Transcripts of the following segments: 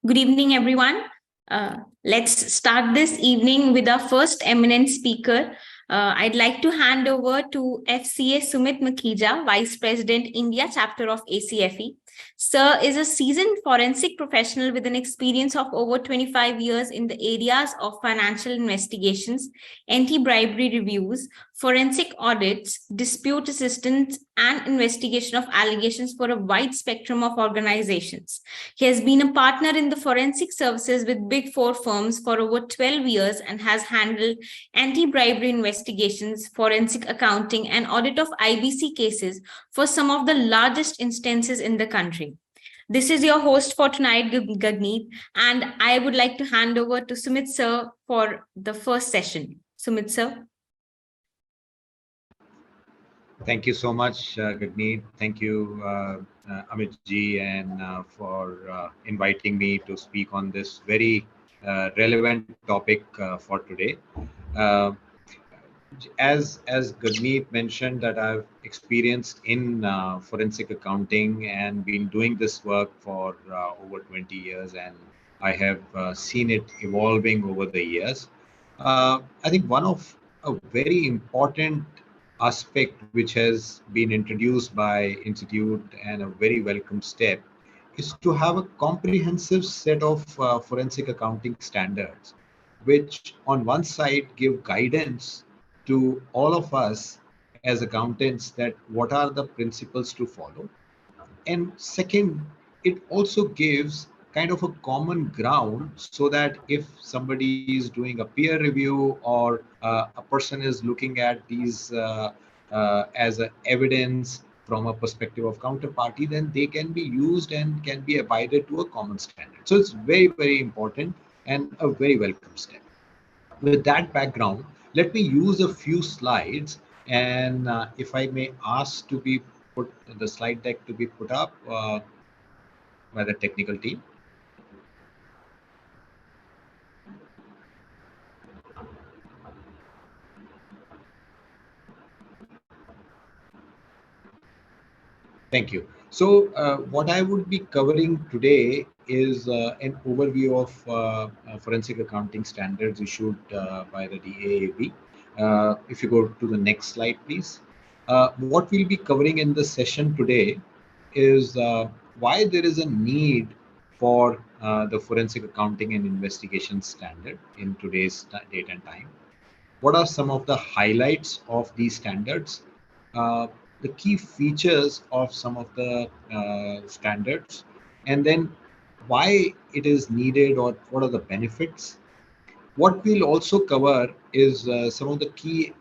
Good evening, everyone. Let's start this evening with our first eminent speaker. I'd like to hand over to FCA Sumit Makhija, Vice President, India Chapter of ACFE. Sir is a seasoned forensic professional with an experience of over 25 years in the areas of financial investigations, anti-bribery reviews, forensic audits, dispute assistance, and investigation of allegations for a wide spectrum of organizations. He has been a partner in the forensic services with Big Four firms for over 12 years and has handled anti bribery investigations, forensic accounting, and audit of IBC cases for some of the largest instances in the country. This is your host for tonight, Gagneet, and I would like to hand over to Sumit sir for the first session. Sumit sir. Thank you so much, Gagneet. Thank you, Amit ji, and for inviting me to speak on this very relevant topic for today. Uh, as Gurmeet mentioned, that I've experienced in forensic accounting and been doing this work for over 20 years, and I have seen it evolving over the years. I think one of a very important aspect which has been introduced by Institute and a very welcome step is to have a comprehensive set of forensic accounting standards, which on one side give guidance to all of us as accountants that what are the principles to follow. And second, it also gives kind of a common ground so that if somebody is doing a peer review or a person is looking at these as a evidence from a perspective of counterparty, then they can be used and can be abided to a common standard. So it's very, very important and a very welcome step. With that background, let me use a few slides, and if I may ask to be put the slide deck to be put up by the technical team. Thank you. So what I would be covering today is an overview of forensic accounting standards issued by the DAAB. If you go to the next slide, please. What we'll be covering in the session today is why there is a need for the forensic accounting and investigation standard in today's date and time. What are some of the highlights of these standards? The key features of some of the standards, and then why it is needed or what are the benefits. What we'll also cover is some of the key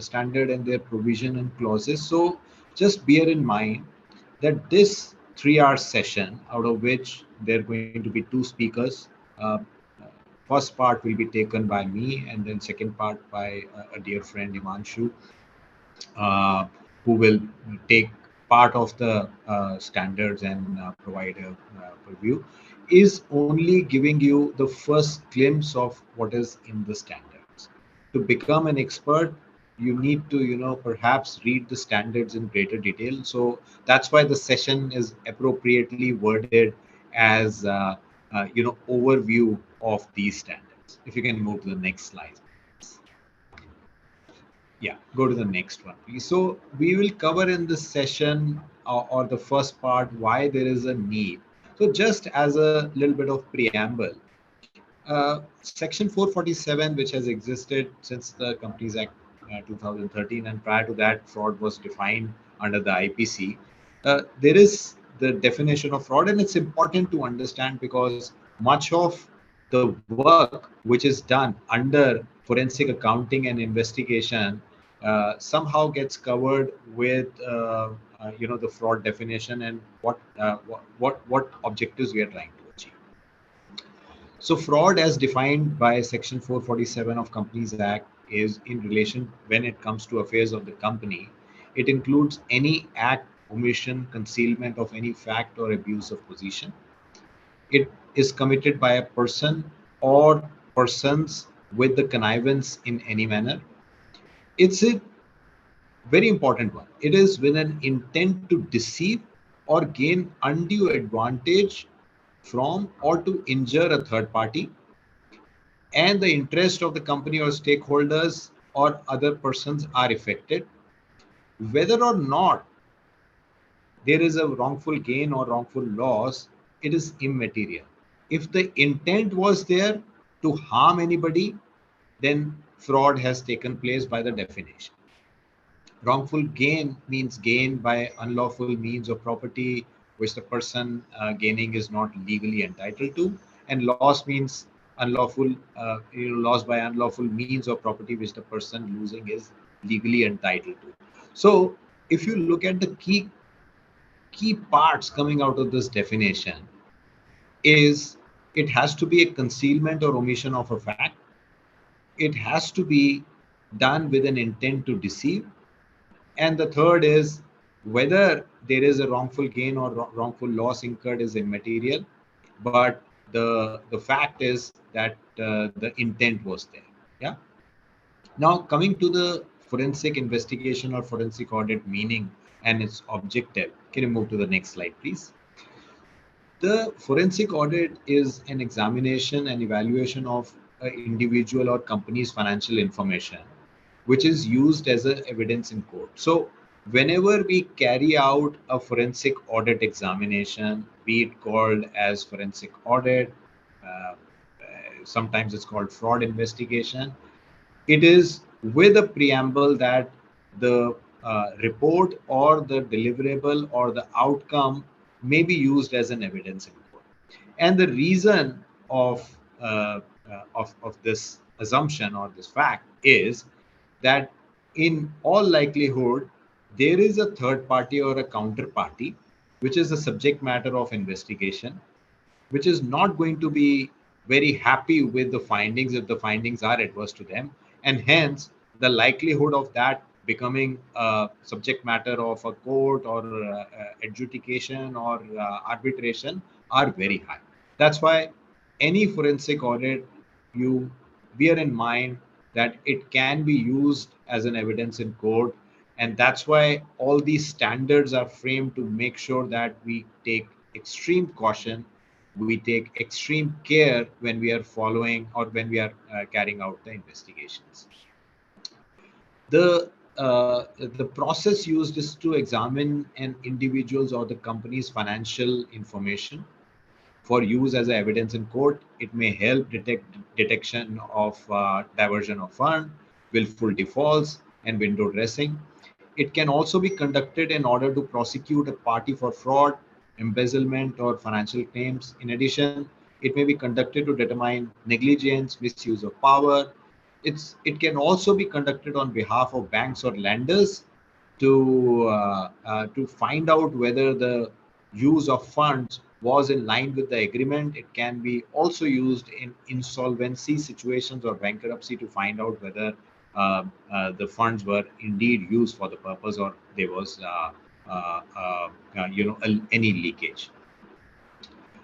standard and their provision and clauses. So just bear in mind that this 3-hour session, out of which there are going to be 2 speakers, first part will be taken by me, and then second part by a dear friend Imanshu, who will take part of the standards and provide a review, is only giving you the first glimpse of what is in the standards. To become an expert, you need to, perhaps read the standards in greater detail. So that's why the session is appropriately worded as, overview of these standards. If you can move to the next slide. Yeah, go to the next one, please. So we will cover in this session or the first part why there is a need. So just as a little bit of preamble, Section 447, which has existed since the Companies Act 2013, and prior to that, fraud was defined under the IPC. There is the definition of fraud, and it's important to understand because much of the work which is done under forensic accounting and investigation somehow gets covered with the fraud definition and what objectives we are trying to achieve. So fraud as defined by Section 447 of Companies Act is in relation when it comes to affairs of the company. It includes any act, omission, concealment of any fact or abuse of position. It is committed by a person or persons with the connivance in any manner. It's a very important one. It is with an intent to deceive or gain undue advantage from or to injure a third party, and the interest of the company or stakeholders or other persons are affected, whether or not there is a wrongful gain or wrongful loss, it is immaterial. If the intent was there to harm anybody, then fraud has taken place by the definition. Wrongful gain means gain by unlawful means of property which the person gaining is not legally entitled to, and loss means unlawful loss by unlawful means of property which the person losing is legally entitled to. So if you look at the key parts coming out of this definition, is it has to be a concealment or omission of a fact, it has to be done with an intent to deceive, and the third is whether there is a wrongful gain or wrongful loss incurred is immaterial, but the fact is that the intent was there. Yeah. Now coming to the forensic investigation or forensic audit meaning and its objective. Can you move to the next slide, please? The forensic audit is an examination and evaluation of an individual or company's financial information, which is used as a evidence in court. So whenever we carry out a forensic audit examination, be it called as forensic audit, uh, sometimes it's called fraud investigation, it is with a preamble that the report or the deliverable or the outcome may be used as an evidence in court. And the reason of this assumption or this fact is that in all likelihood there is a third party or a counterparty which is the subject matter of investigation, which is not going to be very happy with the findings if the findings are adverse to them, and hence the likelihood of that becoming a subject matter of a court or adjudication or arbitration are very high. That's why any forensic audit, you bear in mind that it can be used as an evidence in court, and that's why all these standards are framed to make sure that we take extreme caution, we take extreme care when we are following or when we are carrying out the investigations. The the process used is to examine an individual's or the company's financial information for use as evidence in court. It may help detection of diversion of fund, willful defaults, and window dressing. It can also be conducted in order to prosecute a party for fraud, embezzlement, or financial claims. In addition, it may be conducted to determine negligence, misuse of power. It can also be conducted on behalf of banks or lenders to find out whether the use of funds was in line with the agreement. It can be also used in insolvency situations or bankruptcy to find out whether the funds were indeed used for the purpose or there was any leakage.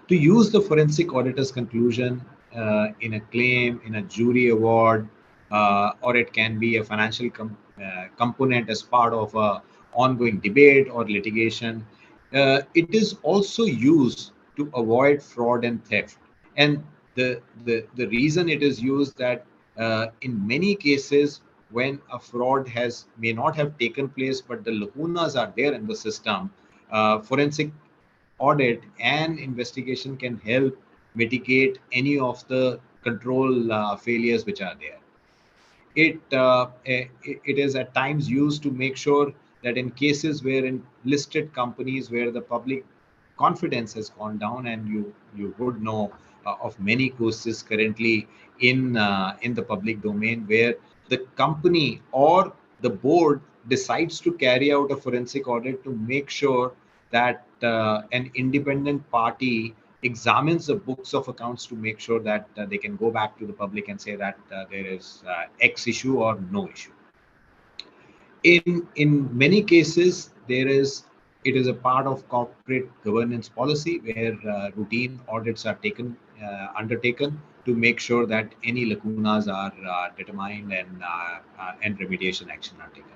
To use the forensic auditor's conclusion in a claim, in a jury award, or it can be a financial component as part of a ongoing debate or litigation. It is also used to avoid fraud and theft. And the reason it is used that in many cases when a fraud has may not have taken place, but the lacunas are there in the system, forensic audit and investigation can help mitigate any of the control failures which are there. It is at times used to make sure that in cases where in listed companies where the public confidence has gone down, and you would know of many cases currently in the public domain where the company or the board decides to carry out a forensic audit to make sure that an independent party examines the books of accounts to make sure that they can go back to the public and say that there is X issue or no issue. In many cases, it is a part of corporate governance policy where routine audits are undertaken to make sure that any lacunas are determined and remediation action are taken.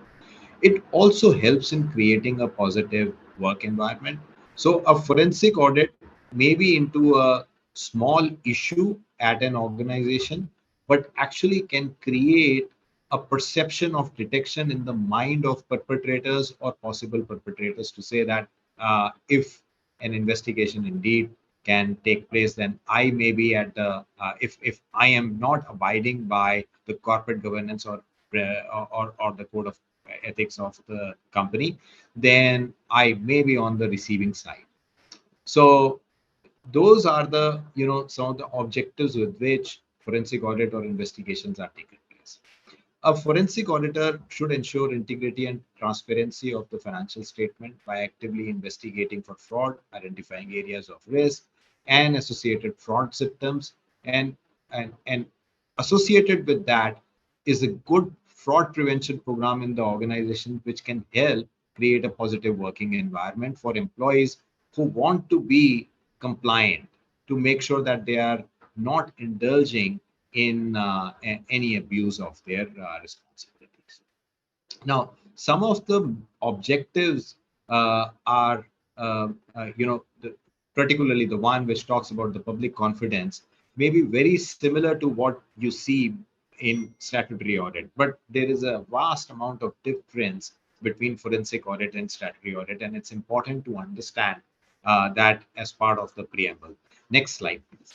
It also helps in creating a positive work environment. So a forensic audit maybe into a small issue at an organization, but actually can create a perception of detection in the mind of perpetrators or possible perpetrators to say that if an investigation indeed can take place, then I may be at the if I am not abiding by the corporate governance or the code of ethics of the company, then I may be on the receiving side. So those are the some of the objectives with which forensic audit or investigations are taken place. A forensic auditor should ensure integrity and transparency of the financial statement by actively investigating for fraud, identifying areas of risk and associated fraud symptoms, and associated with that is a good fraud prevention program in the organization, which can help create a positive working environment for employees who want to be compliant, to make sure that they are not indulging in any abuse of their responsibilities. Now, some of the objectives are, particularly the one which talks about the public confidence, may be very similar to what you see in statutory audit, but there is a vast amount of difference between forensic audit and statutory audit, and it's important to understand that as part of the preamble. Next slide, please.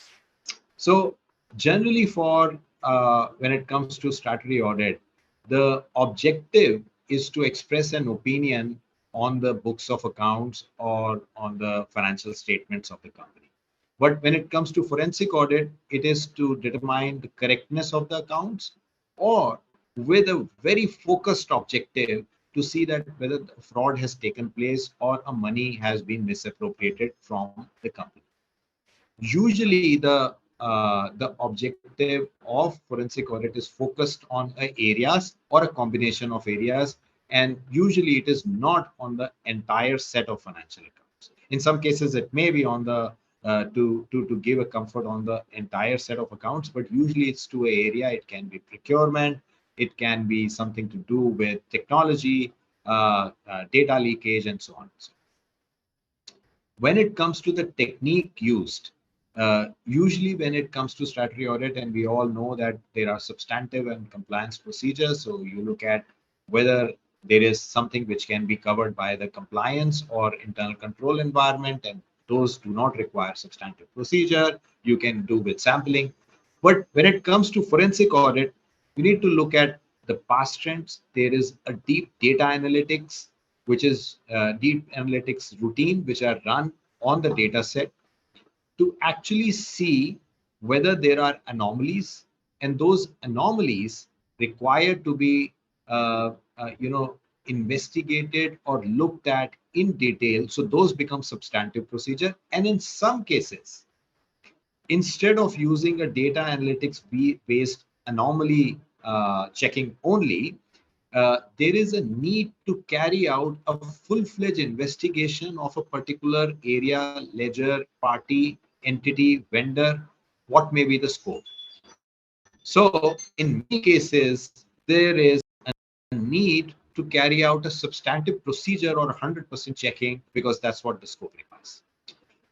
So generally for when it comes to statutory audit, the objective is to express an opinion on the books of accounts or on the financial statements of the company. But when it comes to forensic audit, it is to determine the correctness of the accounts, or with a very focused objective to see that whether the fraud has taken place or a money has been misappropriated from the company. Usually the objective of forensic audit is focused on areas or a combination of areas, and usually it is not on the entire set of financial accounts. In some cases it may be on the to give a comfort on the entire set of accounts, but usually it's to an area. It can be procurement, it can be something to do with technology, data leakage, and so on. When it comes to the technique used, usually when it comes to statutory audit, and we all know that there are substantive and compliance procedures, so you look at whether there is something which can be covered by the compliance or internal control environment, and those do not require substantive procedure. You can do with sampling. But when it comes to forensic audit, you need to look at the past trends. There is a deep data analytics, which is deep analytics routine, which are run on the data set to actually see whether there are anomalies, and those anomalies require to be investigated or looked at in detail. So those become substantive procedure. And in some cases, instead of using a data analytics based anomaly checking only, there is a need to carry out a full-fledged investigation of a particular area, ledger, party, entity, vendor, what may be the scope. So in many cases, there is a need to carry out a substantive procedure or 100% checking, because that's what the scope requires.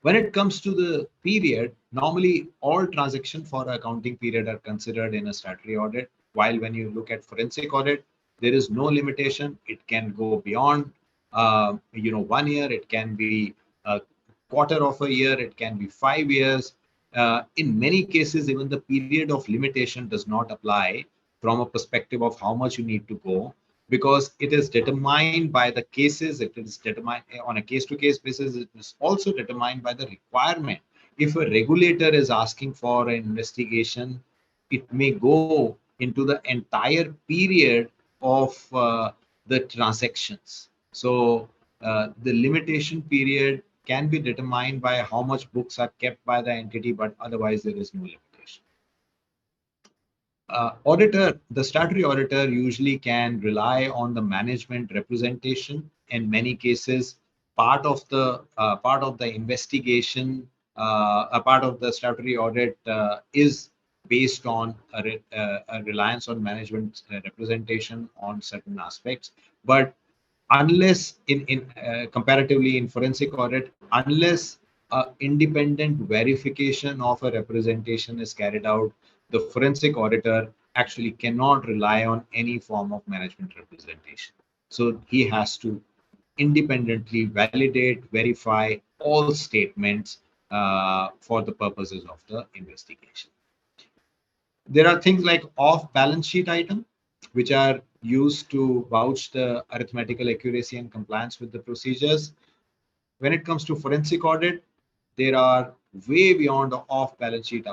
When it comes to the period, normally all transaction for accounting period are considered in a statutory audit, while when you look at forensic audit, there is no limitation. It can go beyond 1 year, it can be a quarter of a year, it can be 5 years. In many cases, even the period of limitation does not apply from a perspective of how much you need to go, because it is determined by the cases. It is determined on a case-to-case basis. It is also determined by the requirement. If a regulator is asking for an investigation, it may go into the entire period of the transactions. So the limitation period can be determined by how much books are kept by the entity, but otherwise there is no limitation. The statutory auditor usually can rely on the management representation. In many cases, part of the investigation, a part of the statutory audit is based on a reliance on management representation on certain aspects. But unless in comparatively in forensic audit, unless independent verification of a representation is carried out, the forensic auditor actually cannot rely on any form of management representation. So he has to independently validate, verify all statements for the purposes of the investigation. There are things like off balance sheet item, which are used to vouch the arithmetical accuracy and compliance with the procedures. When it comes to forensic audit, there are way beyond the off balance sheet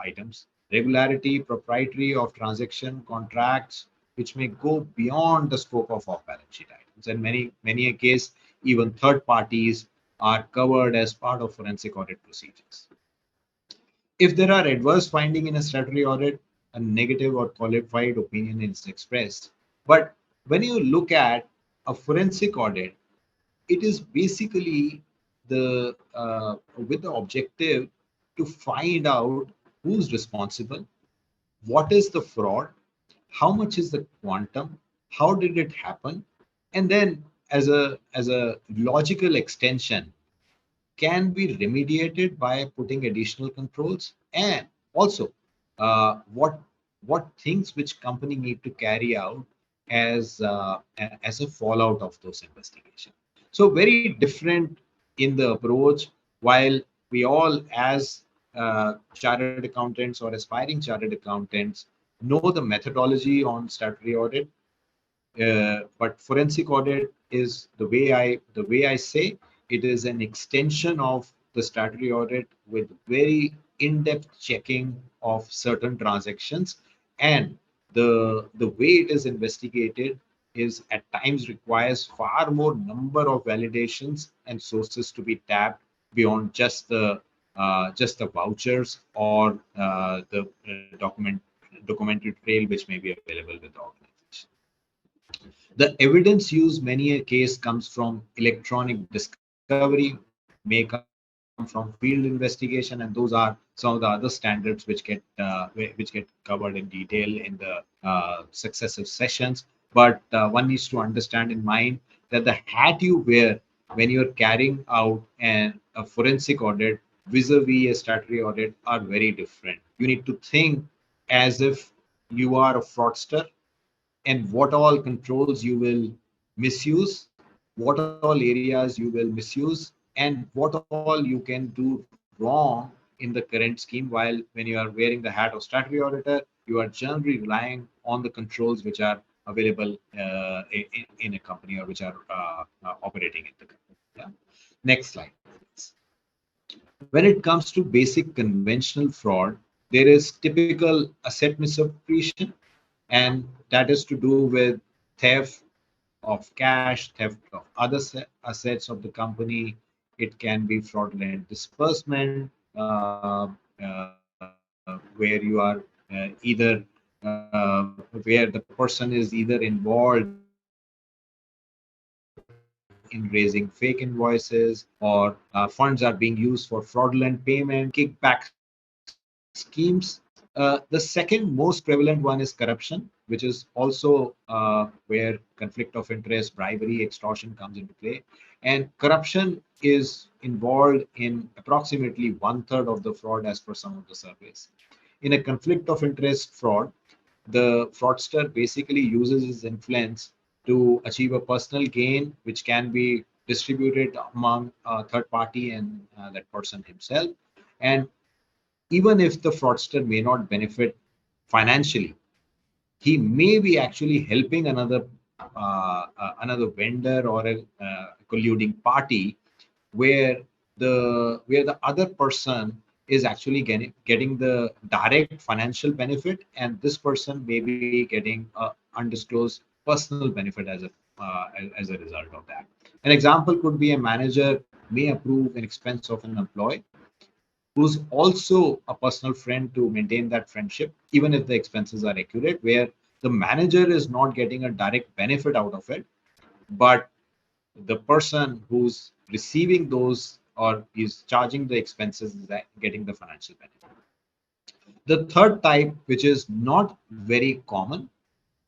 items. Regularity, proprietary of transaction contracts, which may go beyond the scope of off balance sheet items. And many a case, even third parties are covered as part of forensic audit procedures. If there are adverse finding in a statutory audit, a negative or qualified opinion is expressed. But when you look at a forensic audit, it is basically the with the objective to find out who's responsible, what is the fraud, how much is the quantum, how did it happen, and then as a logical extension, can be remediated by putting additional controls, and also what things which company need to carry out as a fallout of those investigations. So very different in the approach. While we all as chartered accountants or aspiring chartered accountants know the methodology on statutory audit, but forensic audit is the way I say it is an extension of the statutory audit with very in-depth checking of certain transactions, and the way it is investigated is at times requires far more number of validations and sources to be tapped beyond just the vouchers or the documented trail which may be available with the organization. The evidence used many a case comes from electronic discovery, may come from field investigation, and those are some of the other standards which get covered in detail in the successive sessions. But one needs to understand in mind that the hat you wear when you're carrying out a forensic audit vis-a-vis a statutory audit are very different. You need to think as if you are a fraudster, and what all controls you will misuse, what all areas you will misuse, and what all you can do wrong in the current scheme. While when you are wearing the hat of statutory auditor, you are generally relying on the controls which are available in a company or which are operating in the company. Yeah. Next slide, please. When it comes to basic conventional fraud, there is typical asset misappropriation, and that is to do with theft of cash, theft of other assets of the company. It can be fraudulent disbursement, where you are where the person is either involved in raising fake invoices, or funds are being used for fraudulent payment, kickback schemes. The second most prevalent one is corruption, which is also where conflict of interest, bribery, extortion comes into play. And corruption is involved in approximately one third of the fraud as per some of the surveys. In a conflict of interest fraud, the fraudster basically uses his influence to achieve a personal gain, which can be distributed among a third party and that person himself. And even if the fraudster may not benefit financially, he may be actually helping another vendor or a colluding party, where the other person is actually getting the direct financial benefit, and this person may be getting undisclosed personal benefit as a result of that. An example could be a manager may approve an expense of an employee who's also a personal friend to maintain that friendship, even if the expenses are accurate, where the manager is not getting a direct benefit out of it, but the person who's receiving those or is charging the expenses is getting the financial benefit. The third type, which is not very common,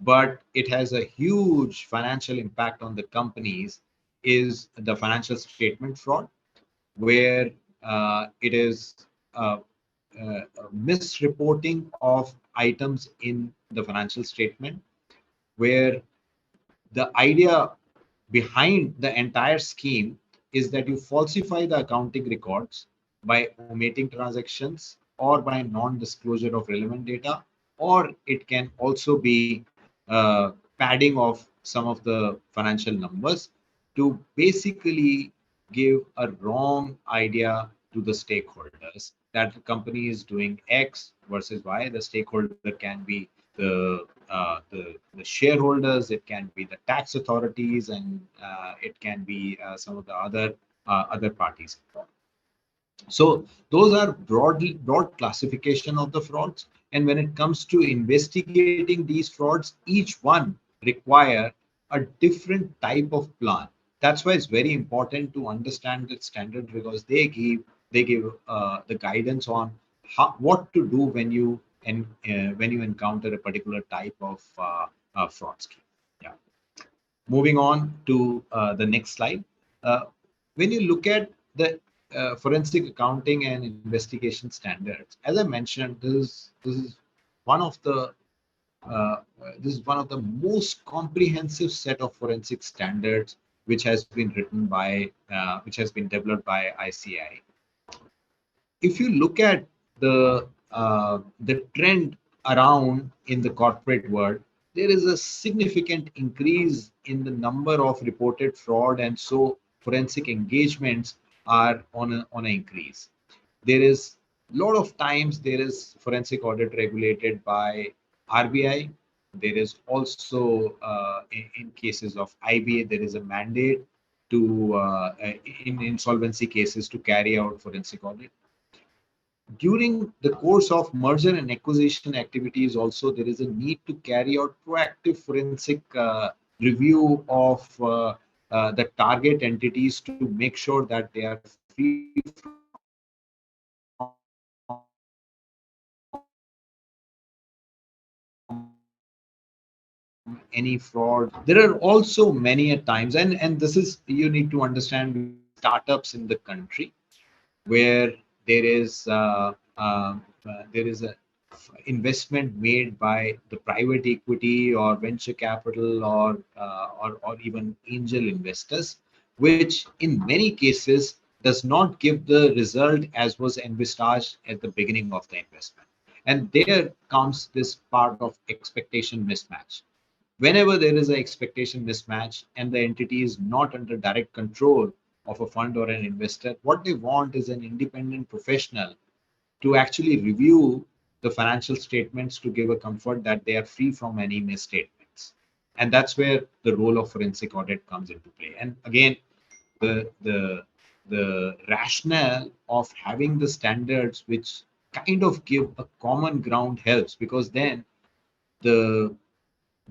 but it has a huge financial impact on the companies, is the financial statement fraud. where it is misreporting of items in the financial statement, where the idea behind the entire scheme is that you falsify the accounting records by omitting transactions or by non-disclosure of relevant data, or it can also be padding of some of the financial numbers to basically give a wrong idea to the stakeholders that the company is doing X versus Y. The stakeholder can be the shareholders, it can be the tax authorities, and it can be some of the other parties. So those are broad classification of the frauds. And when it comes to investigating these frauds, each one require a different type of plan. That's why it's very important to understand the standard, because they give the guidance on what to do when you encounter a particular type of fraud scheme. Yeah. Moving on to the next slide. Uh, when you look at the forensic accounting and investigation standards, as I mentioned, this is one of the uh, most comprehensive set of forensic standards which has been developed by ICI. If you look at the trend around in the corporate world, there is a significant increase in the number of reported fraud, and so forensic engagements are on an increase. There is a lot of times there is forensic audit regulated by RBI. There is also in cases of IBA there is a mandate to in insolvency cases to carry out forensic audit. During the course of merger and acquisition activities, also there is a need to carry out proactive forensic review of the target entities to make sure that they are free from any fraud. There are also many a times, and this is, you need to understand, startups in the country where there is a investment made by the private equity or venture capital or even angel investors, which in many cases does not give the result as was envisaged at the beginning of the investment. And there comes this part of expectation mismatch. Whenever there is an expectation mismatch and the entity is not under direct control of a fund or an investor, what they want is an independent professional to actually review the financial statements to give a comfort that they are free from any misstatements. And that's where the role of forensic audit comes into play. And again, the the the rationale of having the standards which kind of give a common ground helps, because then the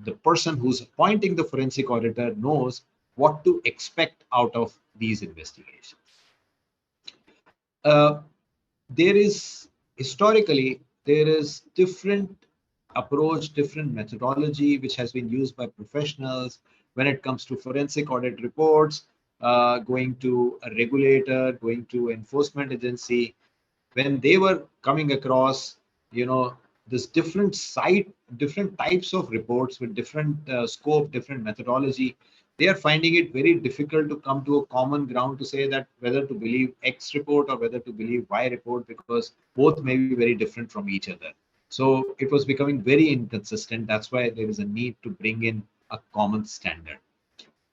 the person who's appointing the forensic auditor knows what to expect out of these investigations. Uh, there is historically there is different approach, different methodology which has been used by professionals when it comes to forensic audit reports, going to a regulator, going to enforcement agency. When they were coming across, this different types of reports with different scope, different methodology, they are finding it very difficult to come to a common ground to say that whether to believe X report or whether to believe Y report, because both may be very different from each other. So it was becoming very inconsistent. That's why there is a need to bring in a common standard.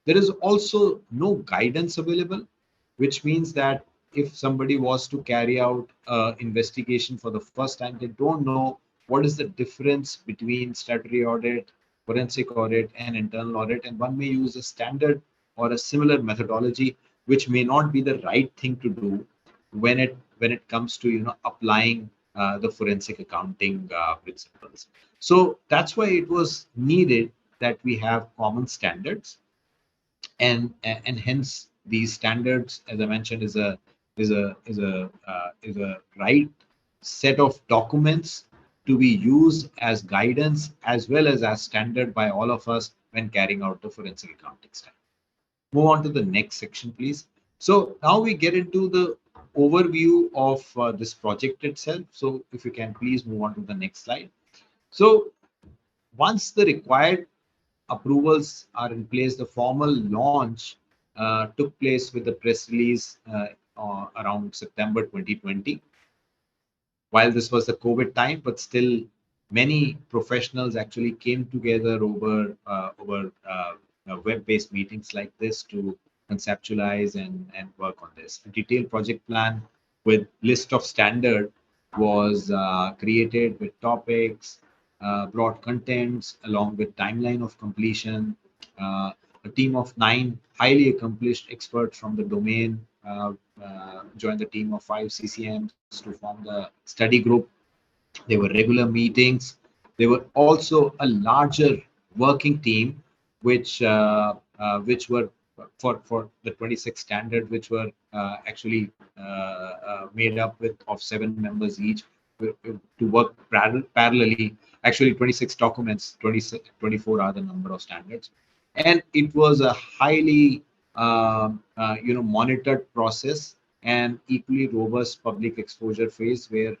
There is also no guidance available, which means that if somebody was to carry out investigation for the first time, they don't know what is the difference between statutory audit, forensic audit, and internal audit, and one may use a standard or a similar methodology, which may not be the right thing to do when it comes to applying the forensic accounting principles. So that's why it was needed that we have common standards, and hence these standards, as I mentioned, is a right set of documents to be used as guidance as well as standard by all of us when carrying out the forensic accounting standard. Move on to the next section, please. So now we get into the overview of this project itself. So if you can please move on to the next slide. So once the required approvals are in place, the formal launch took place with the press release around September 2020. While this was the COVID time, but still many professionals actually came together over web-based meetings like this to conceptualize and work on this. A detailed project plan with list of standard was created with topics, broad contents, along with timeline of completion. A team of 9 highly accomplished experts from the domain joined the team of 5 CCMs to form the study group. There were regular meetings. There were also a larger working team, which were for the 26 standard, which were actually made up with of 7 members each to work parallelly. Actually, 26 documents, 24 are the number of standards, and it was a highly monitored process and equally robust public exposure phase where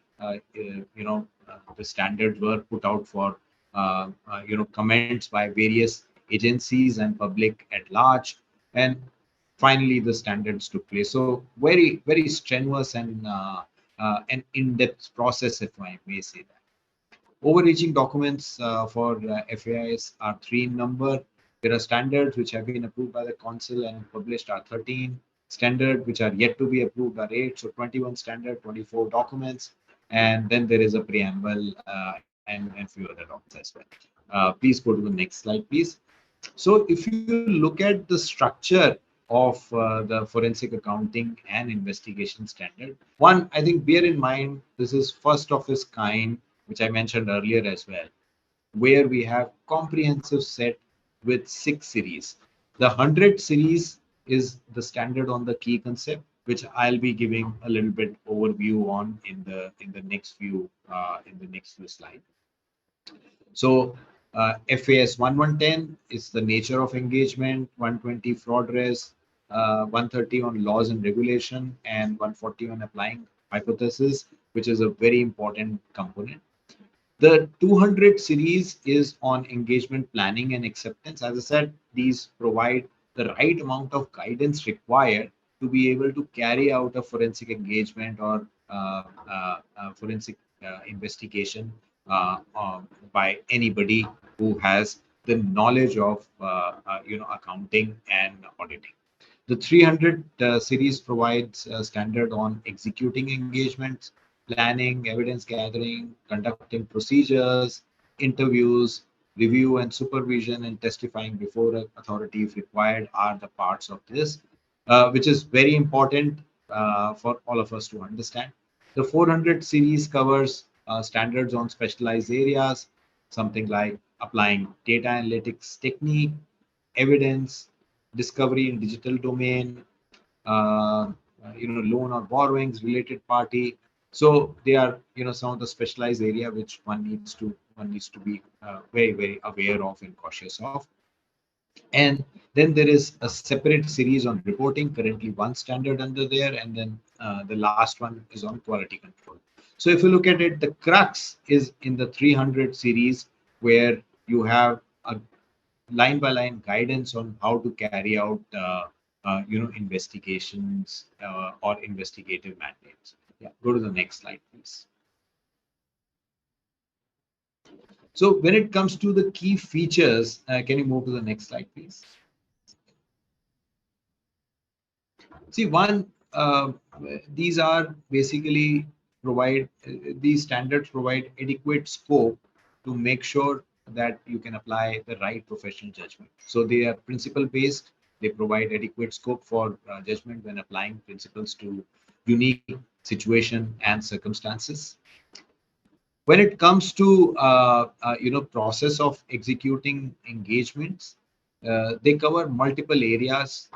the standards were put out for comments by various agencies and public at large, and finally the standards took place. So very strenuous and an in-depth process, if I may say that. Overreaching documents for FAIs are 3 in number. There are standards which have been approved by the council and published are 13. Standard which are yet to be approved are 8. So 21 standard, 24 documents. And then there is a preamble and few other documents as well. Please go to the next slide, please. So if you look at the structure of the forensic accounting and investigation standard, one, I think bear in mind, this is first of its kind, which I mentioned earlier as well, where we have comprehensive set with 6 series. The 100 series is the standard on the key concept, which I'll be giving a little bit overview on in the next few slides. So FAS 1110 is the nature of engagement, 120 fraud risk, 130 on laws and regulation, and 140 on applying hypothesis, which is a very important component. The 200 series is on engagement planning and acceptance. As I said, these provide the right amount of guidance required to be able to carry out a forensic engagement or forensic investigation by anybody who has the knowledge of accounting and auditing. The 300 series provides a standard on executing engagements, planning, evidence gathering, conducting procedures, interviews, review and supervision, and testifying before an authority if required are the parts of this, which is very important for all of us to understand. The 400 series covers standards on specialized areas, something like applying data analytics technique, evidence, discovery in digital domain, loan or borrowings, related party. So they are, some of the specialized area which one needs to be very aware of and cautious of. And then there is a separate series on reporting, currently 1 standard under there, and then the last one is on quality control. So if you look at it, the crux is in the 300 series, where you have a line by line guidance on how to carry out investigations or investigative mandates. Yeah, go to the next slide, please. So when it comes to the key features, can you move to the next slide, please? See, one, these are basically these standards provide adequate scope to make sure that you can apply the right professional judgment. So they are principle based. They provide adequate scope for judgment when applying principles to unique situation and circumstances. When it comes to process of executing engagements, they cover multiple areas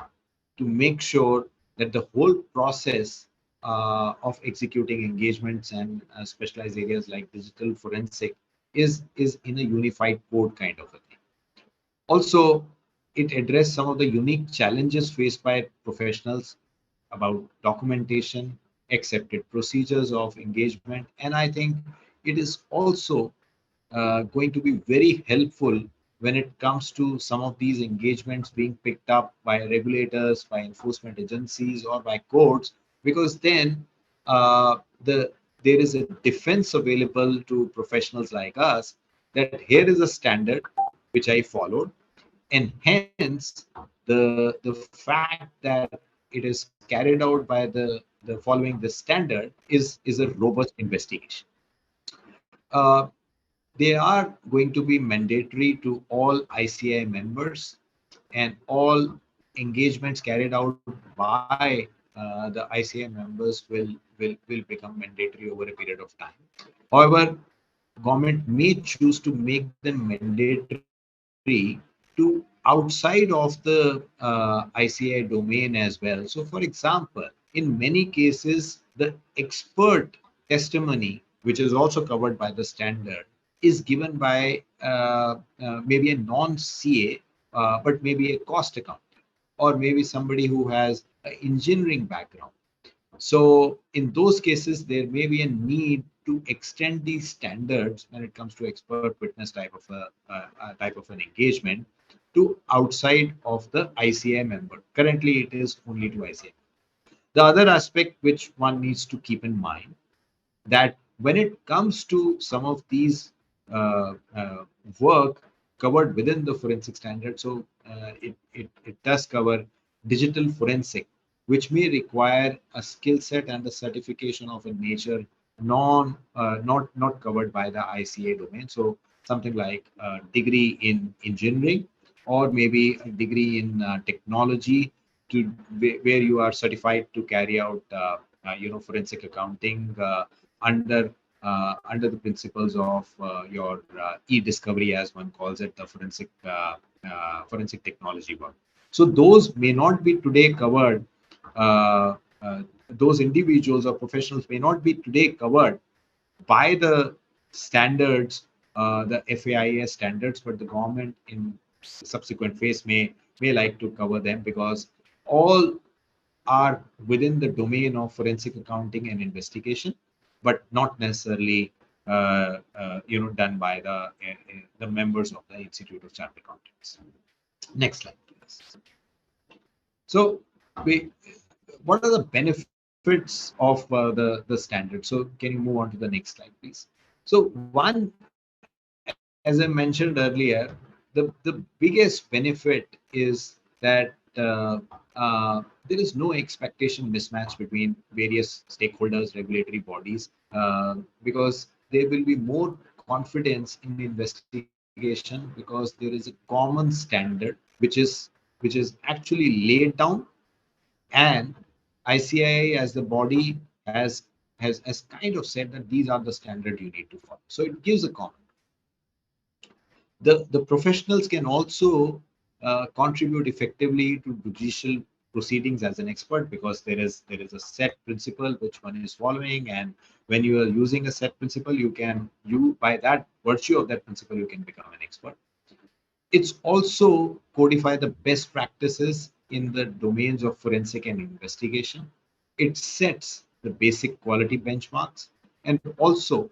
to make sure that the whole process of executing engagements and specialized areas like digital forensic is in a unified code kind of a thing. Also, it addressed some of the unique challenges faced by professionals about documentation, accepted procedures of engagement. And I think it is also going to be very helpful when it comes to some of these engagements being picked up by regulators, by enforcement agencies, or by courts, because then uh, the there is a defense available to professionals like us that here is a standard which I followed, and hence the fact that it is carried out by the following the standard is a robust investigation. Uh, they are going to be mandatory to all ICI members, and all engagements carried out by the ICI members will become mandatory over a period of time. However, government may choose to make them mandatory to outside of the ICI domain as well. So, for example, in many cases, the expert testimony, which is also covered by the standard, is given by maybe a non-CA, but maybe a cost accountant, or maybe somebody who has an engineering background. So in those cases, there may be a need to extend these standards when it comes to expert witness type of an engagement to outside of the ICI member. Currently, it is only to ICI. The other aspect which one needs to keep in mind, that when it comes to some of these work covered within the forensic standard, so it does cover digital forensic, which may require a skill set and the certification of a nature not covered by the ICA domain. So something like a degree in engineering, or maybe a degree in technology, to where you are certified to carry out forensic accounting under the principles of your e-discovery, as one calls it, the forensic technology work. So those may not be today covered. Uh, uh, those individuals or professionals may not be today covered by the standards, the FAIS standards, but the government in subsequent phase may like to cover them, because all are within the domain of forensic accounting and investigation, but not necessarily done by the members of the Institute of Chartered Accountants. Next slide, please. So, we, what are the benefits of the standard? So, can you move on to the next slide, please? So, one, as I mentioned earlier, the biggest benefit is that there is no expectation mismatch between various stakeholders, regulatory bodies, because there will be more confidence in investigation, because there is a common standard which is actually laid down, and ICII as the body has kind of said that these are the standard you need to follow. So it gives a common. The professionals can also contribute effectively to judicial proceedings as an expert, because there is a set principle which one is following, and when you are using a set principle, you by that virtue of that principle, you can become an expert. It's also codify the best practices in the domains of forensic and investigation. It sets the basic quality benchmarks, and also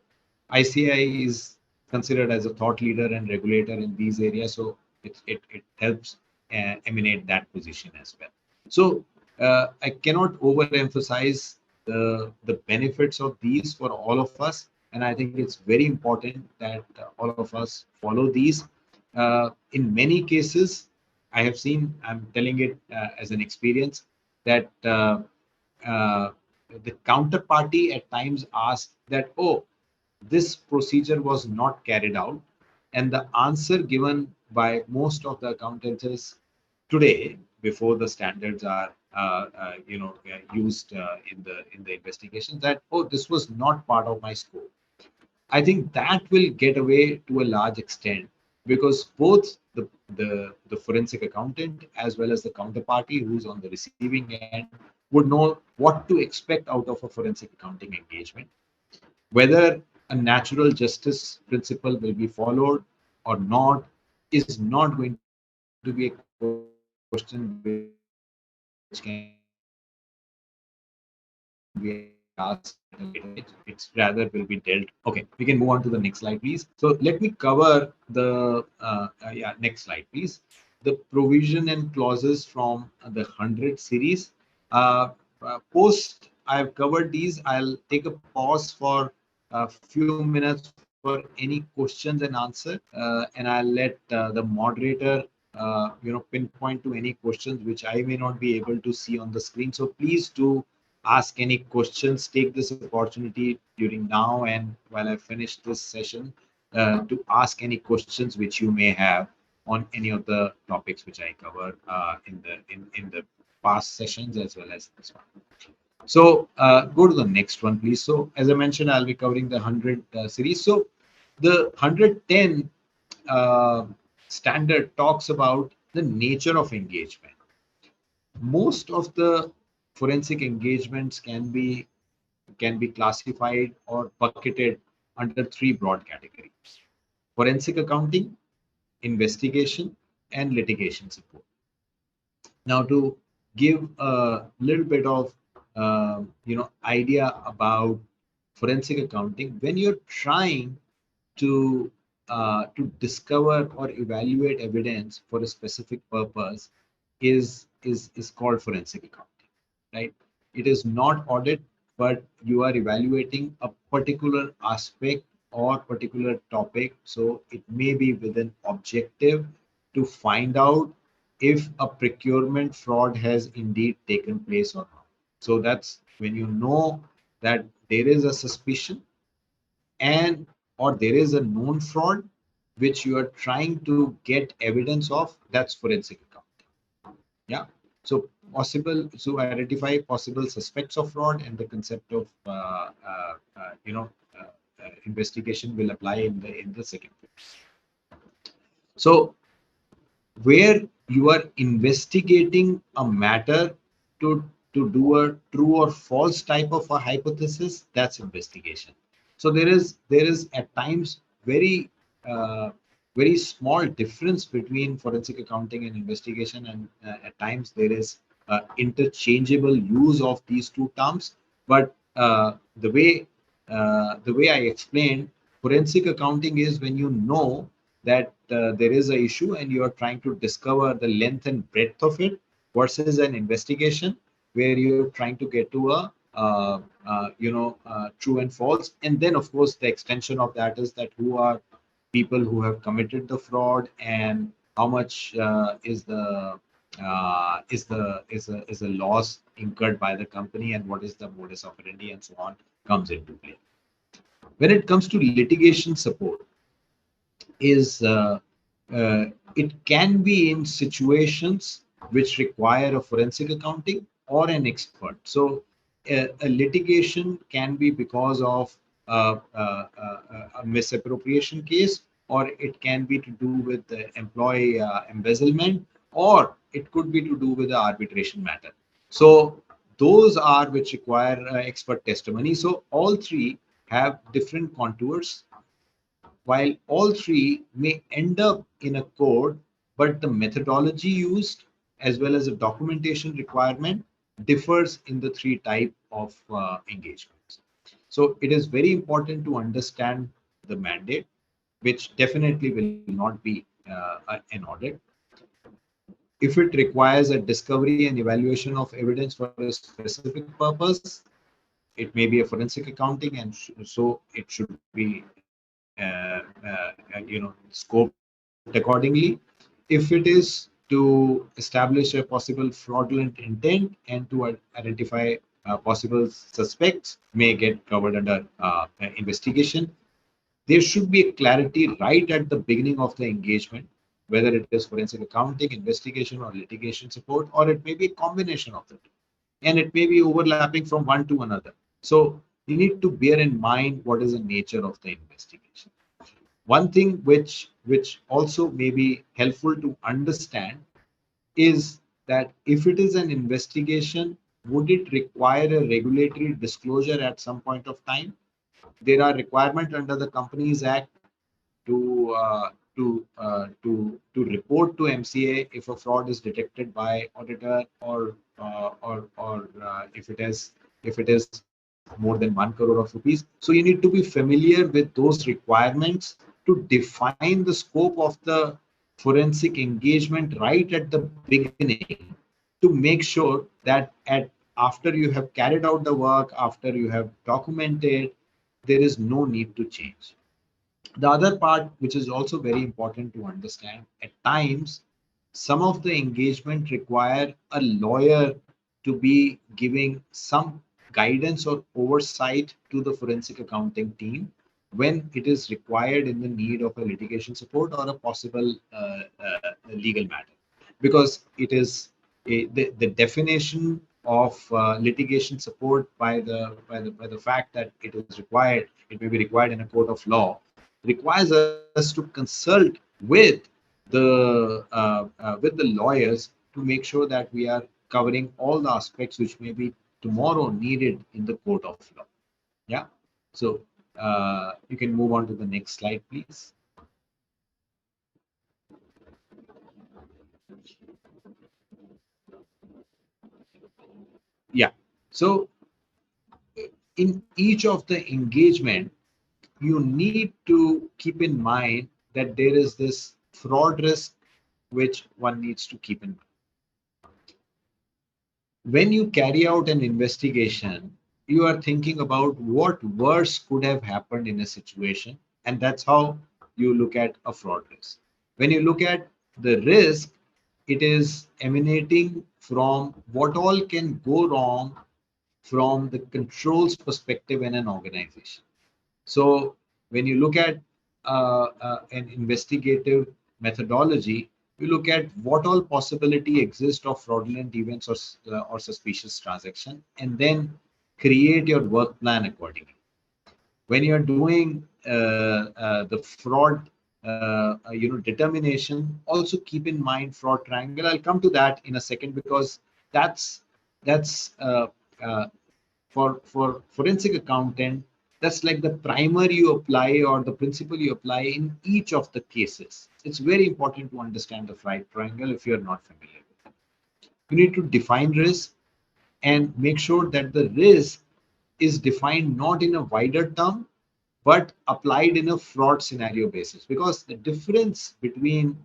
ICI is considered as a thought leader and regulator in these areas, so it helps emanate that position as well. So I cannot overemphasize the benefits of these for all of us, and I think it's very important that all of us follow these. In many cases, I have seen, I'm telling it as an experience, that uh, the counterparty at times asks that, oh, this procedure was not carried out. And the answer given by most of the accountants is, today, before the standards are used in the investigation, that, oh, this was not part of my scope. I think that will get away to a large extent, because both the forensic accountant as well as the counterparty who's on the receiving end would know what to expect out of a forensic accounting engagement. Whether a natural justice principle will be followed or not is not going to be a question which can be answered by the counterparty. It will be answered by the forensic accountant. asked at a later stage. It's rather will be dealt. Okay, we can move on to the next slide, please. So let me cover the next slide, please. The provision and clauses from the 100 series. Post I've covered these, I'll take a pause for a few minutes for any questions and answer, and I'll let the moderator pinpoint to any questions which I may not be able to see on the screen. So please do ask any questions. Take this opportunity during now and while I finish this session to ask any questions which you may have on any of the topics which I covered in the past sessions as well as this one. So go to the next one, please. So as I mentioned, I'll be covering the 100 series. So the 110 standard talks about the nature of engagement. Most of the forensic engagements can be classified or bucketed under three broad categories: forensic accounting, investigation, and litigation support. Now, to give a little bit of idea about forensic accounting, when you're trying to discover or evaluate evidence for a specific purpose, is called forensic accounting, right? It is not audit, but you are evaluating a particular aspect or particular topic. So it may be with an objective to find out if a procurement fraud has indeed taken place or not. So that's when you know that there is a suspicion and or there is a known fraud which you are trying to get evidence of. That's forensic accounting. Yeah. So possible, so identify possible suspects of fraud, and the concept of investigation will apply in the second phase. So where you are investigating a matter to do a true or false type of a hypothesis, that's investigation. So there is at times uh, very small difference between forensic accounting and investigation, and at times there is interchangeable use of these two terms. But the way I explained, forensic accounting is when you know that there is an issue and you are trying to discover the length and breadth of it, versus an investigation where you're trying to get to a true and false. And then of course the extension of that is that who are people who have committed the fraud, and how much is the loss incurred by the company, and what is the modus operandi, and so on comes into play. When it comes to litigation support, is it can be in situations which require a forensic accounting or an expert. So a litigation can be because of a misappropriation case, or it can be to do with the employee embezzlement, or it could be to do with the arbitration matter. So those are which require expert testimony. So all three have different contours, while all three may end up in a code, but the methodology used as well as the documentation requirement differs in the three type of engagements. So it is very important to understand the mandate, which definitely will not be an audit. If it requires a discovery and evaluation of evidence for a specific purpose, it may be a forensic accounting, and so it should be scoped accordingly. If it is to establish a possible fraudulent intent and to identify possible suspects, may get covered under investigation. There should be a clarity right at the beginning of the engagement, whether it is forensic accounting, investigation, or litigation support, or it may be a combination of the two, and it may be overlapping from one to another. So you need to bear in mind what is the nature of the investigation. One thing which also may be helpful to understand is that if it is an investigation, would it require a regulatory disclosure at some point of time? There are requirements under the Companies Act to report to MCA if a fraud is detected by auditor, or if it is more than 1 crore of rupees. So you need to be familiar with those requirements to define the scope of the forensic engagement right at the beginning, to make sure that after you have carried out the work, after you have documented, there is no need to change. The other part, which is also very important to understand, at times, some of the engagement require a lawyer to be giving some guidance or oversight to the forensic accounting team when it is required in the need of a litigation support or a possible legal matter. Because it is the definition of litigation support by the fact that it is required, it may be required in a court of law, requires us to consult with the lawyers to make sure that we are covering all the aspects which may be tomorrow needed in the court of law. Yeah. So you can move on to the next slide, please. Yeah. So in each of the engagement, you need to keep in mind that there is this fraud risk which one needs to keep in mind. When you carry out an investigation, you are thinking about what worse could have happened in a situation, and that's how you look at a fraud risk. When you look at the risk, it is emanating from what all can go wrong from the controls perspective in an organization. So when you look at an investigative methodology, you look at what all possibility exists of fraudulent events or suspicious transaction, and then create your work plan accordingly. When you are doing the fraud, determination, also keep in mind fraud triangle. I'll come to that in a second because that's that's for forensic accountant, that's like the primer you apply or the principle you apply in each of the cases. It's very important to understand the fraud triangle if you're not familiar with it. You need to define risk and make sure that the risk is defined not in a wider term but applied in a fraud scenario basis, because the difference between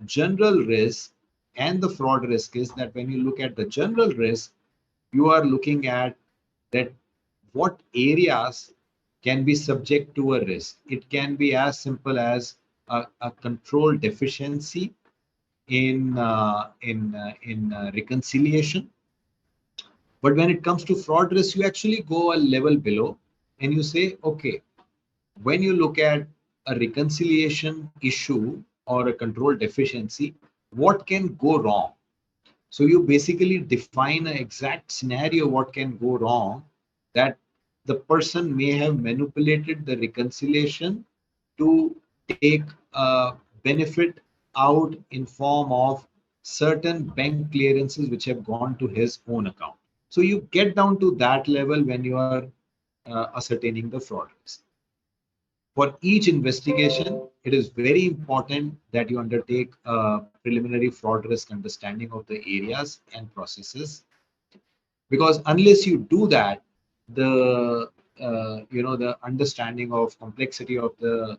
general risk and the fraud risk is that when you look at the general risk, you are looking at that what areas can be subject to a risk. It can be as simple as a control deficiency in reconciliation. But when it comes to fraud risk, you actually go a level below and you say, okay, when you look at a reconciliation issue or a control deficiency, what can go wrong? So you basically define an exact scenario what can go wrong, that the person may have manipulated the reconciliation to take a benefit out in form of certain bank clearances which have gone to his own account. So you get down to that level when you are ascertaining the fraud risk. For each investigation, it is very important that you undertake a preliminary fraud risk understanding of the areas and processes, because unless you do that, the understanding of complexity of the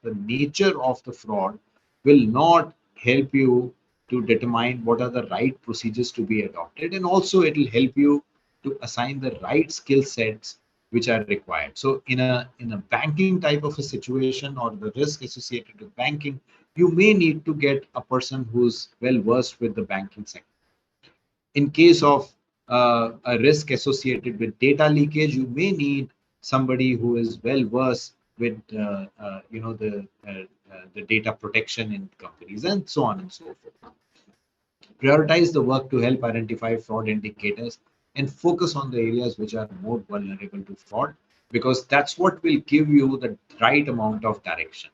nature of the fraud will not help you to determine what are the right procedures to be adopted, and also it will help you to assign the right skill sets which are required. So in a banking type of a situation or the risk associated with banking, you may need to get a person who's well versed with the banking sector. In case of a risk associated with data leakage, you may need somebody who is well versed with the data protection in companies, and so on and so forth. Prioritize the work to help identify fraud indicators and focus on the areas which are more vulnerable to fraud, because that's what will give you the right amount of direction.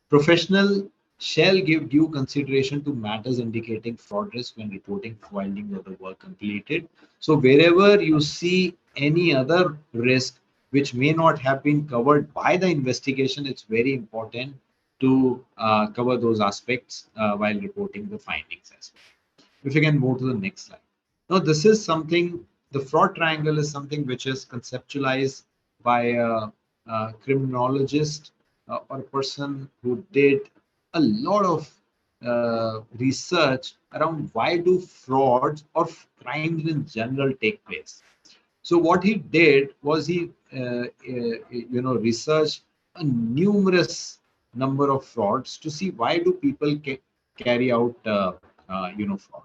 Professional shall give due consideration to matters indicating fraud risk when reporting findings of the work completed. So wherever you see any other risk which may not have been covered by the investigation, it's very important to cover those aspects while reporting the findings as well. If you can move to the next slide. Now, this is something The fraud triangle is something which is conceptualized by a criminologist or a person who did a lot of research around why do frauds or crimes in general take place. So what he did was he, researched a numerous number of frauds to see why do people carry out, fraud.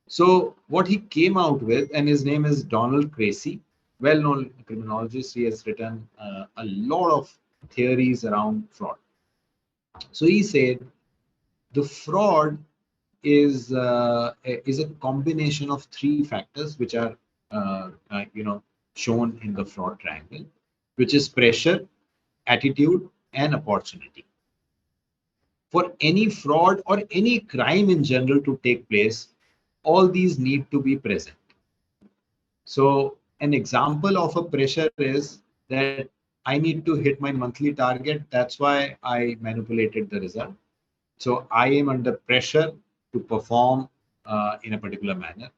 So what he came out with, and his name is Donald Tracy, well-known criminologist. He has written a lot of theories around fraud. So he said the fraud is a combination of three factors which are shown in the fraud triangle, which is pressure, attitude, and opportunity. For any fraud or any crime in general to take place, all these need to be present. So an example of a pressure is that I need to hit my monthly target. That's why I manipulated the result. So I am under pressure to perform in a particular manner.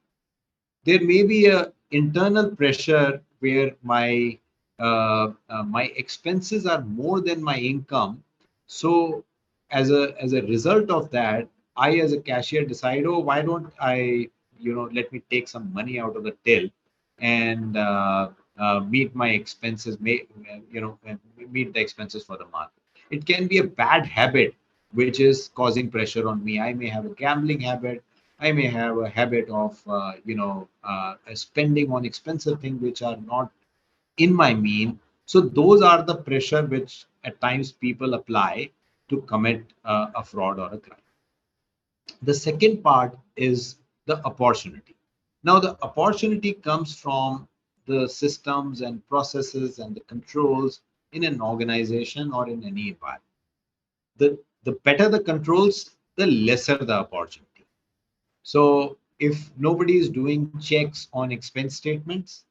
There may be a internal pressure where my expenses are more than my income. So as a result of that, I as a cashier decide, oh, why don't I, let me take some money out of the till and meet my expenses, meet the expenses for the month. It can be a bad habit which is causing pressure on me. I may have a gambling habit. I may have a habit of, spending on expensive things which are not in my mean. So those are the pressure which at times people apply to commit a fraud or a crime. The second part is the opportunity. Now, the opportunity comes from the systems and processes and the controls in an organization or in any environment. The better the controls, the lesser the opportunity. So if nobody is doing checks on expense statements,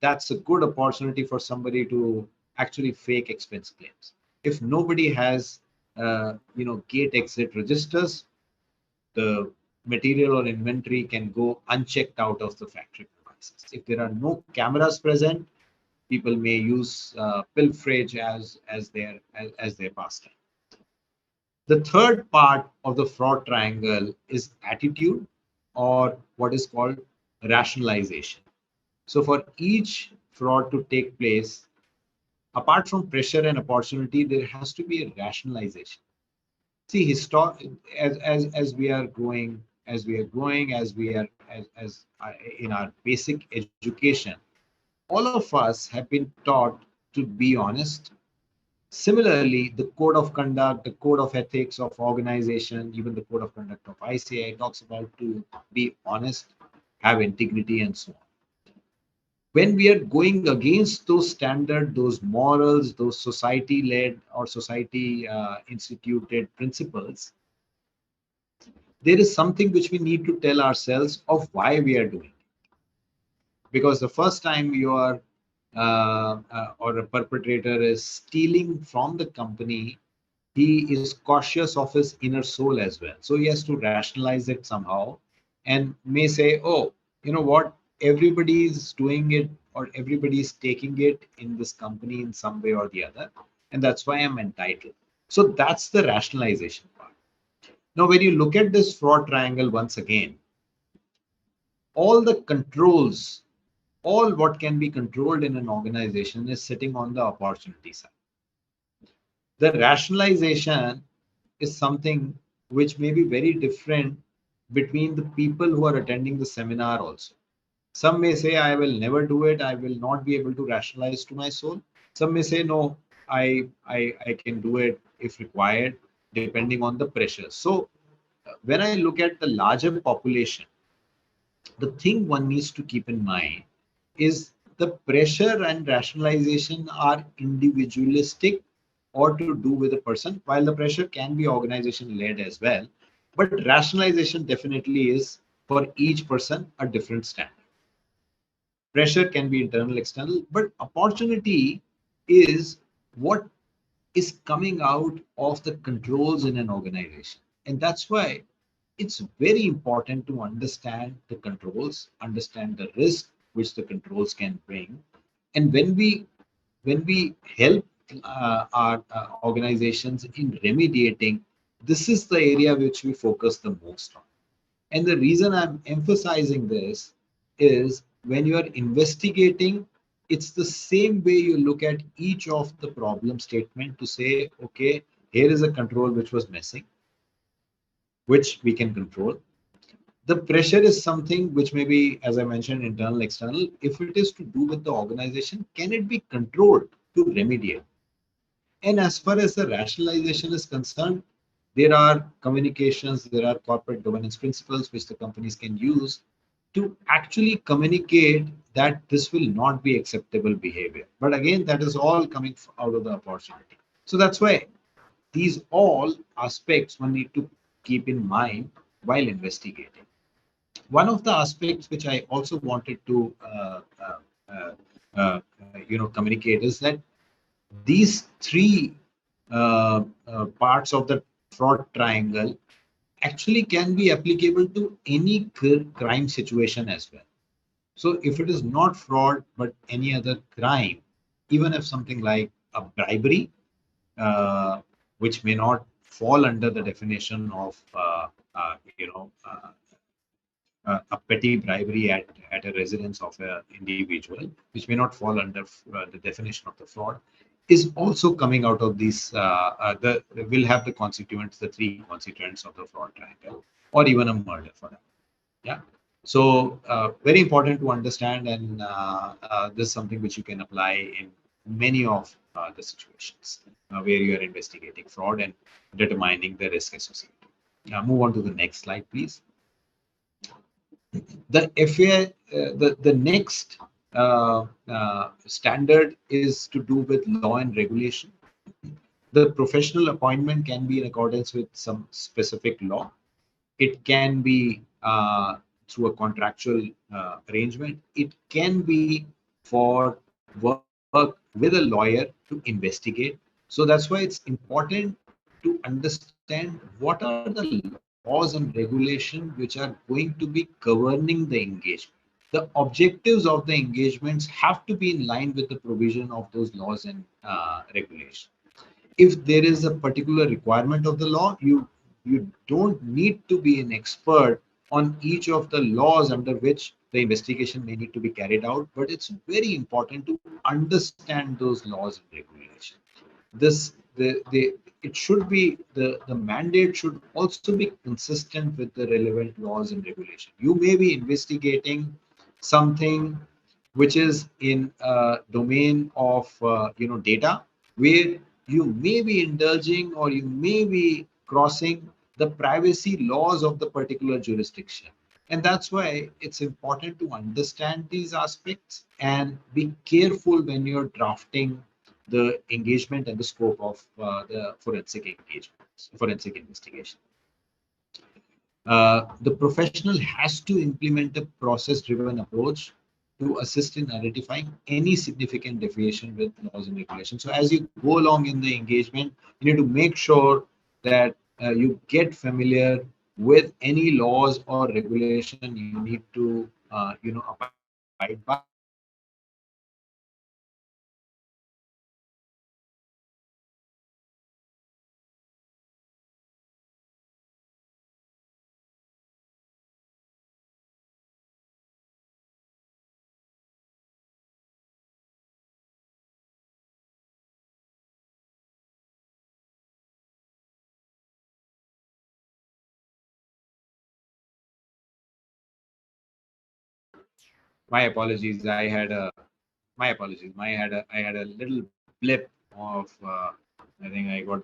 that's a good opportunity for somebody to actually fake expense claims. If nobody has, gate exit registers, the material or inventory can go unchecked out of the factory premises. If there are no cameras present, people may use pilferage as their pastime. The third part of the fraud triangle is attitude, or what is called rationalization. So for each fraud to take place, apart from pressure and opportunity, there has to be a rationalization. See, as we are growing, in our basic education, all of us have been taught to be honest. Similarly, the code of conduct, the code of ethics of organization, even the code of conduct of ICI talks about to be honest, have integrity, and so on. When we are going against those standards, those morals, those society-led or society instituted principles, there is something which we need to tell ourselves of why we are doing it. Because the first time you are or a perpetrator is stealing from the company, he is cautious of his inner soul as well. So he has to rationalize it somehow and may say, oh, you know what, everybody is doing it or everybody is taking it in this company in some way or the other. And that's why I'm entitled. So that's the rationalization part. Now, when you look at this fraud triangle once again, all the controls, all what can be controlled in an organization is sitting on the opportunity side. The rationalization is something which may be very different between the people who are attending the seminar also. Some may say, I will never do it. I will not be able to rationalize to my soul. Some may say, no, I can do it if required, depending on the pressure. So when I look at the larger population, the thing one needs to keep in mind is the pressure and rationalization are individualistic or to do with a person, while the pressure can be organization led as well. But rationalization definitely is for each person a different standard. Pressure can be internal, external, but opportunity is what is coming out of the controls in an organization. And that's why it's very important to understand the controls, understand the risk, which the controls can bring. And when we help our organizations in remediating, this is the area which we focus the most on. And the reason I'm emphasizing this is when you are investigating, it's the same way you look at each of the problem statement to say, okay, here is a control which was missing, which we can control. The pressure is something which may be, as I mentioned, internal, external. If it is to do with the organization, can it be controlled to remediate? And as far as the rationalization is concerned, there are communications, there are corporate governance principles which the companies can use to actually communicate that this will not be acceptable behavior. But again, that is all coming out of the opportunity. So that's why these all aspects one need to keep in mind while investigating. One of the aspects which I also wanted to communicate is that these three parts of the fraud triangle actually can be applicable to any crime situation as well. So if it is not fraud but any other crime, even if something like a bribery, uh, which may not fall under the definition of a petty bribery at a residence of an individual, which may not fall under the definition of the fraud, is also coming out of these, the will have the constituents, the three constituents of the fraud triangle, or even a murder for that. Yeah. So very important to understand, and this is something which you can apply in many of the situations where you are investigating fraud and determining the risk associated. Move on to the next slide, please. The FA, the next standard is to do with law and regulation. The professional appointment can be in accordance with some specific law. It can be through a contractual arrangement. It can be for work with a lawyer to investigate. So that's why it's important to understand what are the laws and regulations which are going to be governing the engagement. The objectives of the engagements have to be in line with the provision of those laws and regulations. If there is a particular requirement of the law, you don't need to be an expert on each of the laws under which the investigation may need to be carried out, but it's very important to understand those laws and regulations. This the it should be the mandate should also be consistent with the relevant laws and regulation. You may be investigating something which is in a domain of data, where you may be indulging or you may be crossing the privacy laws of the particular jurisdiction. And that's why it's important to understand these aspects and be careful when you're drafting the engagement and the scope of the forensic engagement, forensic investigation. The professional has to implement a process-driven approach to assist in identifying any significant deviation with laws and regulations. So as you go along in the engagement, you need to make sure that you get familiar with any laws or regulation you need to abide by, and also my apologies. My apologies. I had a little blip of. I think I got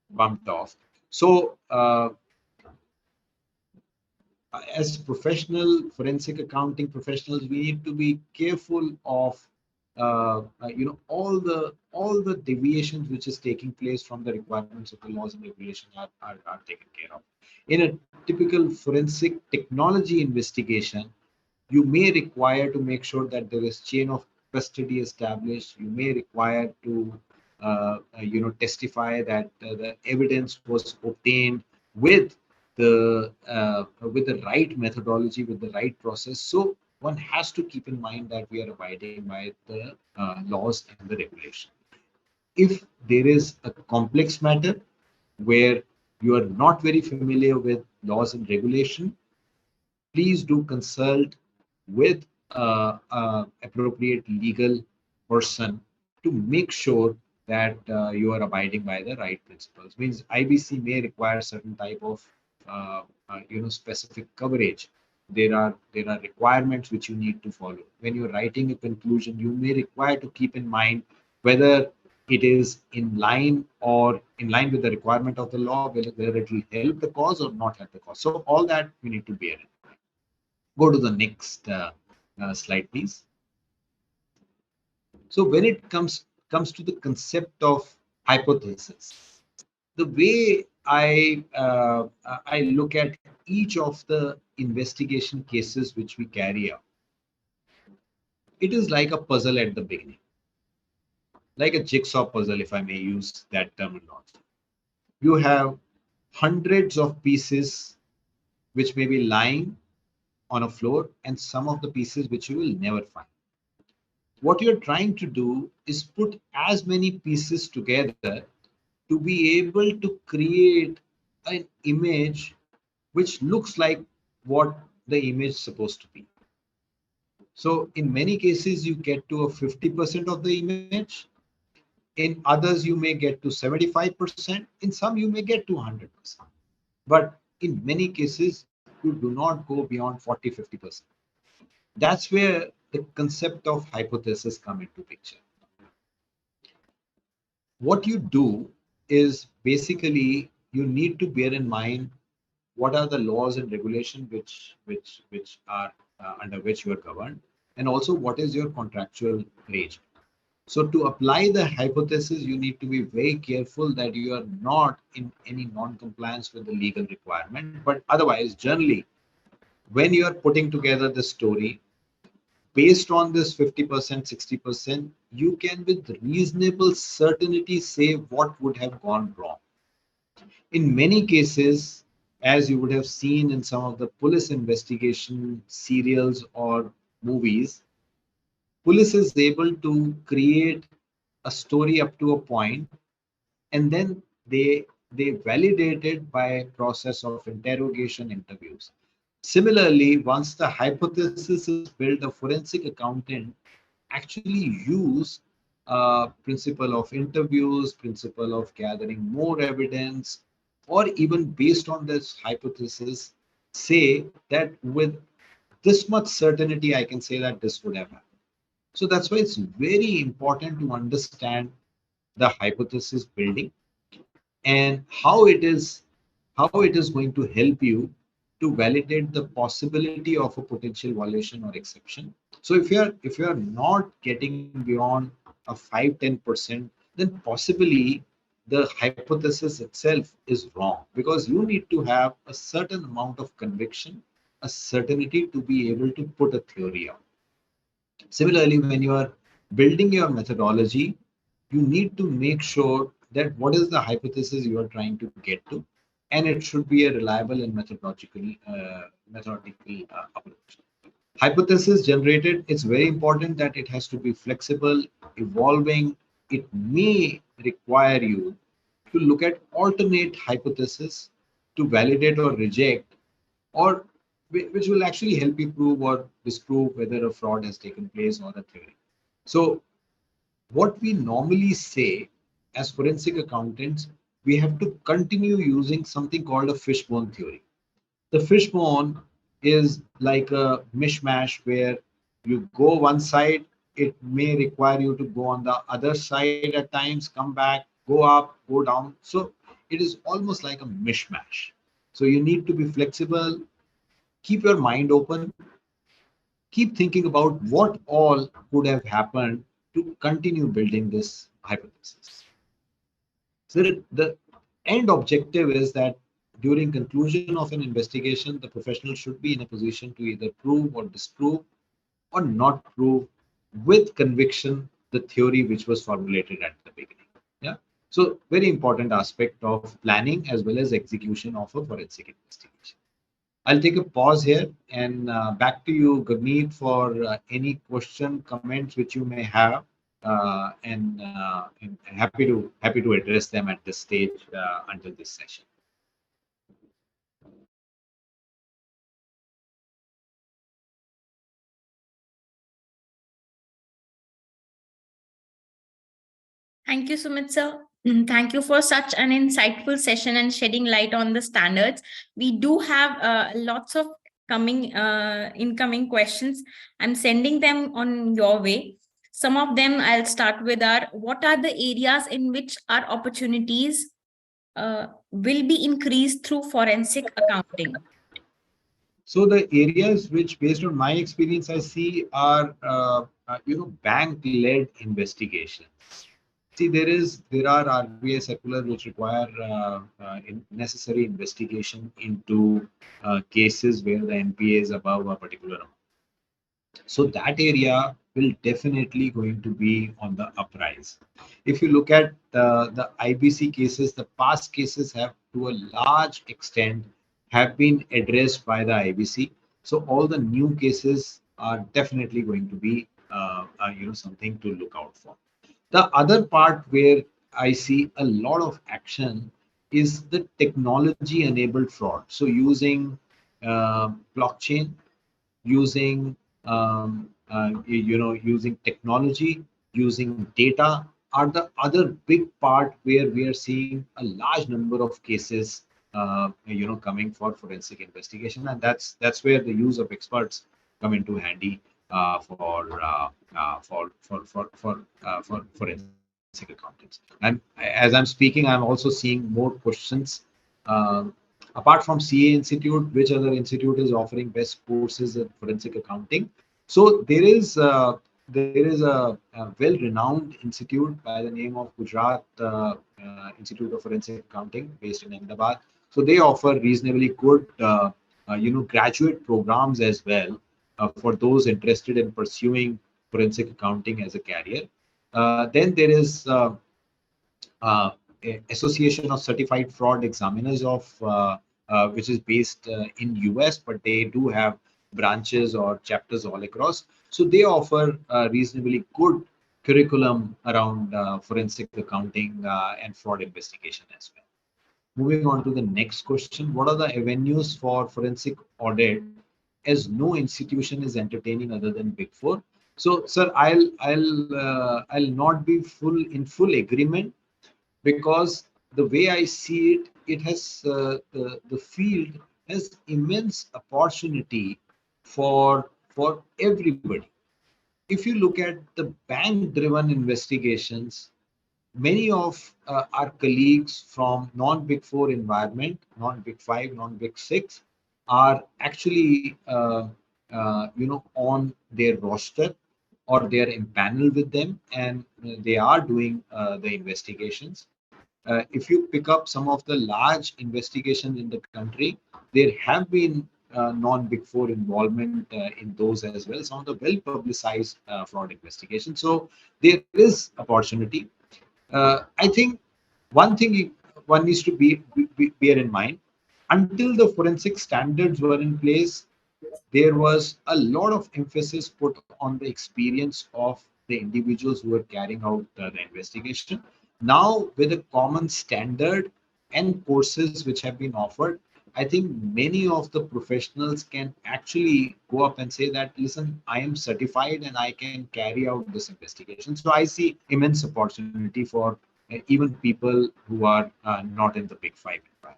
bumped off. So, as professional forensic accounting professionals, we need to be careful of all the deviations which is taking place from the requirements of the laws and regulations are taken care of. In a typical forensic technology investigation, you may require to make sure that there is chain of custody established. You may require to testify that the evidence was obtained with the right methodology, with the right process. So one has to keep in mind that we are abiding by the laws and the regulation. If there is a complex matter where you are not very familiar with laws and regulation, please do consult with appropriate legal person to make sure that you are abiding by the right principles. Means IBC may require certain type of specific coverage. There are requirements which you need to follow. When you're writing a conclusion, you may require to keep in mind whether it is in line with the requirement of the law, whether it will help the cause or not help the cause. So all that we need to bear in. Go to the next slide, please. So when it comes to the concept of hypothesis, the way I look at each of the investigation cases which we carry out, it is like a puzzle at the beginning, like a jigsaw puzzle, if I may use that terminology. You have hundreds of pieces which may be lying on a floor, and some of the pieces which you will never find. What you're trying to do is put as many pieces together to be able to create an image which looks like what the image is supposed to be. So in many cases, you get to a 50% of the image. In others, you may get to 75%. In some, you may get to 100%. But in many cases, you do not go beyond 40-50%. That's where the concept of hypothesis come into picture. What you do is basically you need to bear in mind what are the laws and regulation which are under which you are governed, and also what is your contractual range. So to apply the hypothesis, you need to be very careful that you are not in any non-compliance with the legal requirement. But otherwise, generally, when you are putting together the story, based on this 50%, 60%, you can with reasonable certainty say what would have gone wrong. In many cases, as you would have seen in some of the police investigation serials or movies, police is able to create a story up to a point, and then they validate it by process of interrogation interviews. Similarly, once the hypothesis is built, a forensic accountant actually use principle of interviews, principle of gathering more evidence, or even based on this hypothesis, say that with this much certainty, I can say that this would have happened. So that's why it's very important to understand the hypothesis building and how it is going to help you to validate the possibility of a potential violation or exception. So if you're not getting beyond a 5-10%, then possibly the hypothesis itself is wrong, because you need to have a certain amount of conviction, a certainty to be able to put a theory out. Similarly, when you are building your methodology, you need to make sure that what is the hypothesis you are trying to get to, and it should be a reliable and methodical approach. Hypothesis generated, it's very important that it has to be flexible, evolving. It may require you to look at alternate hypotheses to validate or reject, or which will actually help you prove or disprove whether a fraud has taken place or a theory. So what we normally say as forensic accountants, we have to continue using something called a fishbone theory. The fishbone is like a mishmash where you go one side, it may require you to go on the other side at times, come back, go up, go down. So it is almost like a mishmash. So you need to be flexible, keep your mind open, keep thinking about what all could have happened to continue building this hypothesis. So the end objective is that during conclusion of an investigation, the professional should be in a position to either prove or disprove or not prove with conviction the theory which was formulated at the beginning. Yeah. So very important aspect of planning as well as execution of a forensic investigation. I'll take a pause here and back to you, Gurneet, for any question, comments which you may have, and happy to address them at this stage until this session. Thank you, Sumit sir. Thank you for such an insightful session and shedding light on the standards. We do have lots of coming incoming questions. I'm sending them on your way. Some of them I'll start with are, what are the areas in which our opportunities will be increased through forensic accounting? So the areas which, based on my experience, I see are bank-led investigations. See, there are RBI circulars which require necessary investigation into cases where the NPA is above a particular amount. So that area will definitely going to be on the uprise. If you look at the IBC cases, the past cases have to a large extent have been addressed by the IBC. So all the new cases are definitely going to be something to look out for. The other part where I see a lot of action is the technology enabled fraud. So using blockchain, using using technology, using data are the other big part where we are seeing a large number of cases coming for forensic investigation, and that's where the use of experts come into handy for forensic accountants. And as I'm speaking, I'm also seeing more questions. uh, Apart from CA Institute, which other institute is offering best courses in forensic accounting? So there is a well-renowned institute by the name of Gujarat Institute of Forensic Accounting, based in Ahmedabad. So they offer reasonably good, graduate programs as well for those interested in pursuing forensic accounting as a career. Then there is uh, Association of Certified Fraud Examiners which is based in US, but they do have branches or chapters all across. So they offer a reasonably good curriculum around forensic accounting and fraud investigation as well. Moving on to the next question: what are the avenues for forensic audit, as no institution is entertaining other than Big Four? So, sir, I'll not be full agreement, because the way I see it, it has the field has immense opportunity for everybody. If you look at the bank-driven investigations, many of our colleagues from non-Big Four environment, non-Big Five, non-Big Six, are actually on their roster, or they are empaneled with them, and they are doing the investigations. If you pick up some of the large investigations in the country, there have been non-Big Four involvement in those as well. Some of the well-publicized fraud investigations. So there is opportunity. I think one thing one needs to bear in mind: until the forensic standards were in place, there was a lot of emphasis put on the experience of the individuals who were carrying out the investigation. Now, with a common standard and courses which have been offered, I think many of the professionals can actually go up and say that, listen, I am certified and I can carry out this investigation. So I see immense opportunity for even people who are not in the Big Five environment.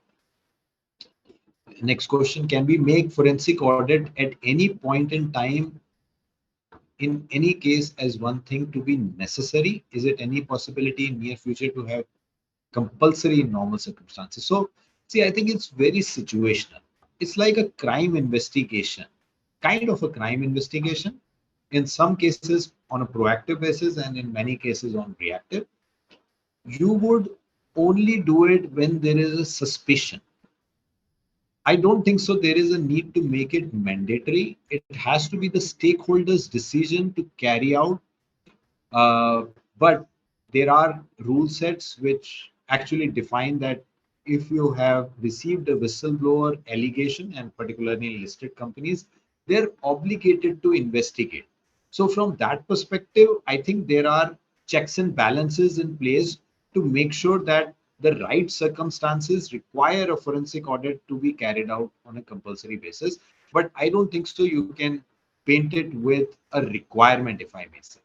Next question: can we make forensic audit at any point in time, in any case, as one thing to be necessary? Is it any possibility in near future to have compulsory in normal circumstances? So, see, I think it's very situational. It's like a crime investigation, kind of a crime investigation. In some cases on a proactive basis, and in many cases on reactive. You would only do it when there is a suspicion. I don't think so. There is a need to make it mandatory. It has to be the stakeholders' decision to carry out. Uh, but there are rule sets which actually define that if you have received a whistleblower allegation, and particularly in listed companies, they're obligated to investigate. So from that perspective, I think there are checks and balances in place to make sure that the right circumstances require a forensic audit to be carried out on a compulsory basis. But I don't think so you can paint it with a requirement, if I may say.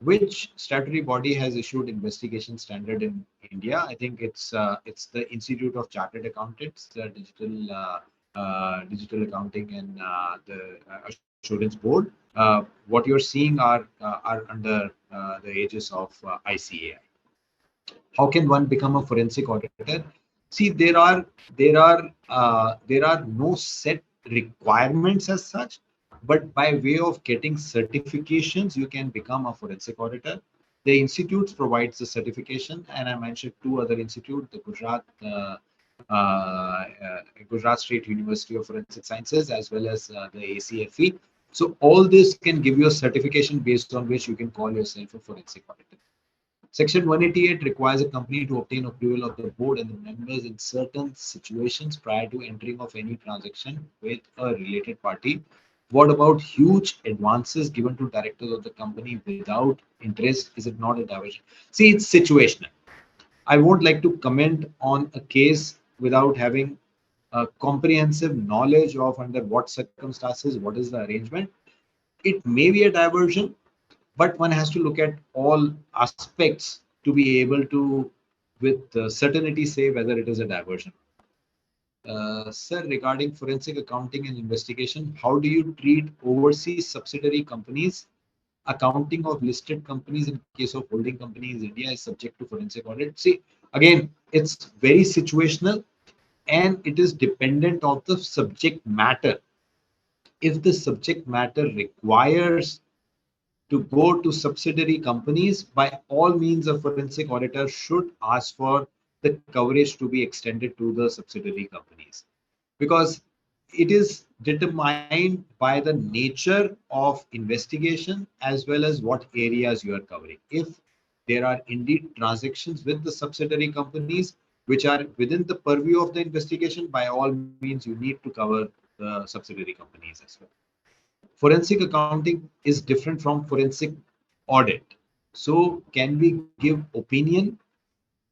Which statutory body has issued investigation standard in India? I think it's the Institute of Chartered Accountants, the digital accounting and the assurance board. What you're seeing are under the aegis of ICAI. How can one become a forensic auditor? See, there are no set requirements as such, but by way of getting certifications, you can become a forensic auditor. The institutes provides the certification, and I mentioned two other institutes: the Gujarat State University of Forensic Sciences, as well as the ACFE. So all this can give you a certification based on which you can call yourself a forensic auditor. Section 188 requires a company to obtain approval of the board and the members in certain situations prior to entering of any transaction with a related party. What about huge advances given to directors of the company without interest? Is it not a diversion? See, it's situational. I won't like to comment on a case without having a comprehensive knowledge of under what circumstances, what is the arrangement. It may be a diversion, but one has to look at all aspects to be able to, with certainty, say whether it is a diversion. Sir, regarding forensic accounting and investigation, how do you treat overseas subsidiary companies? Accounting of listed companies in case of holding companies India is subject to forensic audit. See, again, it's very situational and it is dependent of the subject matter. If the subject matter requires to go to subsidiary companies, by all means, a forensic auditor should ask for the coverage to be extended to the subsidiary companies, because it is determined by the nature of investigation as well as what areas you are covering. If there are indeed transactions with the subsidiary companies which are within the purview of the investigation, by all means, you need to cover the subsidiary companies as well. Forensic accounting is different from forensic audit. So can we give opinion?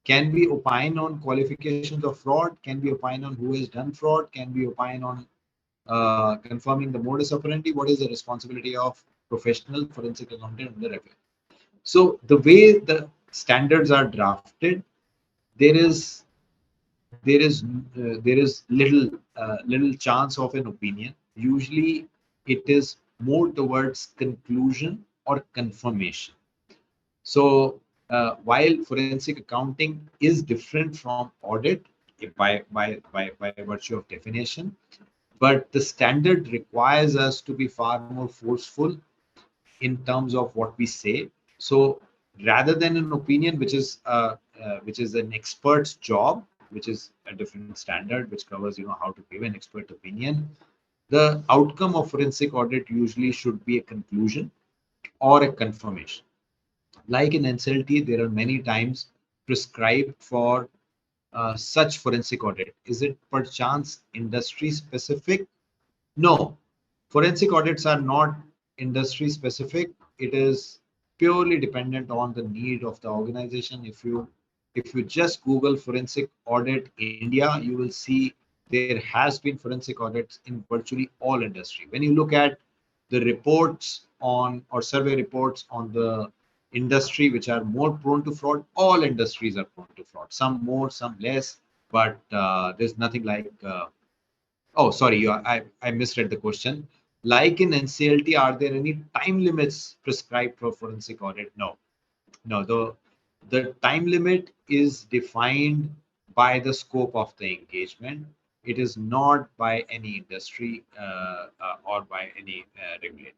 Can we opine on qualifications of fraud? Can we opine on who has done fraud? Can we opine on confirming the modus operandi? What is the responsibility of professional forensic accountant under FA? So the way the standards are drafted, there is little chance of an opinion. Usually, it is more towards conclusion or confirmation. So while forensic accounting is different from audit by virtue of definition, but the standard requires us to be far more forceful in terms of what we say. So rather than an opinion, which is an expert's job, which is a different standard, which covers how to give an expert opinion, the outcome of forensic audit usually should be a conclusion or a confirmation. Like in NCLT, there are many times prescribed for such forensic audit. Is it perchance industry specific? No, forensic audits are not industry specific. It is purely dependent on the need of the organization. If you just Google forensic audit India, you will see there has been forensic audits in virtually all industry. When you look at the reports on or survey reports on the industry which are more prone to fraud, all industries are prone to fraud. Some more, some less, but there's nothing like oh, sorry, I misread the question. Like in NCLT, are there any time limits prescribed for forensic audit? No, no. The time limit is defined by the scope of the engagement. It is not by any industry or by any regulator.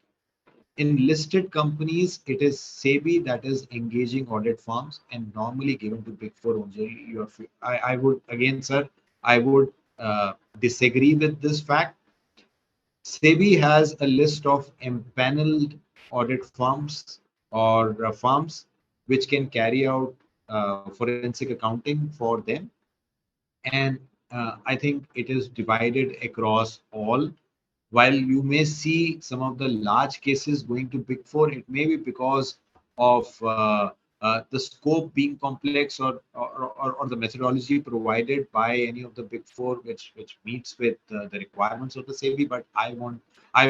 In listed companies, it is SEBI that is engaging audit firms and normally given to Big Four only. I would again, sir, I would disagree with this fact. SEBI has a list of empaneled audit firms or firms which can carry out forensic accounting for them. And I think it is divided across all. While you may see some of the large cases going to Big Four, it may be because of the scope being complex, or the methodology provided by any of the Big Four, which meets with the requirements of the SEBI. But I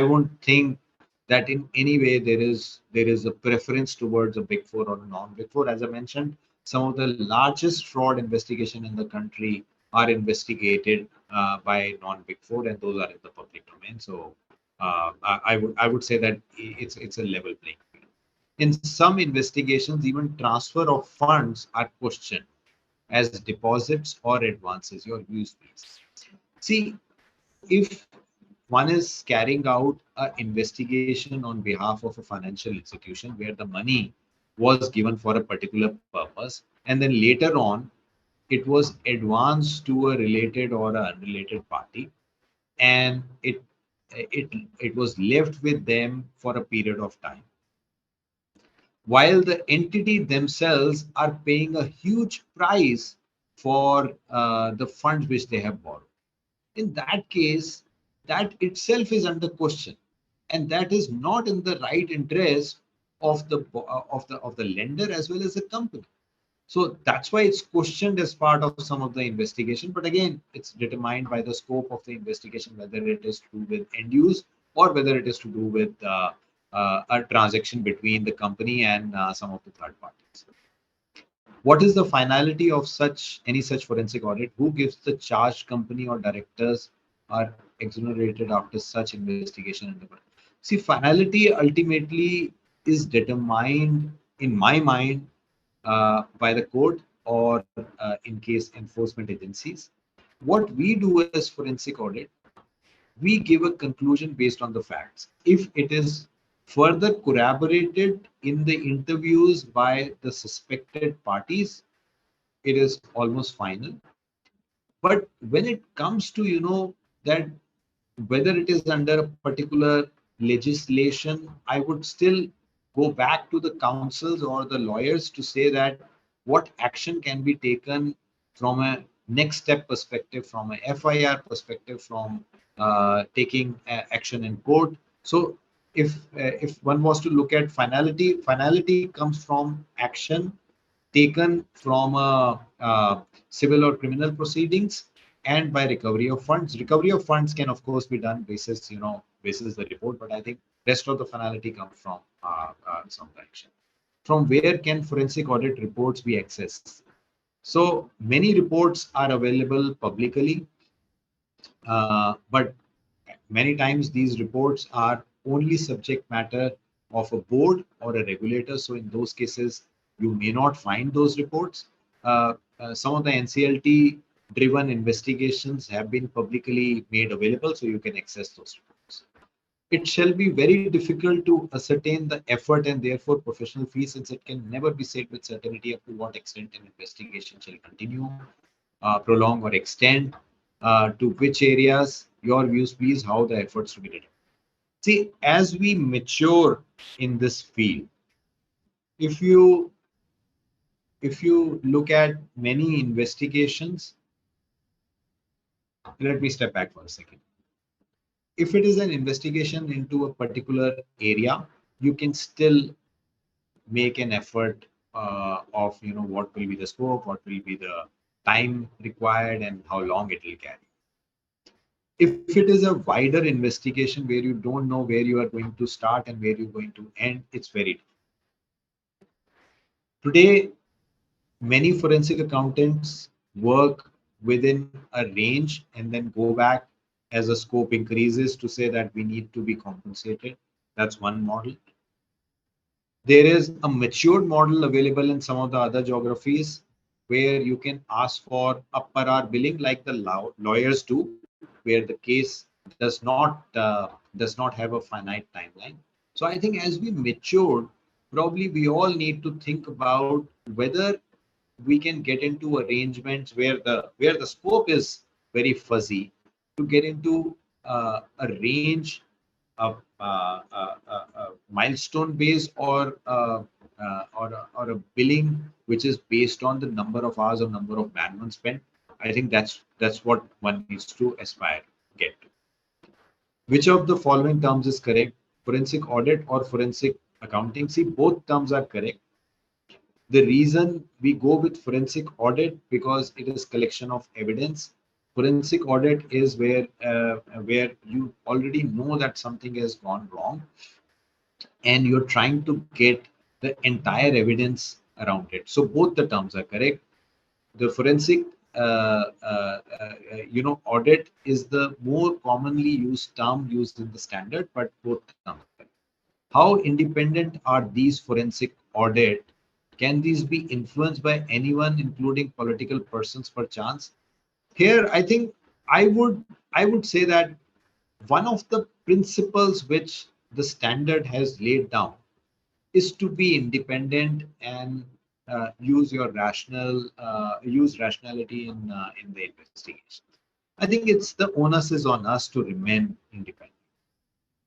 won't think that in any way there is a preference towards a Big Four or a non-Big Four. As I mentioned, some of the largest fraud investigation in the country are investigated by non-Big Four, and those are in the public domain. So I would say that it's a level playing field. In some investigations, even transfer of funds are questioned as deposits or advances. Your views, please. See, if one is carrying out an investigation on behalf of a financial institution where the money was given for a particular purpose, and then later on it was advanced to a related or an unrelated party, and it was left with them for a period of time, while the entity themselves are paying a huge price for the funds which they have borrowed. In that case, that itself is under question, and that is not in the right interest of the lender as well as the company. So that's why it's questioned as part of some of the investigation. But again, it's determined by the scope of the investigation, whether it is to do with end use or whether it is to do with a transaction between the company and some of the third parties. What is the finality of any such forensic audit? Who gives the charged company or directors are exonerated after such investigation? See, finality ultimately is determined, in my mind, by the court, or in case enforcement agencies. What we do as forensic audit, we give a conclusion based on the facts. If it is further corroborated in the interviews by the suspected parties, it is almost final. But when it comes to, that whether it is under a particular legislation, I would still go back to the counsels or the lawyers to say that what action can be taken from a next step perspective, from a FIR perspective, from taking action in court. So if one was to look at finality, finality comes from action taken from civil or criminal proceedings, and by recovery of funds. Recovery of funds can, of course, be done basis, basis the report, but I think rest of the finality comes from some action. From where can forensic audit reports be accessed? So many reports are available publicly, but many times these reports are only subject matter of a board or a regulator. So in those cases, you may not find those reports. Some of the NCLT driven investigations have been publicly made available, so you can access those reports. It shall be very difficult to ascertain the effort and therefore professional fees, since it can never be said with certainty up to what extent an investigation shall continue, prolong, or extend, to which areas. Your views, please, how the efforts to be done. See, as we mature in this field, if you look at many investigations, let me step back for a second. If it is an investigation into a particular area, you can still make an effort of what will be the scope, what will be the time required, and how long it will carry. If it is a wider investigation where you don't know where you are going to start and where you're going to end, it's very difficult. Today, many forensic accountants work within a range and then go back as the scope increases to say that we need to be compensated. That's one model. There is a matured model available in some of the other geographies where you can ask for a per hour billing like the lawyers do, where the case does not have a finite timeline. So I think as we mature, probably we all need to think about whether we can get into arrangements where the scope is very fuzzy, to get into a range of milestone based, or a billing which is based on the number of hours or number of man months spent. I think that's what one needs to aspire get to. Which of the following terms is correct? Forensic audit or forensic accounting? See, both terms are correct. The reason we go with forensic audit because it is collection of evidence. Forensic audit is where you already know that something has gone wrong, and you're trying to get the entire evidence around it. So both the terms are correct. The forensic audit is the more commonly used term used in the standard, but both terms are correct. How independent are these forensic audit? Can these be influenced by anyone, including political persons, per chance? Here, I think I would say that one of the principles which the standard has laid down is to be independent and use rationality in the investigation. I think it's the onus is on us to remain independent.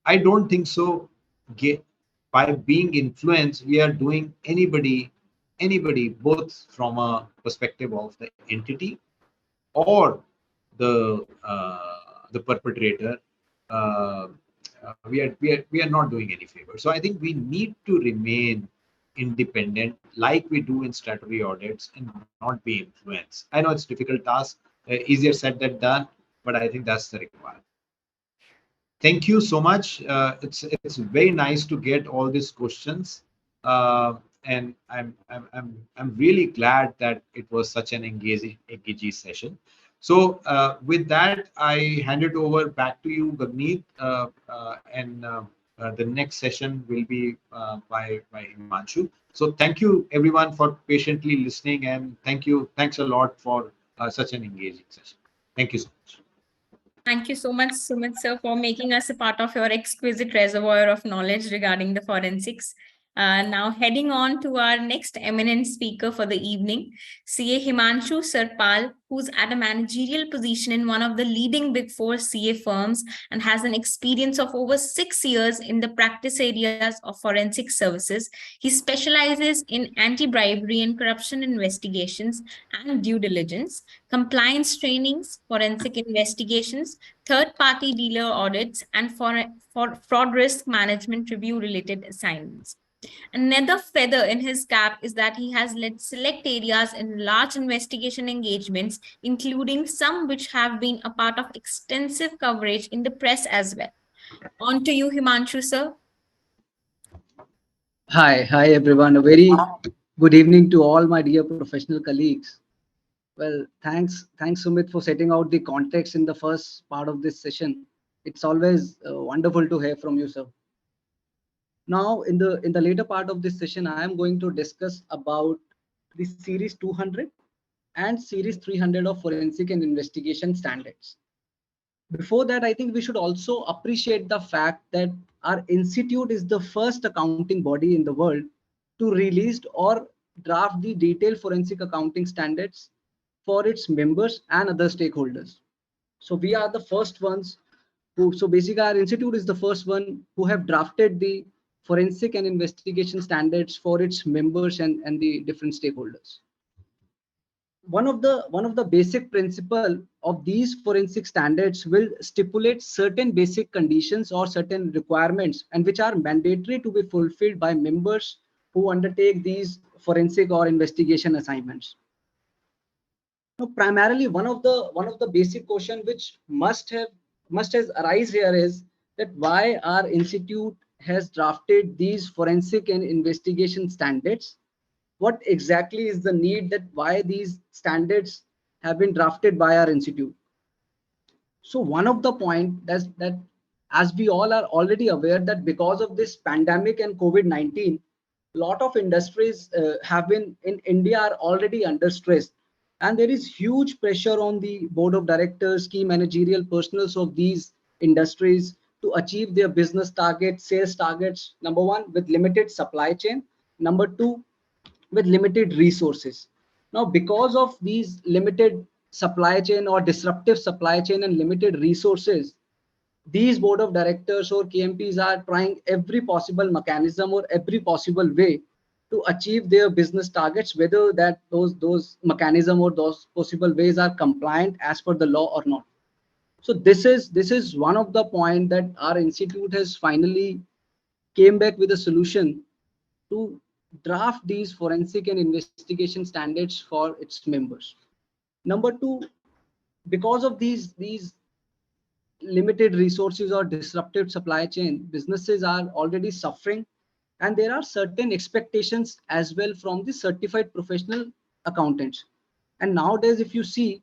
I don't think so. By being influenced, we are doing anybody both from a perspective of the entity or the perpetrator. Uh, we are not doing any favor. So I think we need to remain independent, like we do in statutory audits, and not be influenced. I know it's a difficult task, easier said than done, but I think that's the requirement. Thank you so much. It's very nice to get all these questions, and I'm really glad that it was such an engaging session. So with that, I hand it over back to you, Gagneet, and the next session will be by Himanshu. So thank you everyone for patiently listening, and thanks a lot for such an engaging session. Thank you so much. Thank you so much, Sumit sir, for making us a part of your exquisite reservoir of knowledge regarding the forensics. Now heading on to our next eminent speaker for the evening, CA Himanshu Sarpal, who's at a managerial position in one of the leading Big Four CA firms and has an experience of over 6 years in the practice areas of forensic services. He specializes in anti-bribery and corruption investigations and due diligence, compliance trainings, forensic investigations, third-party dealer audits, and for fraud risk management review-related assignments. Another feather in his cap is that he has led select areas in large investigation engagements, including some which have been a part of extensive coverage in the press as well. On to you, Himanshu, sir. Hi everyone. A very good evening to all my dear professional colleagues. Well, thanks Sumit for setting out the context in the first part of this session. It's always wonderful to hear from you, sir. Now, in the later part of this session, I am going to discuss about the series 200 and series 300 of forensic and investigation standards. Before that, I think we should also appreciate the fact that our institute is the first accounting body in the world to release or draft the detailed forensic accounting standards for its members and other stakeholders. So we are the first ones so basically our institute is the first one who have drafted the forensic and investigation standards for its members and the different stakeholders. One of the basic principle of these forensic standards will stipulate certain basic conditions or certain requirements and which are mandatory to be fulfilled by members who undertake these forensic or investigation assignments. Now, primarily one of the basic question which must has arise here is that why our institute has drafted these forensic and investigation standards. What exactly is the need that why these standards have been drafted by our institute? So one of the point that as we all are already aware that because of this pandemic and COVID-19, lot of industries have been in India are already under stress, and there is huge pressure on the board of directors, key managerial personals of these industries to achieve their business targets, sales targets. Number one, with limited supply chain. Number two, with limited resources. Now, because of these limited supply chain or disruptive supply chain and limited resources, these board of directors or KMPs are trying every possible mechanism or every possible way to achieve their business targets, whether that those mechanism or those possible ways are compliant as per the law or not. So this is one of the point that our institute has finally came back with a solution to draft these forensic and investigation standards for its members. Number two, because of these limited resources or disrupted supply chain, businesses are already suffering, and there are certain expectations as well from the certified professional accountants. And nowadays, if you see,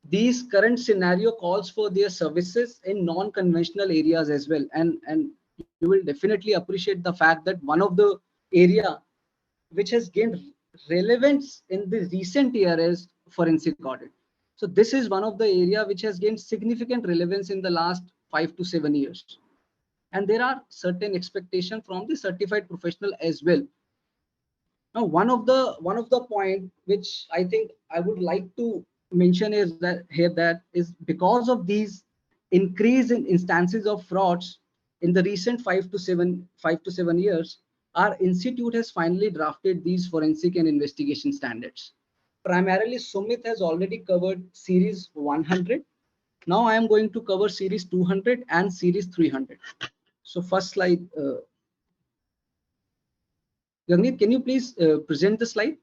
these current scenario calls for their services in non-conventional areas as well, and you will definitely appreciate the fact that one of the area which has gained relevance in the recent year is forensic audit. So this is one of the area which has gained significant relevance in the last 5 to 7 years. And there are certain expectations from the certified professional as well. Now, one of the point which I think I would like to mention is that here that is because of these increase in instances of frauds in the recent 5 to 7 years, our institute has finally drafted these forensic and investigation standards. Primarily, Sumit has already covered series 100. Now I am going to cover series 200 and series 300. So first slide, Yagnit, can you please present the slide?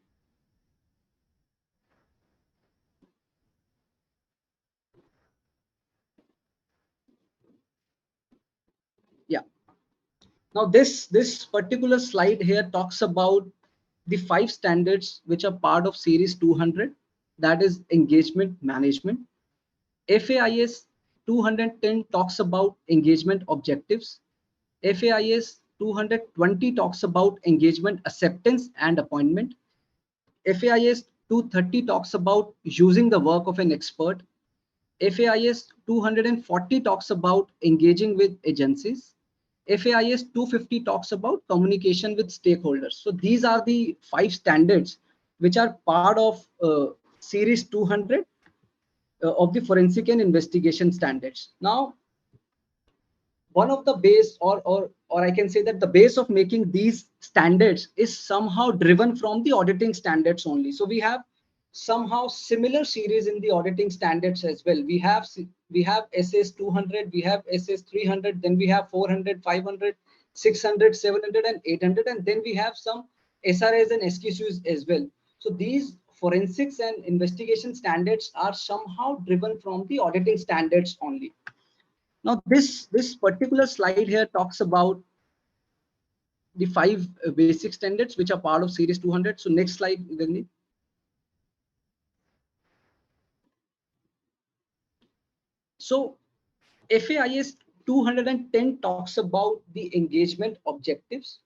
Yeah. Now this particular slide here talks about the 5 standards which are part of series 200, that is engagement management. FAIS 210 talks about engagement objectives. FAIS 220 talks about engagement acceptance and appointment. FAIS 230 talks about using the work of an expert. FAIS 240 talks about engaging with agencies. FAIS 250 talks about communication with stakeholders. So these are the 5 standards which are part of series 200 of the forensic and investigation standards. Now, one of the base or I can say that the base of making these standards is somehow driven from the auditing standards only. So we have somehow similar series in the auditing standards as well. We have SS 200, we have SS 300, then we have 400, 500, 600, 700 and 800, and then we have some SRAs and SQs as well. So these forensics and investigation standards are somehow driven from the auditing standards only. Now, this particular slide here talks about the 5 basic standards which are part of series 200. So next slide, Gagni. So FAIS 210 talks about the engagement objectives.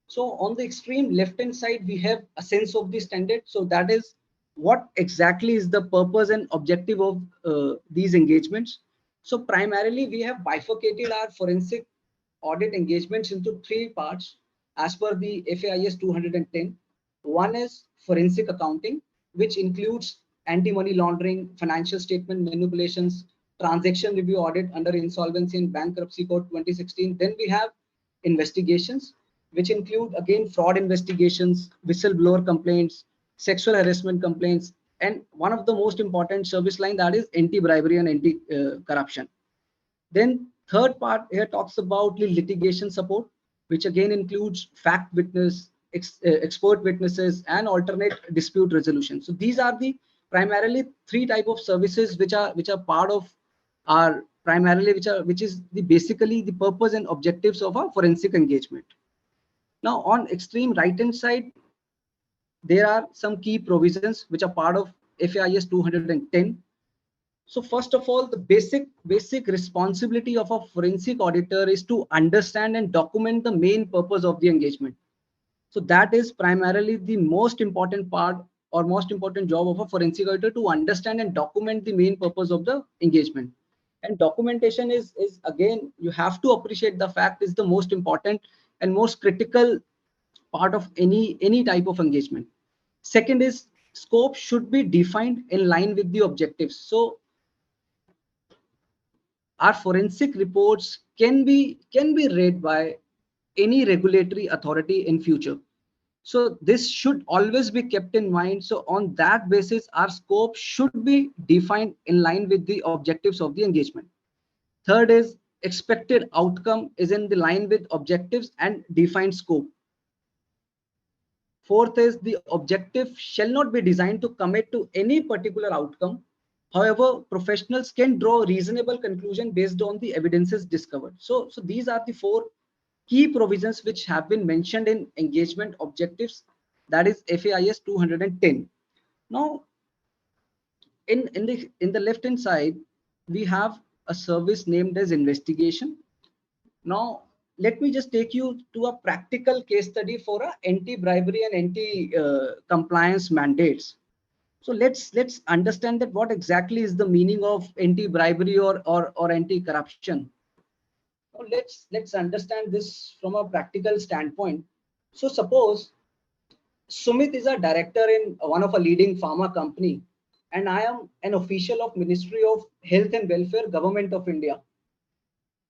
So on the extreme left-hand side, we have a sense of the standard. So that is what exactly is the purpose and objective of these engagements. So primarily, we have bifurcated our forensic audit engagements into 3 parts as per the FAIS 210. One is forensic accounting, which includes anti-money laundering, financial statement manipulations, transaction review audit under Insolvency and Bankruptcy Code 2016. Then we have investigations, which include again fraud investigations, whistleblower complaints, sexual harassment complaints, and one of the most important service line, that is anti-bribery and anti-corruption. Then third part here talks about the litigation support, which again includes fact witness, expert witnesses, and alternate dispute resolution. So these are the primarily 3 type of services which are part of our primarily which is the basically the purpose and objectives of our forensic engagement. Now on extreme right hand side, there are some key provisions which are part of FAIS 210. So first of all, the basic responsibility of a forensic auditor is to understand and document the main purpose of the engagement. So that is primarily the most important part or most important job of a forensic auditor, to understand and document the main purpose of the engagement. And documentation is again, you have to appreciate the fact, is the most important and most critical part of any type of engagement. Second is scope should be defined in line with the objectives. So our forensic reports can be read by any regulatory authority in future. So this should always be kept in mind. So on that basis, our scope should be defined in line with the objectives of the engagement. Third is expected outcome is in the line with objectives and defined scope. Fourth is the objective shall not be designed to commit to any particular outcome. However, professionals can draw reasonable conclusion based on the evidences discovered. So these are the four key provisions which have been mentioned in engagement objectives, that is FAIS 210. Now, in the left hand side, we have a service named as investigation. Now, let me just take you to a practical case study for a anti-bribery and anti-compliance mandates. So let's understand that what exactly is the meaning of anti-bribery or anti-corruption. Now let's understand this from a practical standpoint. So suppose Sumit is a director in one of a leading pharma company, and I am an official of Ministry of Health and Welfare, Government of India.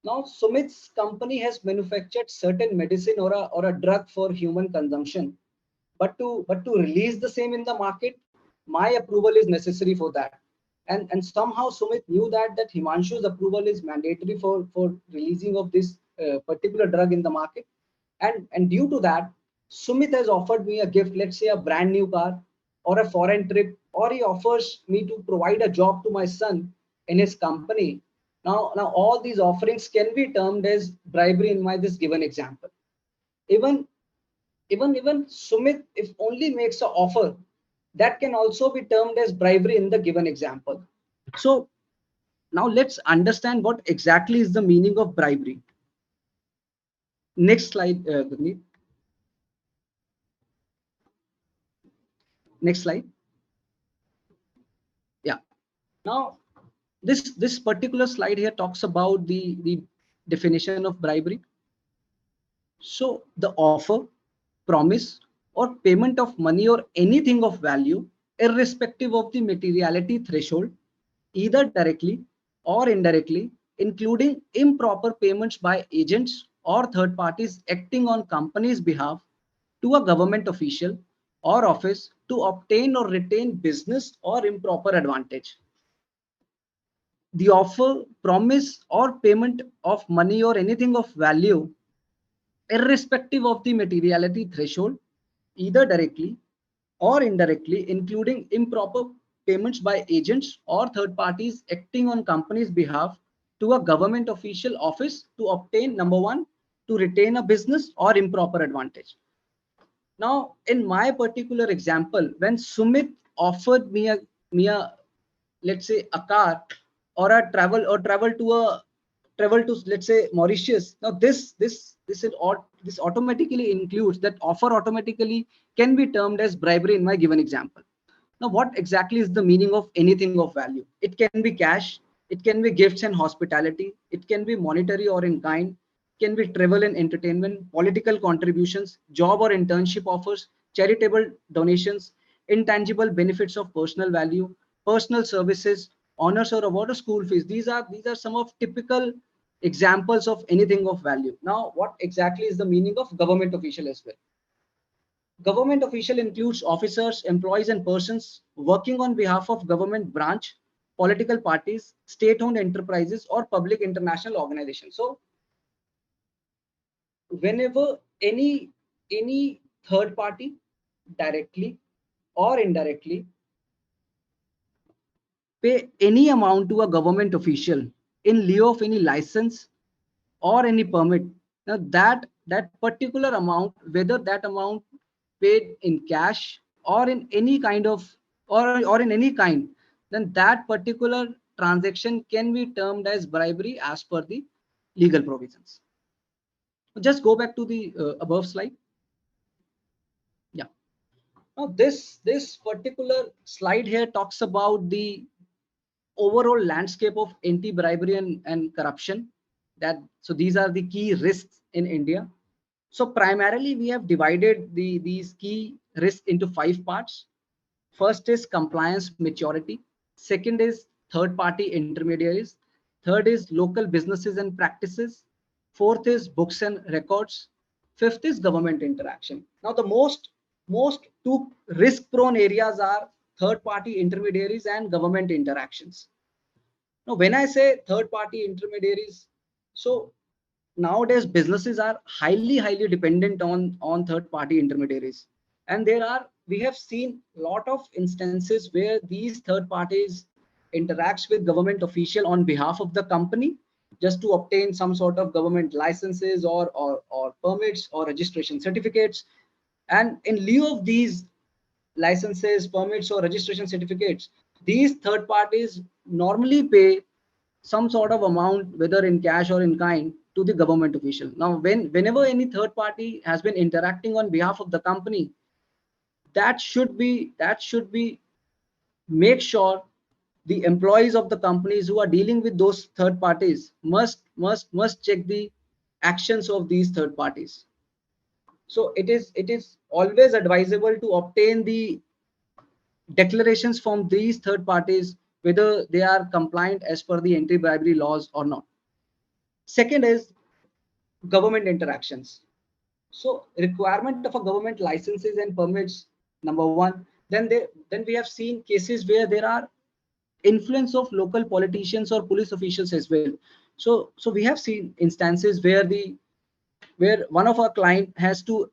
Now, Sumit's company has manufactured certain medicine or a drug for human consumption, but to release the same in the market, my approval is necessary for that. And somehow Sumit knew that Himanshu's approval is mandatory for releasing of this particular drug in the market. And due to that, Sumit has offered me a gift, let's say a brand new car or a foreign trip, or he offers me to provide a job to my son in his company. Now all these offerings can be termed as bribery in my this given example. Even even Sumit, if only makes an offer, that can also be termed as bribery in the given example. So now let's understand what exactly is the meaning of bribery. Next slide, Gurneet. Next slide. Yeah. Now this particular slide here talks about the definition of bribery. So the offer, promise, or payment of money or anything of value, irrespective of the materiality threshold, either directly or indirectly, including improper payments by agents or third parties acting on company's behalf to a government official or office to obtain or retain business or improper advantage. The offer, promise, or payment of money or anything of value, irrespective of the materiality threshold, either directly or indirectly, including improper payments by agents or third parties acting on company's behalf to a government official office to obtain, number one, to retain a business or improper advantage. Now, in my particular example, when Sumit offered me a let's say a car or a travel to let's say Mauritius. Now this automatically includes that offer automatically can be termed as bribery in my given example. Now what exactly is the meaning of anything of value? It can be cash, it can be gifts and hospitality, it can be monetary or in kind, can be travel and entertainment, political contributions, job or internship offers, charitable donations, intangible benefits of personal value, personal services, honors or award or school fees. These are some of typical examples of anything of value. Now, what exactly is the meaning of government official as well? Government official includes officers, employees, and persons working on behalf of government branch, political parties, state-owned enterprises, or public international organizations. So whenever any third party directly or indirectly pay any amount to a government official in lieu of any license or any permit, now that particular amount, whether that amount paid in cash or in any kind of or in any kind, then that particular transaction can be termed as bribery as per the legal provisions. Just go back to the above slide. Yeah. Now this particular slide here talks about the overall landscape of anti-bribery and corruption. So these are the key risks in India. So primarily we have divided these key risks into 5 parts. First is compliance maturity. Second is third party intermediaries. Third is local businesses and practices. Fourth is books and records. Fifth is government interaction. Now the most most two risk-prone areas are third-party intermediaries and government interactions. Now, when I say third-party intermediaries, so nowadays businesses are highly dependent on third-party intermediaries, and we have seen a lot of instances where these third parties interacts with government official on behalf of the company just to obtain some sort of government licenses or permits or registration certificates. And in lieu of these licenses, permits, or registration certificates, these third parties normally pay some sort of amount, whether in cash or in kind, to the government official. Now, whenever any third party has been interacting on behalf of the company, that should be make sure the employees of the companies who are dealing with those third parties must check the actions of these third parties. So it is always advisable to obtain the declarations from these third parties whether they are compliant as per the anti-bribery laws or not. Second is government interactions. So requirement of a government licenses and permits, number one. Then we have seen cases where there are influence of local politicians or police officials as well. So we have seen instances where one of our client has to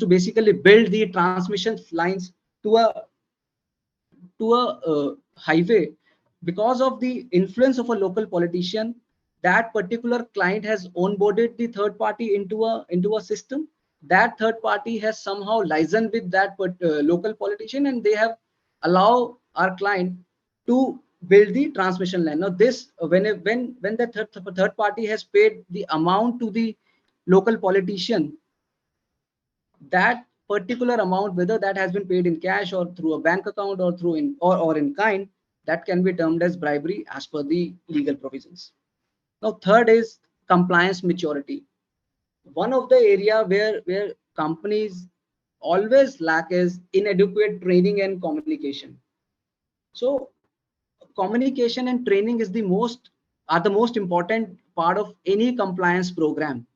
basically build the transmission lines to a highway. Because of the influence of a local politician, that particular client has onboarded the third party into a system. That third party has somehow liaisoned with that local politician, and they have allow our client to build the transmission line. Now this when the third party has paid the amount to the local politician, that particular amount, whether that has been paid in cash or through a bank account or or in kind, that can be termed as bribery as per the legal provisions. Now third is compliance maturity. One of the area where companies always lack is inadequate training and communication. So communication and training is the most important part of any compliance program.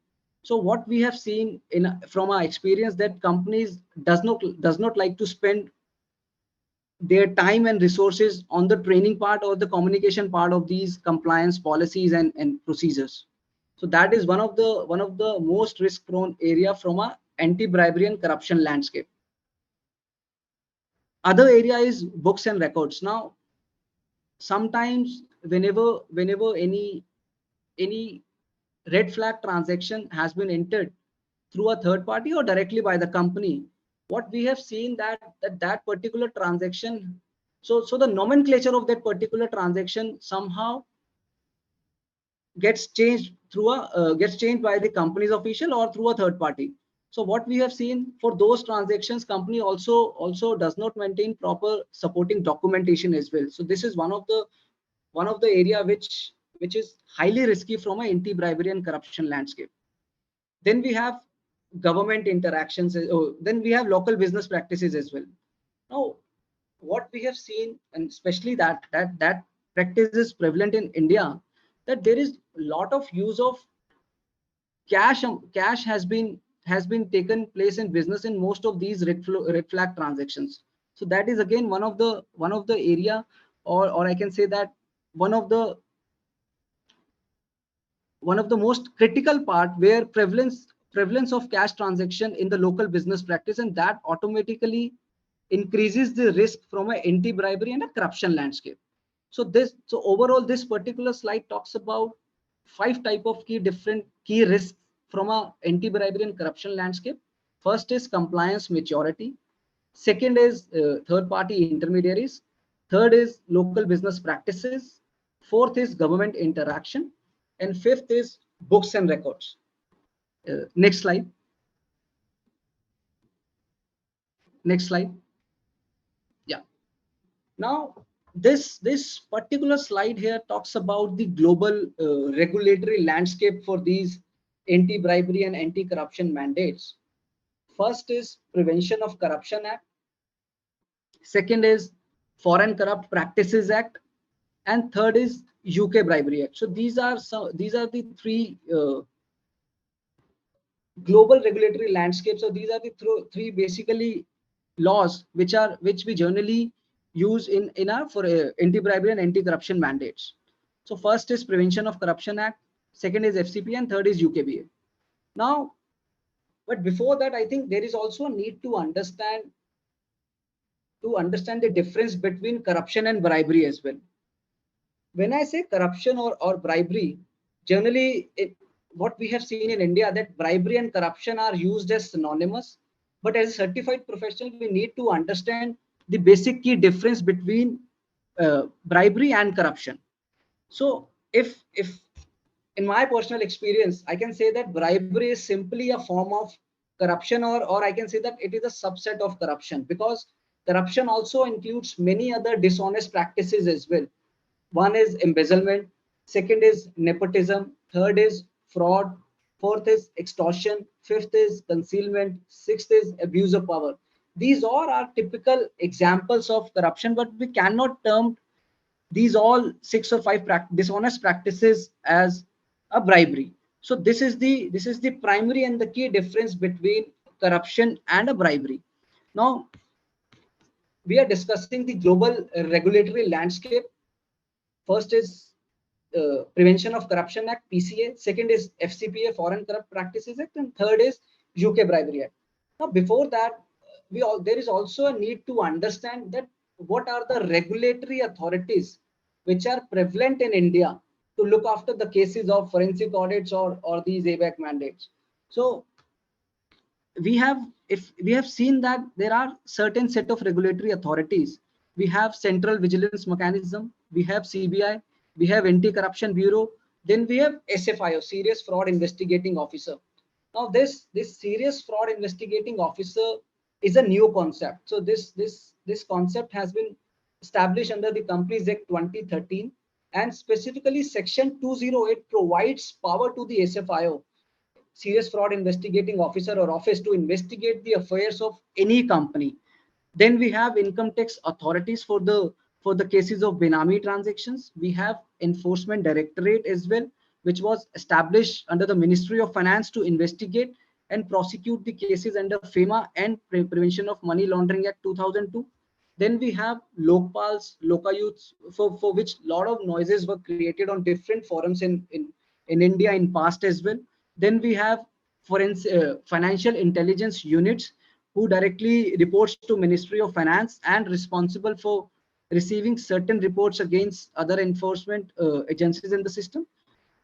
So what we have seen from our experience, that companies does not like to spend their time and resources on the training part or the communication part of these compliance policies and procedures. So that is one of the most risk prone area from a anti-bribery and corruption landscape. Other area is books and records. Now sometimes whenever any red flag transaction has been entered through a third party or directly by the company, what we have seen that particular transaction, so the nomenclature of that particular transaction somehow gets changed by the company's official or through a third party. So what we have seen for those transactions, company also does not maintain proper supporting documentation as well. So this is one of the area which is highly risky from an anti-bribery and corruption landscape. Then we have government interactions. Then we have local business practices as well. Now, what we have seen, and especially that practice is prevalent in India, that there is a lot of use of cash. Cash has been taken place in business in most of these red flag transactions. So that is again one of the area, or I can say that one of the most critical part where prevalence of cash transaction in the local business practice, and that automatically increases the risk from an anti-bribery and a corruption landscape. So overall this particular slide talks about 5 type of different key risks from a anti-bribery and corruption landscape. First is compliance maturity. Second is third party intermediaries. Third is local business practices. Fourth is government interaction, and fifth is books and records. Next slide. Next slide. Yeah. Now this particular slide here talks about the global regulatory landscape for these anti-bribery and anti-corruption mandates. First is Prevention of Corruption Act. Second is Foreign Corrupt Practices Act, and third is UK Bribery Act. So these are the three global regulatory landscape. So these are the three basically laws which we generally use in our for anti-bribery and anti-corruption mandates. So first is Prevention of Corruption Act, second is FCP, and third is UKBA. Now, but before that, I think there is also a need to understand the difference between corruption and bribery as well. When I say corruption or bribery, generally what we have seen in India, that bribery and corruption are used as synonymous. But as a certified professional, we need to understand the basic key difference between bribery and corruption. So if in my personal experience, I can say that bribery is simply a form of corruption, or I can say that it is a subset of corruption, because corruption also includes many other dishonest practices as well. One is embezzlement, second is nepotism, third is fraud, fourth is extortion, fifth is concealment, sixth is abuse of power. These all are typical examples of corruption, but we cannot term these all six or five dishonest practices as a bribery. So this is the primary and the key difference between corruption and a bribery. Now we are discussing the global regulatory landscape. First is Prevention of Corruption Act, PCA. Second is FCPA, Foreign Corrupt Practices Act, and third is UK Bribery Act. Now, before that, there is also a need to understand that what are the regulatory authorities which are prevalent in India to look after the cases of forensic audits or these ABAC mandates. So we have seen that there are certain set of regulatory authorities. We have Central Vigilance Mechanism, we have CBI, we have Anti-Corruption Bureau, then we have SFIO, Serious Fraud Investigating Officer. Now this Serious Fraud Investigating Officer is a new concept. So this concept has been established under the Companies Act 2013, and specifically Section 208 provides power to the SFIO, Serious Fraud Investigating Officer, or office, to investigate the affairs of any company. Then we have income tax authorities for the cases of Benami transactions. We have Enforcement Directorate as well, which was established under the Ministry of Finance to investigate and prosecute the cases under FEMA and Prevention of Money Laundering Act 2002. Then we have Lokpals, Lokayuths, for which a lot of noises were created on different forums in India in past as well. Then we have financial intelligence units, who directly reports to Ministry of Finance and responsible for receiving certain reports against other enforcement agencies in the system.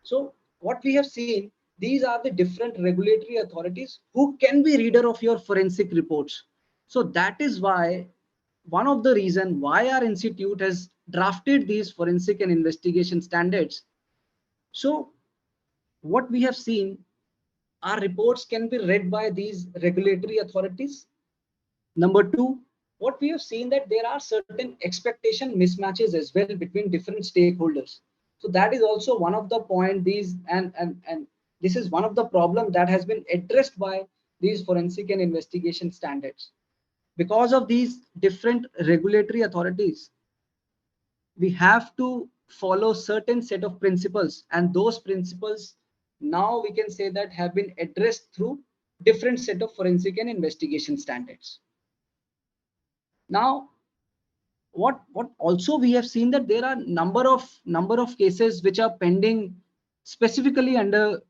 So what we have seen, these are the different regulatory authorities who can be reader of your forensic reports. So that is why one of the reason why our institute has drafted these forensic and investigation standards. So what we have seen, our reports can be read by these regulatory authorities. Number two, what we have seen, that there are certain expectation mismatches as well between different stakeholders. So that is also one of the point, these and this is one of the problem that has been addressed by these forensic and investigation standards. Because of these different regulatory authorities, we have to follow certain set of principles, and those principles now we can say that have been addressed through different set of forensic and investigation standards. Now what also we have seen, that there are number of cases which are pending specifically under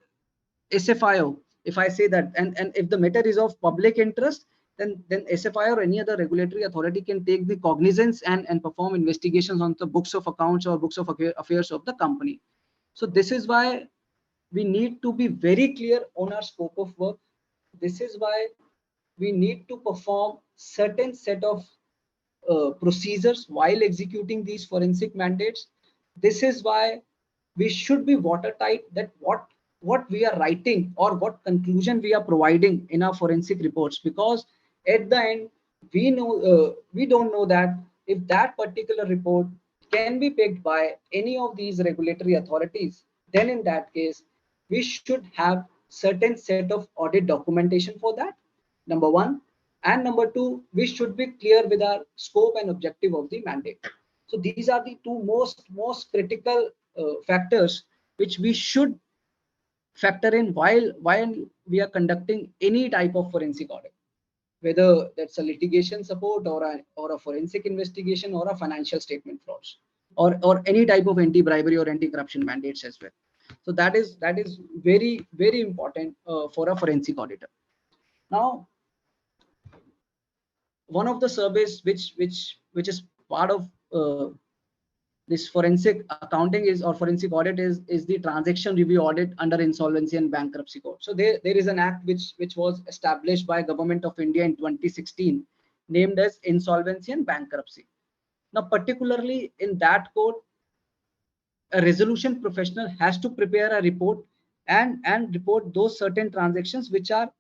SFIO, if I say that, and if the matter is of public interest, then SFIO or any other regulatory authority can take the cognizance and perform investigations on the books of accounts or books of affairs of the company. So this is why we need to be very clear on our scope of work. This is why we need to perform certain set of procedures while executing these forensic mandates. This is why we should be watertight, that what we are writing or what conclusion we are providing in our forensic reports, because at the end we don't know that if that particular report can be picked by any of these regulatory authorities, then in that case we should have certain set of audit documentation for that, number one. And number two, we should be clear with our scope and objective of the mandate. So these are the two most critical factors which we should factor in while we are conducting any type of forensic audit, whether that's a litigation support or a forensic investigation or a financial statement frauds or any type of anti-bribery or anti-corruption mandates as well. So that is very important for a forensic auditor. Now, one of the surveys which is part of this forensic accounting is or forensic audit is the transaction review audit under insolvency and bankruptcy code. So there is an act which was established by Government of India in 2016 named as insolvency and bankruptcy. Now, particularly in that code, a resolution professional has to prepare a report and report those certain transactions which are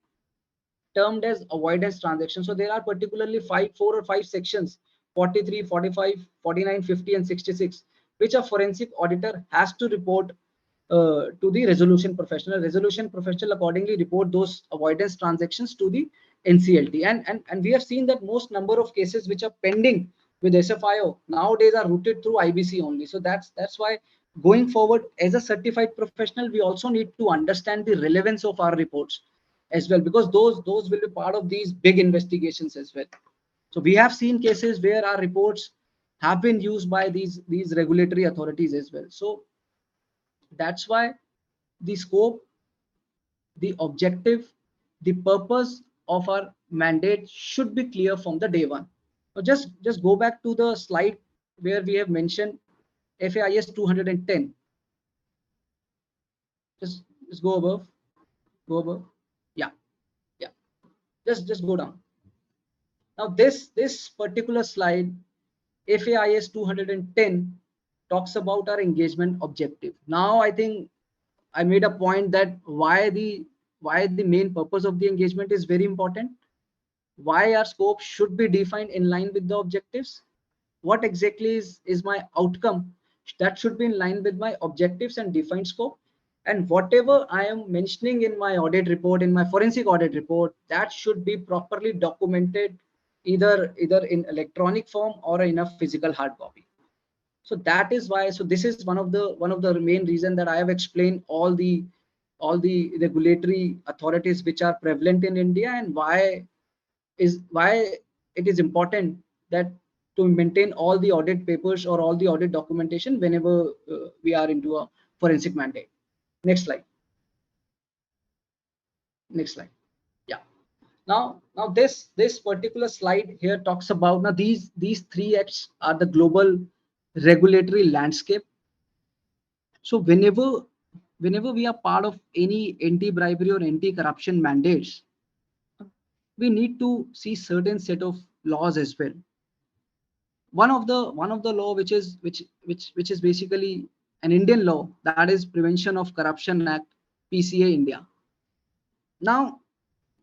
termed as avoidance transactions. So there are particularly four or five sections, 43, 45, 49, 50, and 66, which a forensic auditor has to report to the resolution professional. Resolution professional accordingly report those avoidance transactions to the NCLT. And we have seen that most number of cases which are pending with SFIO nowadays are routed through IBC only. So that's why going forward as a certified professional, we also need to understand the relevance of our reports as well, because those will be part of these big investigations as well. So we have seen cases where our reports have been used by these regulatory authorities as well. So that's why the scope, the objective, the purpose of our mandate should be clear from the day one. So just go back to the slide where we have mentioned FAIS 210. Just go above, yeah, yeah, just go down. Now this particular slide, FAIS 210, talks about our engagement objective. Now I think I made a point that why the main purpose of the engagement is very important, why our scope should be defined in line with the objectives, what exactly is my outcome that should be in line with my objectives and defined scope, and whatever I am mentioning in my audit report, in my forensic audit report, that should be properly documented either in electronic form or in a physical hard copy. So that is why, so this is one of the main reason that I have explained all the regulatory authorities which are prevalent in India, and why it is important that to maintain all the audit papers or all the audit documentation whenever we are into a forensic mandate. Next slide. Next slide. Yeah. Now this particular slide here talks about, now these three acts are the global regulatory landscape. So whenever we are part of any anti-bribery or anti-corruption mandates, we need to see certain set of laws as well. One of the law which is basically an Indian law, that is Prevention of Corruption Act, PCA India. Now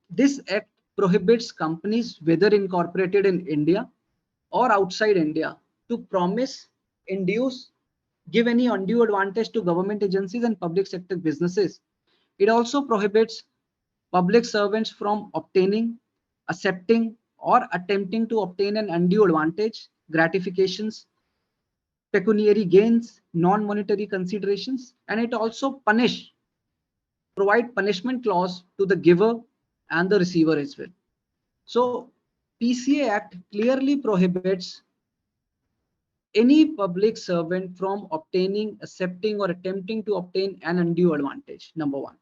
this act prohibits companies, whether incorporated in India or outside India, to promise, induce, give any undue advantage to government agencies and public sector businesses. It also prohibits public servants from obtaining, accepting, or attempting to obtain an undue advantage, gratifications, pecuniary gains, non-monetary considerations, and it also provide punishment clause to the giver and the receiver as well. So PCA Act clearly prohibits any public servant from obtaining, accepting, or attempting to obtain an undue advantage, number one,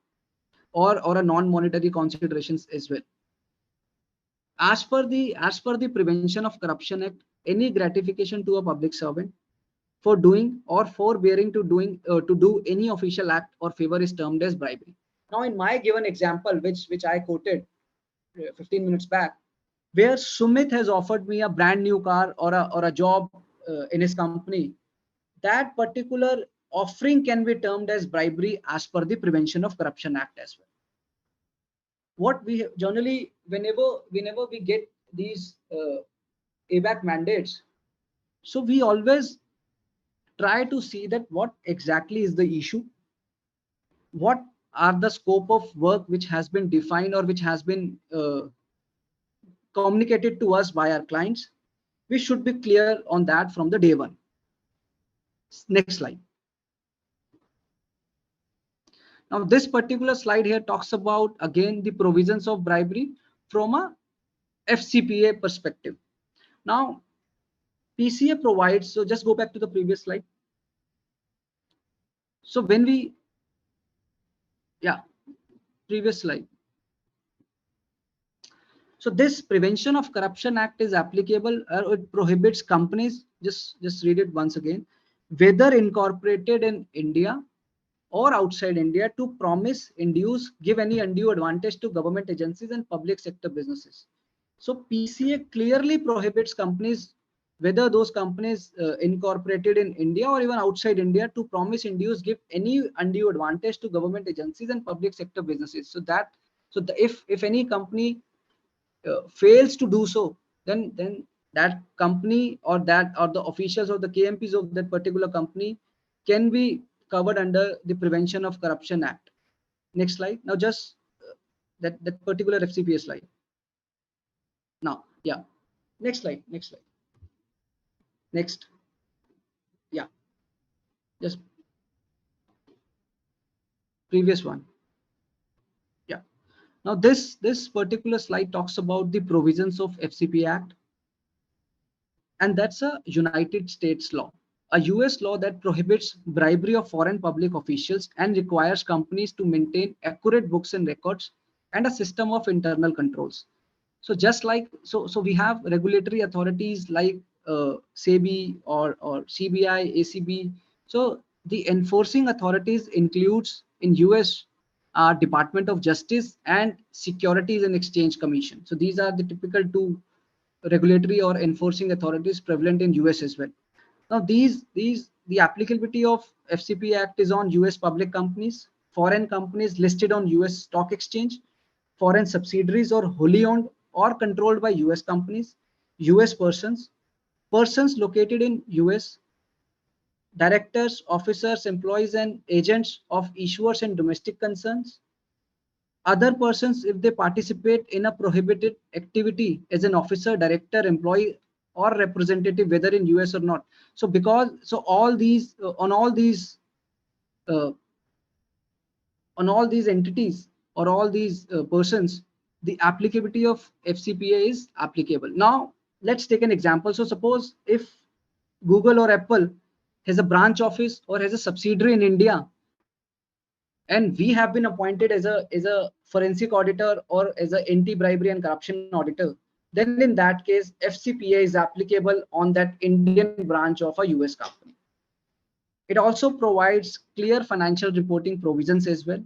or a non-monetary considerations as well. As per the Prevention of Corruption Act, any gratification to a public servant for doing or forbearing to do any official act or favor is termed as bribery. Now, in my given example, which I quoted 15 minutes back, where Sumit has offered me a brand new car or a job in his company, that particular offering can be termed as bribery as per the Prevention of Corruption Act as well. What we generally, whenever we get these ABAC mandates, so we always try to see that what exactly is the issue, what are the scope of work which has been defined or which has been communicated to us by our clients. We should be clear on that from the day one. Next slide. Now, this particular slide here talks about again the provisions of bribery from a FCPA perspective. Now, PCA provides, so just go back to the previous slide. So when we, yeah, previous slide. So this Prevention of Corruption Act is applicable, or it prohibits companies, just read it once again, whether incorporated in India or outside India, to promise, induce, give any undue advantage to government agencies and public sector businesses. So PCA clearly prohibits companies, whether those companies incorporated in India or even outside India, to promise, induce, give any undue advantage to government agencies and public sector businesses. So that, if any company fails to do so, then that company or the officials or the KMPs of that particular company can be covered under the Prevention of Corruption Act. Next slide. Now just that particular FCPA slide. Now, yeah, next slide. Next, yeah, just previous one. Yeah. Now this particular slide talks about the provisions of FCPA Act, and that's a United States law, a US law that prohibits bribery of foreign public officials and requires companies to maintain accurate books and records and a system of internal controls. So just like, so we have regulatory authorities like SEBI or CBI, ACB. So the enforcing authorities includes in US Department of Justice and Securities and Exchange Commission. So these are the typical two regulatory or enforcing authorities prevalent in US as well. Now the applicability of FCPA Act is on US public companies, foreign companies listed on US stock exchange, foreign subsidiaries or wholly owned or controlled by US companies, US persons, persons located in US, directors, officers, employees and agents of issuers and domestic concerns, other persons if they participate in a prohibited activity as an officer, director, employee or representative, whether in US or not. So because, so all these uh, on all these entities or all these persons, the applicability of FCPA is applicable. Now let's take an example. So suppose if Google or Apple has a branch office or has a subsidiary in India, and we have been appointed as a forensic auditor or as a anti-bribery and corruption auditor, then in that case FCPA is applicable on that Indian branch of a US company. It also provides clear financial reporting provisions as well.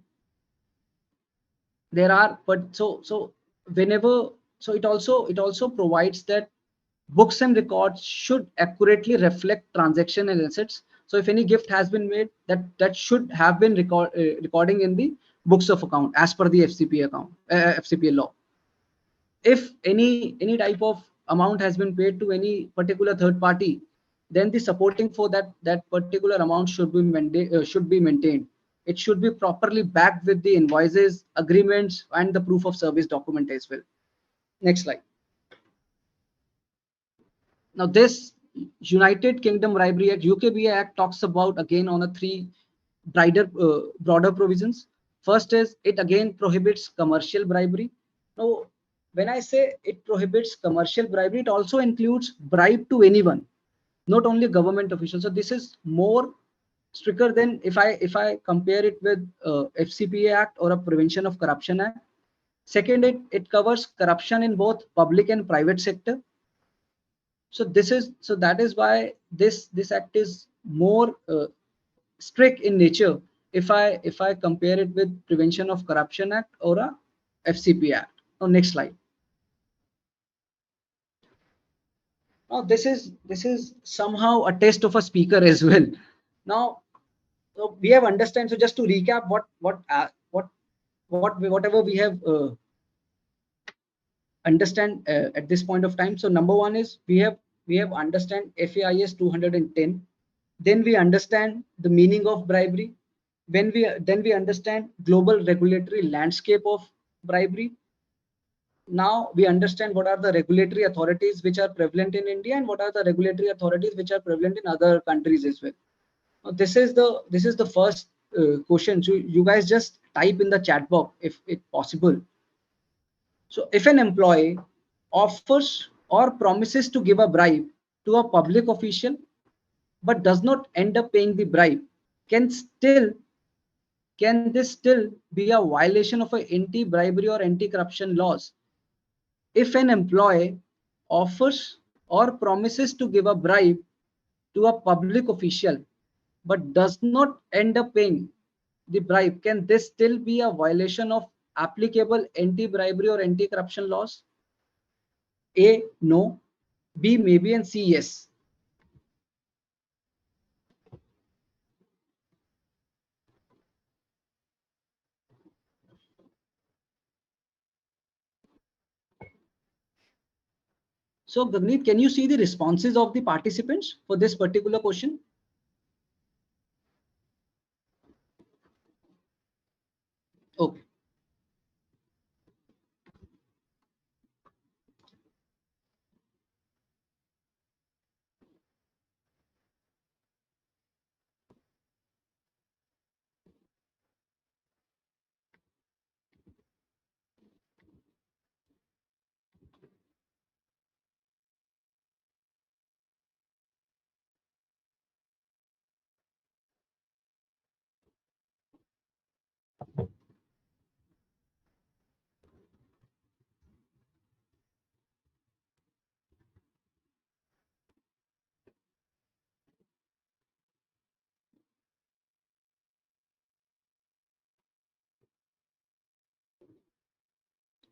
There are, but so whenever, so it also provides that books and records should accurately reflect transaction and assets. So if any gift has been made, that should have been recording in the books of account as per the FCPA FCPA law. If any type of amount has been paid to any particular third party, then the supporting for that particular amount should be maintained. It should be properly backed with the invoices, agreements and the proof of service document as well. Next slide. Now this United Kingdom Bribery Act, UKBA Act, talks about again on a three broader provisions. First is, it again prohibits commercial bribery. Now when I say it prohibits commercial bribery, it also includes bribe to anyone, not only government officials. So this is more stricter than if I compare it with FCPA Act or a Prevention of Corruption Act. Second, it covers corruption in both public and private sector. So that is why this act is more strict in nature if I compare it with Prevention of Corruption Act or a FCPA Act. Now next slide. Now this is somehow a test of a speaker as well. Now so we have understand. So just to recap whatever we have understand at this point of time. So number one is we have understand FAIS 210. Then we understand the meaning of bribery. Then we understand global regulatory landscape of bribery. Now we understand what are the regulatory authorities which are prevalent in India and what are the regulatory authorities which are prevalent in other countries as well. Now, this is the first questions, you guys just type in the chat box if it's possible. So if an employee offers or promises to give a bribe to a public official but does not end up paying the bribe, can still can this still be a violation of a anti-bribery or anti-corruption laws? If an employee offers or promises to give a bribe to a public official but does not end up paying the bribe, can this still be a violation of applicable anti-bribery or anti-corruption laws? A, no. B, maybe, and C, yes. So Gagneet, can you see the responses of the participants for this particular question? Okay.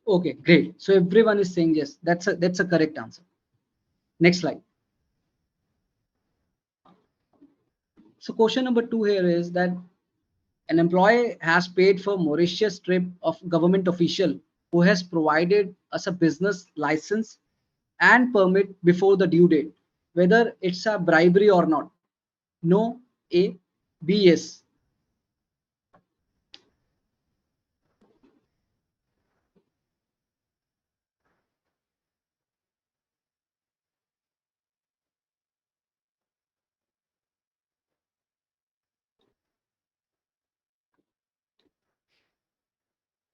Okay, great. So everyone is saying yes. That's a correct answer. Next slide. So question number 2 here is that an employee has paid for Mauritius trip of government official who has provided us a business license and permit before the due date, whether it's a bribery or not. No, A, B, yes.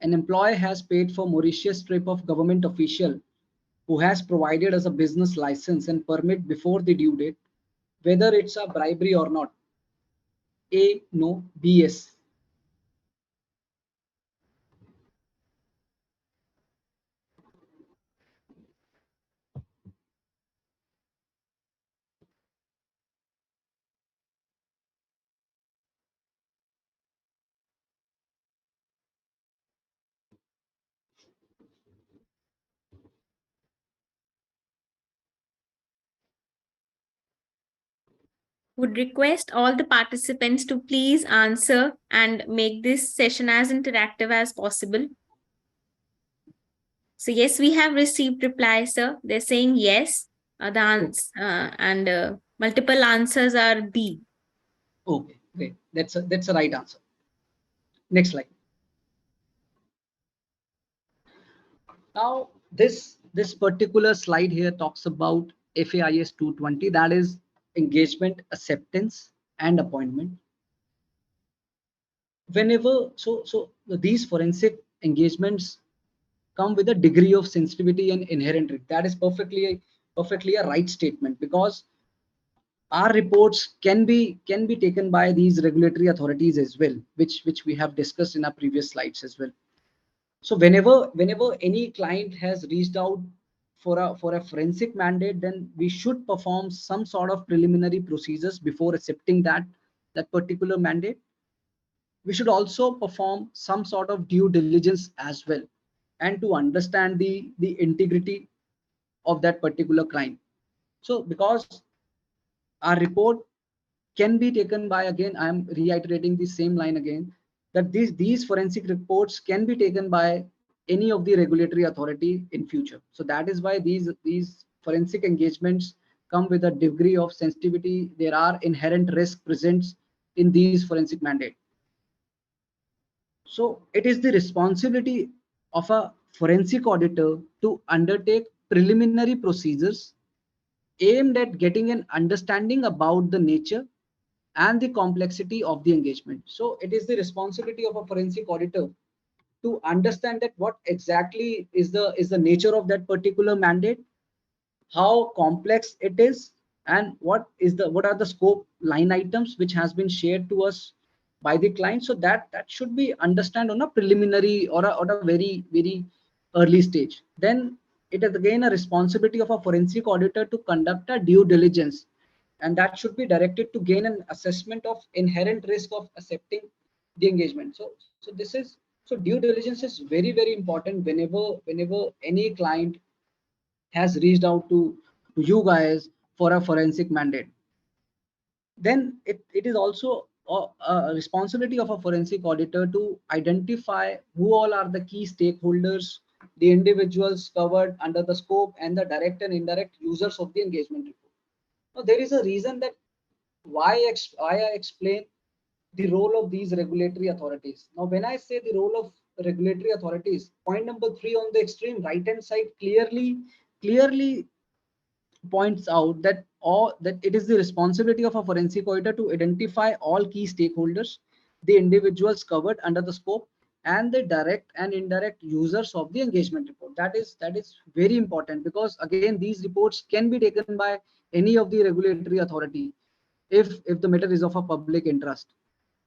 An employee has paid for Mauritius trip of government official who has provided us a business license and permit before the due date, whether it's a bribery or not. A, no, B, yes. Would request all the participants to please answer and make this session as interactive as possible. So yes, we have received replies, sir. They're saying yes. And multiple answers are B. Okay, great. That's a right answer. Next slide. Now, this particular slide here talks about FAIS 220, that is engagement, acceptance, and appointment. So these forensic engagements come with a degree of sensitivity and inherent risk. That is perfectly a right statement, because our reports can be taken by these regulatory authorities as well, which we have discussed in our previous slides as well. So whenever any client has reached out for a forensic mandate, then we should perform some sort of preliminary procedures before accepting that particular mandate. We should also perform some sort of due diligence as well, and to understand the integrity of that particular client. So because our report can be taken by, again, I am reiterating the same line again, that these forensic reports can be taken by any of the regulatory authority in future. So that is why these forensic engagements come with a degree of sensitivity. There are inherent risk present in these forensic mandate. So it is the responsibility of a forensic auditor to undertake preliminary procedures aimed at getting an understanding about the nature and the complexity of the engagement. So it is the responsibility of a forensic auditor to understand that what exactly is the nature of that particular mandate, how complex it is, and what are the scope line items which has been shared to us by the client. So that should be understand on a preliminary or a very early stage. Then it is again a responsibility of a forensic auditor to conduct a due diligence, and that should be directed to gain an assessment of inherent risk of accepting the engagement. So this is, so due diligence is very important whenever any client has reached out to you guys for a forensic mandate. Then it is also a responsibility of a forensic auditor to identify who all are the key stakeholders, the individuals covered under the scope, and the direct and indirect users of the engagement report. Now, there is a reason that why I explain the role of these regulatory authorities. Now, when I say the role of regulatory authorities, point number 3 on the extreme right hand side clearly points out that it is the responsibility of a forensic auditor to identify all key stakeholders, the individuals covered under the scope, and the direct and indirect users of the engagement report. That is very important, because again these reports can be taken by any of the regulatory authority if the matter is of a public interest.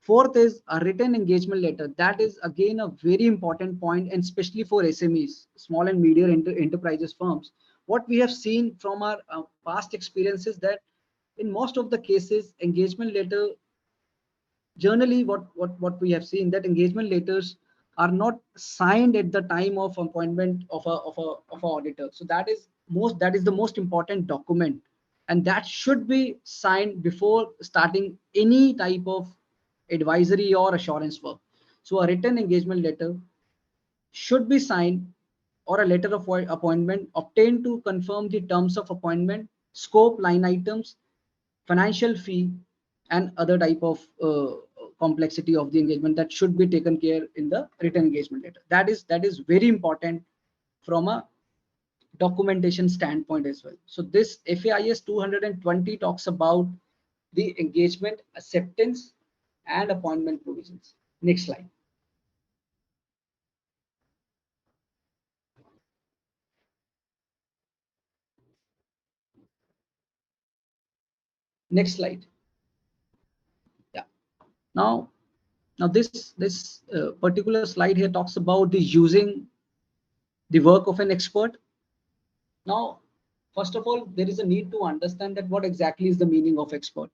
Fourth is a written engagement letter. That is again a very important point, and especially for SMEs, small and medium enterprises firms. What we have seen from our past experiences that in most of the cases, engagement letter, generally what we have seen that engagement letters are not signed at the time of appointment of a auditor. So that is the most important document, and that should be signed before starting any type of advisory or assurance work. So a written engagement letter should be signed, or a letter of appointment obtained to confirm the terms of appointment, scope, line items, financial fee, and other type of complexity of the engagement that should be taken care in the written engagement letter. That is very important from a documentation standpoint as well. So this FAIS 220 talks about the engagement acceptance and appointment provisions. Next slide. Next slide. Yeah. Now, this particular slide here talks about the using the work of an expert. Now, first of all, there is a need to understand that what exactly is the meaning of expert.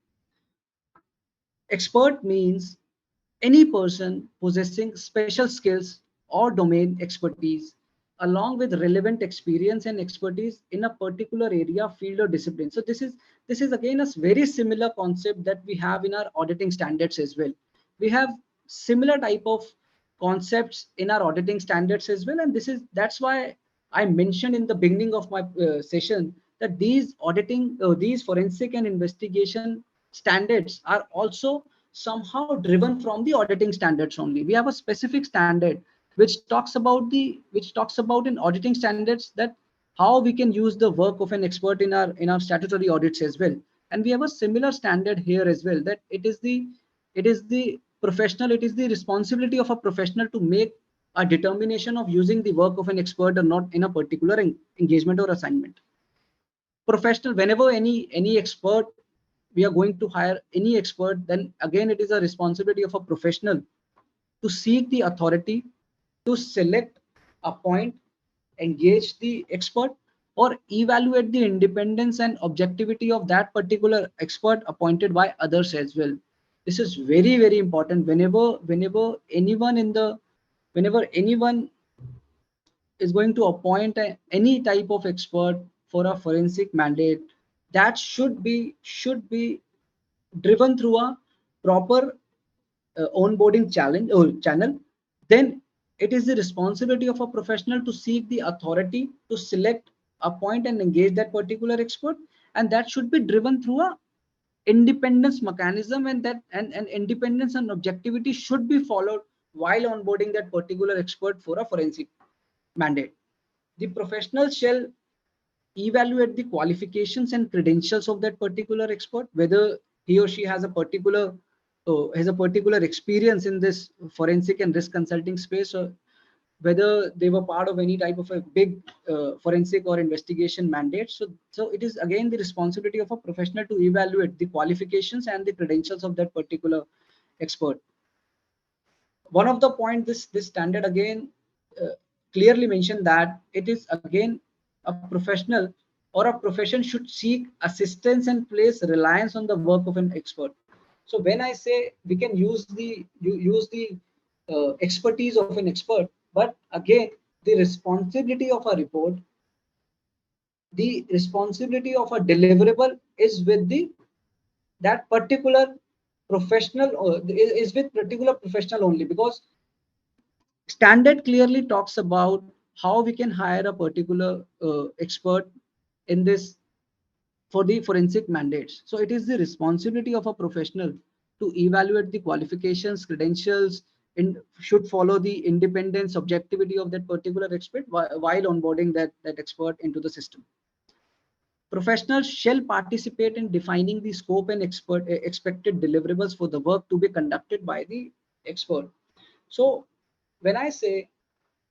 Expert means any person possessing special skills or domain expertise along with relevant experience and expertise in a particular area, field, or discipline. So this is again a very similar concept that we have in our auditing standards as well. We have similar type of concepts in our auditing standards as well, and that's why I mentioned in the beginning of my session that these forensic and investigation standards are also somehow driven from the auditing standards only. We have a specific standard which talks about in auditing standards that how we can use the work of an expert in our statutory audits as well. And we have a similar standard here as well, that it is the professional, it is the responsibility of a professional to make a determination of using the work of an expert or not in a particular engagement or assignment. Professional, whenever any expert, we are going to hire any expert, then again it is a responsibility of a professional to seek the authority to select, appoint, engage the expert, or evaluate the independence and objectivity of that particular expert appointed by others as well. This is very important. Whenever anyone is going to appoint any type of expert for a forensic mandate, that should be driven through a proper onboarding challenge or channel. Then it is the responsibility of a professional to seek the authority to select, appoint, and engage that particular expert, and that should be driven through a independence mechanism, and independence and objectivity should be followed while onboarding that particular expert for a forensic mandate. The professional shall evaluate the qualifications and credentials of that particular expert, whether he or she has a particular experience in this forensic and risk consulting space, or whether they were part of any type of a big forensic or investigation mandate. So it is again the responsibility of a professional to evaluate the qualifications and the credentials of that particular expert. One of the point, this standard again uh, clearly mentioned that it is again a professional or a profession should seek assistance and place reliance on the work of an expert. So when I say we can use the expertise of an expert, but again the responsibility of a report, the responsibility of a deliverable is with the that particular professional, or is with particular professional only, because standard clearly talks about how we can hire a particular expert in this for the forensic mandates. So it is the responsibility of a professional to evaluate the qualifications, credentials, and should follow the independence, objectivity of that particular expert while onboarding that expert into the system. Professionals shall participate in defining the scope and expected deliverables for the work to be conducted by the expert. So when I say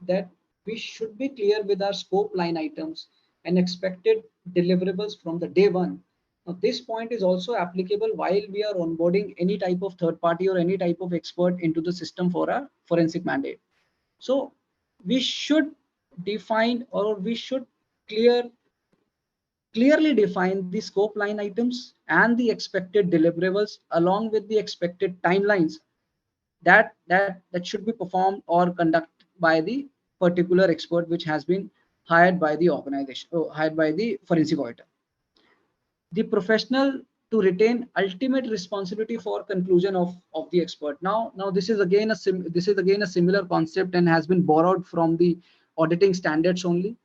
that we should be clear with our scope line items and expected deliverables from the day one. Now, this point is also applicable while we are onboarding any type of third party or any type of expert into the system for a forensic mandate. So we should define, or we should clearly define the scope line items and the expected deliverables along with the expected timelines that should be performed or conducted by the particular expert which has been hired by the organization or hired by the forensic auditor. The professional to retain ultimate responsibility for conclusion of the expert. Now this is again a similar concept and has been borrowed from the auditing standards only.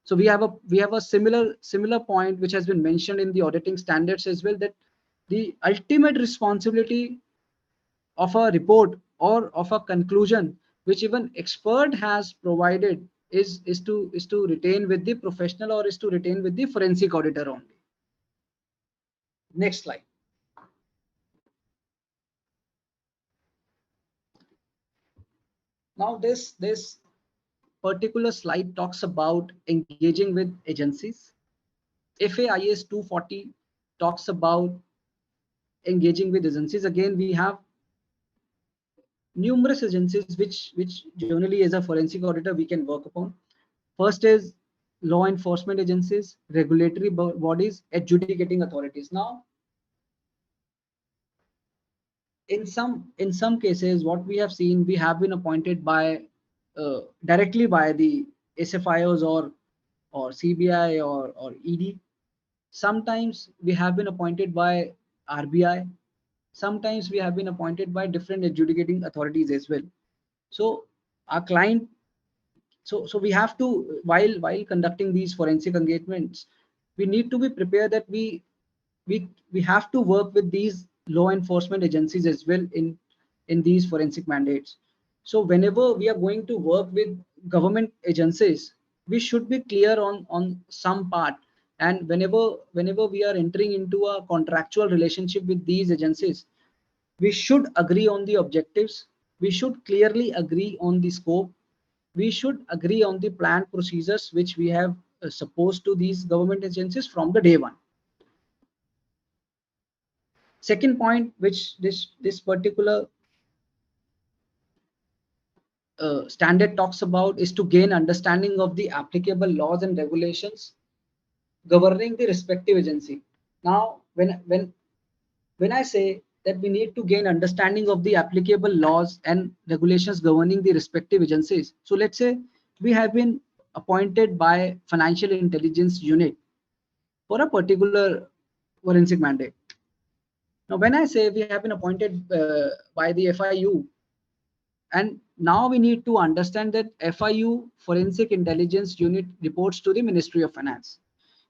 So we have a similar point which has been mentioned in the auditing standards as well, that the ultimate responsibility of a report or of a conclusion which even expert has provided is to retain with the professional, or is to retain with the forensic auditor only. Next slide. Now this particular slide talks about engaging with agencies. FAIS 240 talks about engaging with agencies. Again, we have numerous agencies which generally as a forensic auditor we can work upon. First is law enforcement agencies, regulatory bodies, adjudicating authorities. Now in some cases what we have seen, we have been appointed by directly by the SFIOs or CBI or ED. Sometimes we have been appointed by RBI. Sometimes we have been appointed by different adjudicating authorities as well. So our client, so we have to, while conducting these forensic engagements, we need to be prepared that we have to work with these law enforcement agencies as well in these forensic mandates. So whenever we are going to work with government agencies, we should be clear on some part. And whenever we are entering into a contractual relationship with these agencies, we should agree on the objectives, we should clearly agree on the scope, we should agree on the planned procedures which we have supposed to these government agencies from the day one. Second point which this particular standard talks about is to gain understanding of the applicable laws and regulations governing the respective agency. Now when I say that we need to gain understanding of the applicable laws and regulations governing the respective agencies, so let's say we have been appointed by financial intelligence unit for a particular forensic mandate. Now when I say we have been appointed by the FIU, and now we need to understand that FIU forensic intelligence unit reports to the Ministry of Finance.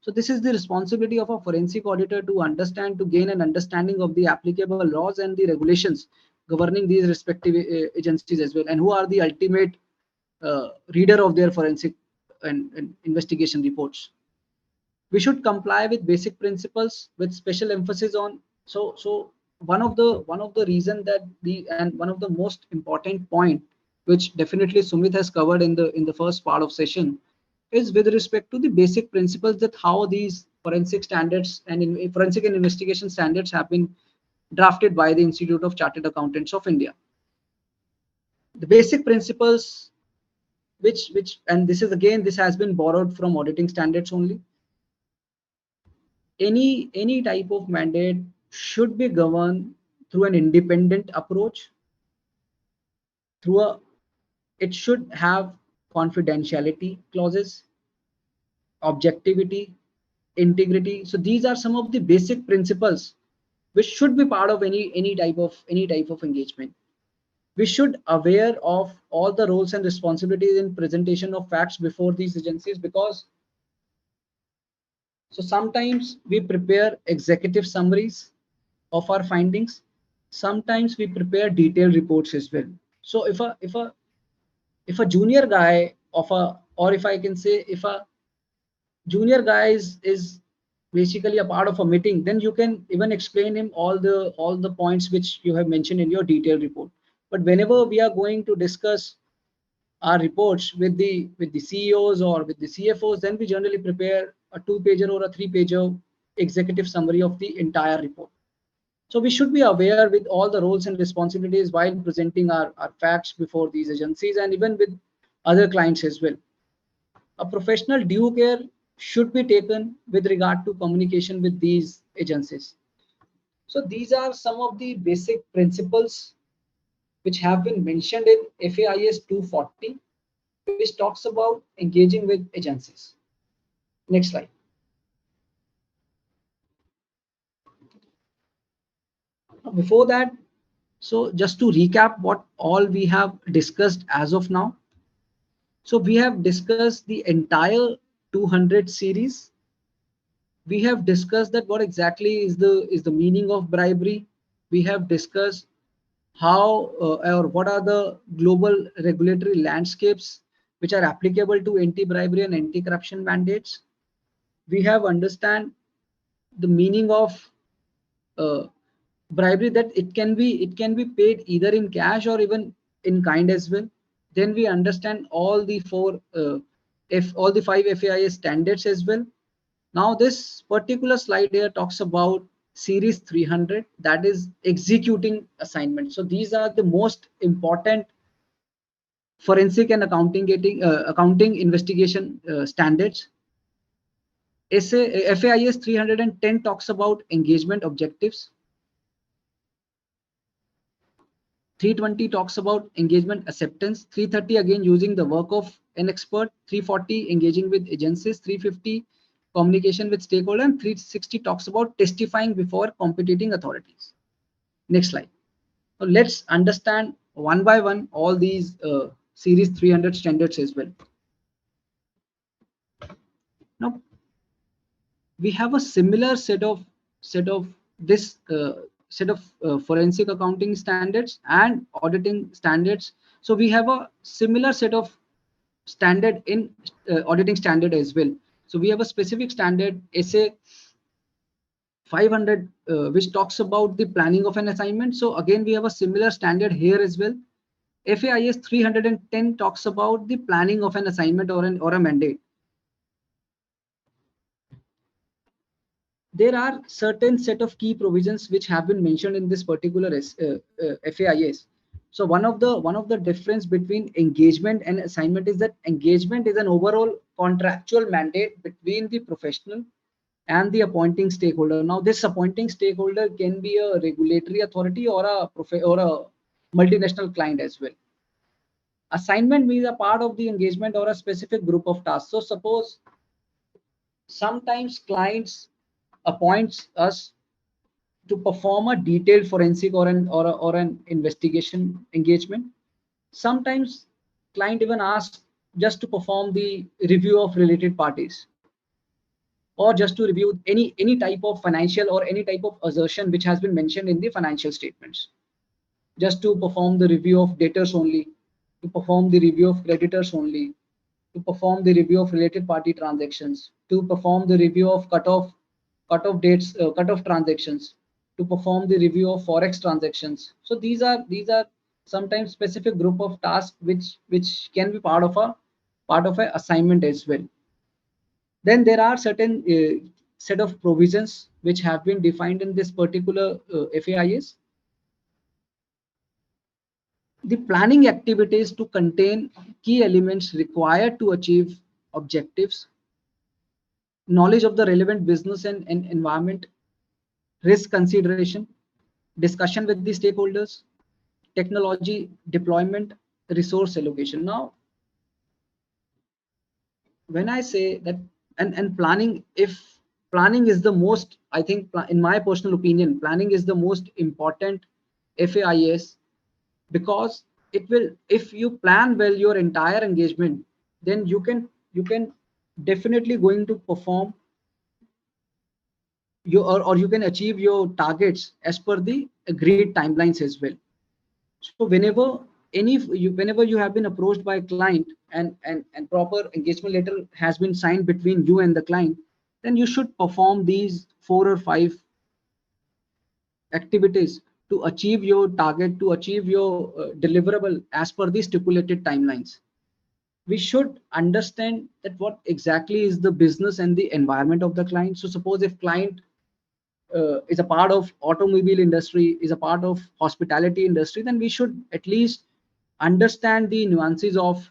So this is the responsibility of a forensic auditor to understand, to gain an understanding of the applicable laws and the regulations governing these respective agencies as well, and who are the ultimate reader of their forensic and investigation reports. We should comply with basic principles with special emphasis on So one of the reason that the and one of the most important point, which definitely Sumit has covered in the first part of session, is with respect to the basic principles that how these forensic standards and forensic and investigation standards have been drafted by the Institute of Chartered Accountants of India. The basic principles, which and this is again, this has been borrowed from auditing standards only. Any type of mandate should be governed through an independent approach, through a it should have confidentiality clauses, objectivity, integrity. So these are some of the basic principles which should be part of any type of engagement. We should aware of all the roles and responsibilities in presentation of facts before these agencies, because so sometimes we prepare executive summaries of our findings, sometimes we prepare detailed reports as well. So if a junior guy of a, or if I can say, if a junior guy is basically a part of a meeting, then you can even explain him all the points which you have mentioned in your detailed report. But whenever we are going to discuss our reports with the CEOs or with the CFOs, then we generally prepare a 2-pager or a 3-pager executive summary of the entire report. So we should be aware with all the roles and responsibilities while presenting our facts before these agencies and even with other clients as well. A professional due care should be taken with regard to communication with these agencies. So these are some of the basic principles which have been mentioned in FAIS 240, which talks about engaging with agencies. Next slide. Before that, so just to recap what all we have discussed as of now. So we have discussed the entire 200 series. We have discussed that what exactly is the meaning of bribery. We have discussed how or what are the global regulatory landscapes which are applicable to anti-bribery and anti-corruption mandates. We have understand the meaning of uh, bribery, that it can be paid either in cash or even in kind as well. Then we understand all the all the 5 FAIS standards as well. Now this particular slide here talks about series 300, that is executing assignment. So these are the most important forensic and accounting investigation standards. FAIS 310 talks about engagement objectives. 320 talks about engagement acceptance. 330 again using the work of an expert. 340 engaging with agencies. 350 communication with stakeholder, and 360 talks about testifying before competing authorities. Next slide. So let's understand one by one all these series 300 standards as well. Now we have a similar set of forensic accounting standards and auditing standards. So we have a similar set of standard in auditing standard as well. So we have a specific standard SA 500 which talks about the planning of an assignment. So again we have a similar standard here as well. FAIS 310 talks about the planning of an assignment or a mandate. There are certain set of key provisions which have been mentioned in this particular FAIS. So one of the difference between engagement and assignment is that engagement is an overall contractual mandate between the professional and the appointing stakeholder. Now this appointing stakeholder can be a regulatory authority or a multinational client as well. Assignment means a part of the engagement or a specific group of tasks. So suppose sometimes clients appoints us to perform a detailed forensic or an investigation engagement. Sometimes client even asks just to perform the review of related parties, or just to review any type of financial or any type of assertion which has been mentioned in the financial statements, just to perform the review of debtors only, to perform the review of creditors only, to perform the review of related party transactions, to perform the review of cutoff dates, cutoff transactions. to perform the review of forex transactions. So these are sometimes specific group of tasks which can be part of a assignment as well. Then there are certain set of provisions which have been defined in this particular FAIS. The planning activities to contain key elements required to achieve objectives, knowledge of the relevant business and environment, risk consideration, discussion with the stakeholders, technology deployment, resource allocation. Now, when I say that, and planning, if planning is the most, I think, in my personal opinion, planning is the most important FAIS, because it will, if you plan well your entire engagement, then you can definitely going to perform your, or you can achieve your targets as per the agreed timelines as well. So whenever you have been approached by a client, and proper engagement letter has been signed between you and the client, then you should perform these 4 or 5 activities to achieve your target, to achieve your deliverable as per the stipulated timelines. We should understand that what exactly is the business and the environment of the client. So suppose if client is a part of automobile industry, is a part of hospitality industry, then we should at least understand the nuances of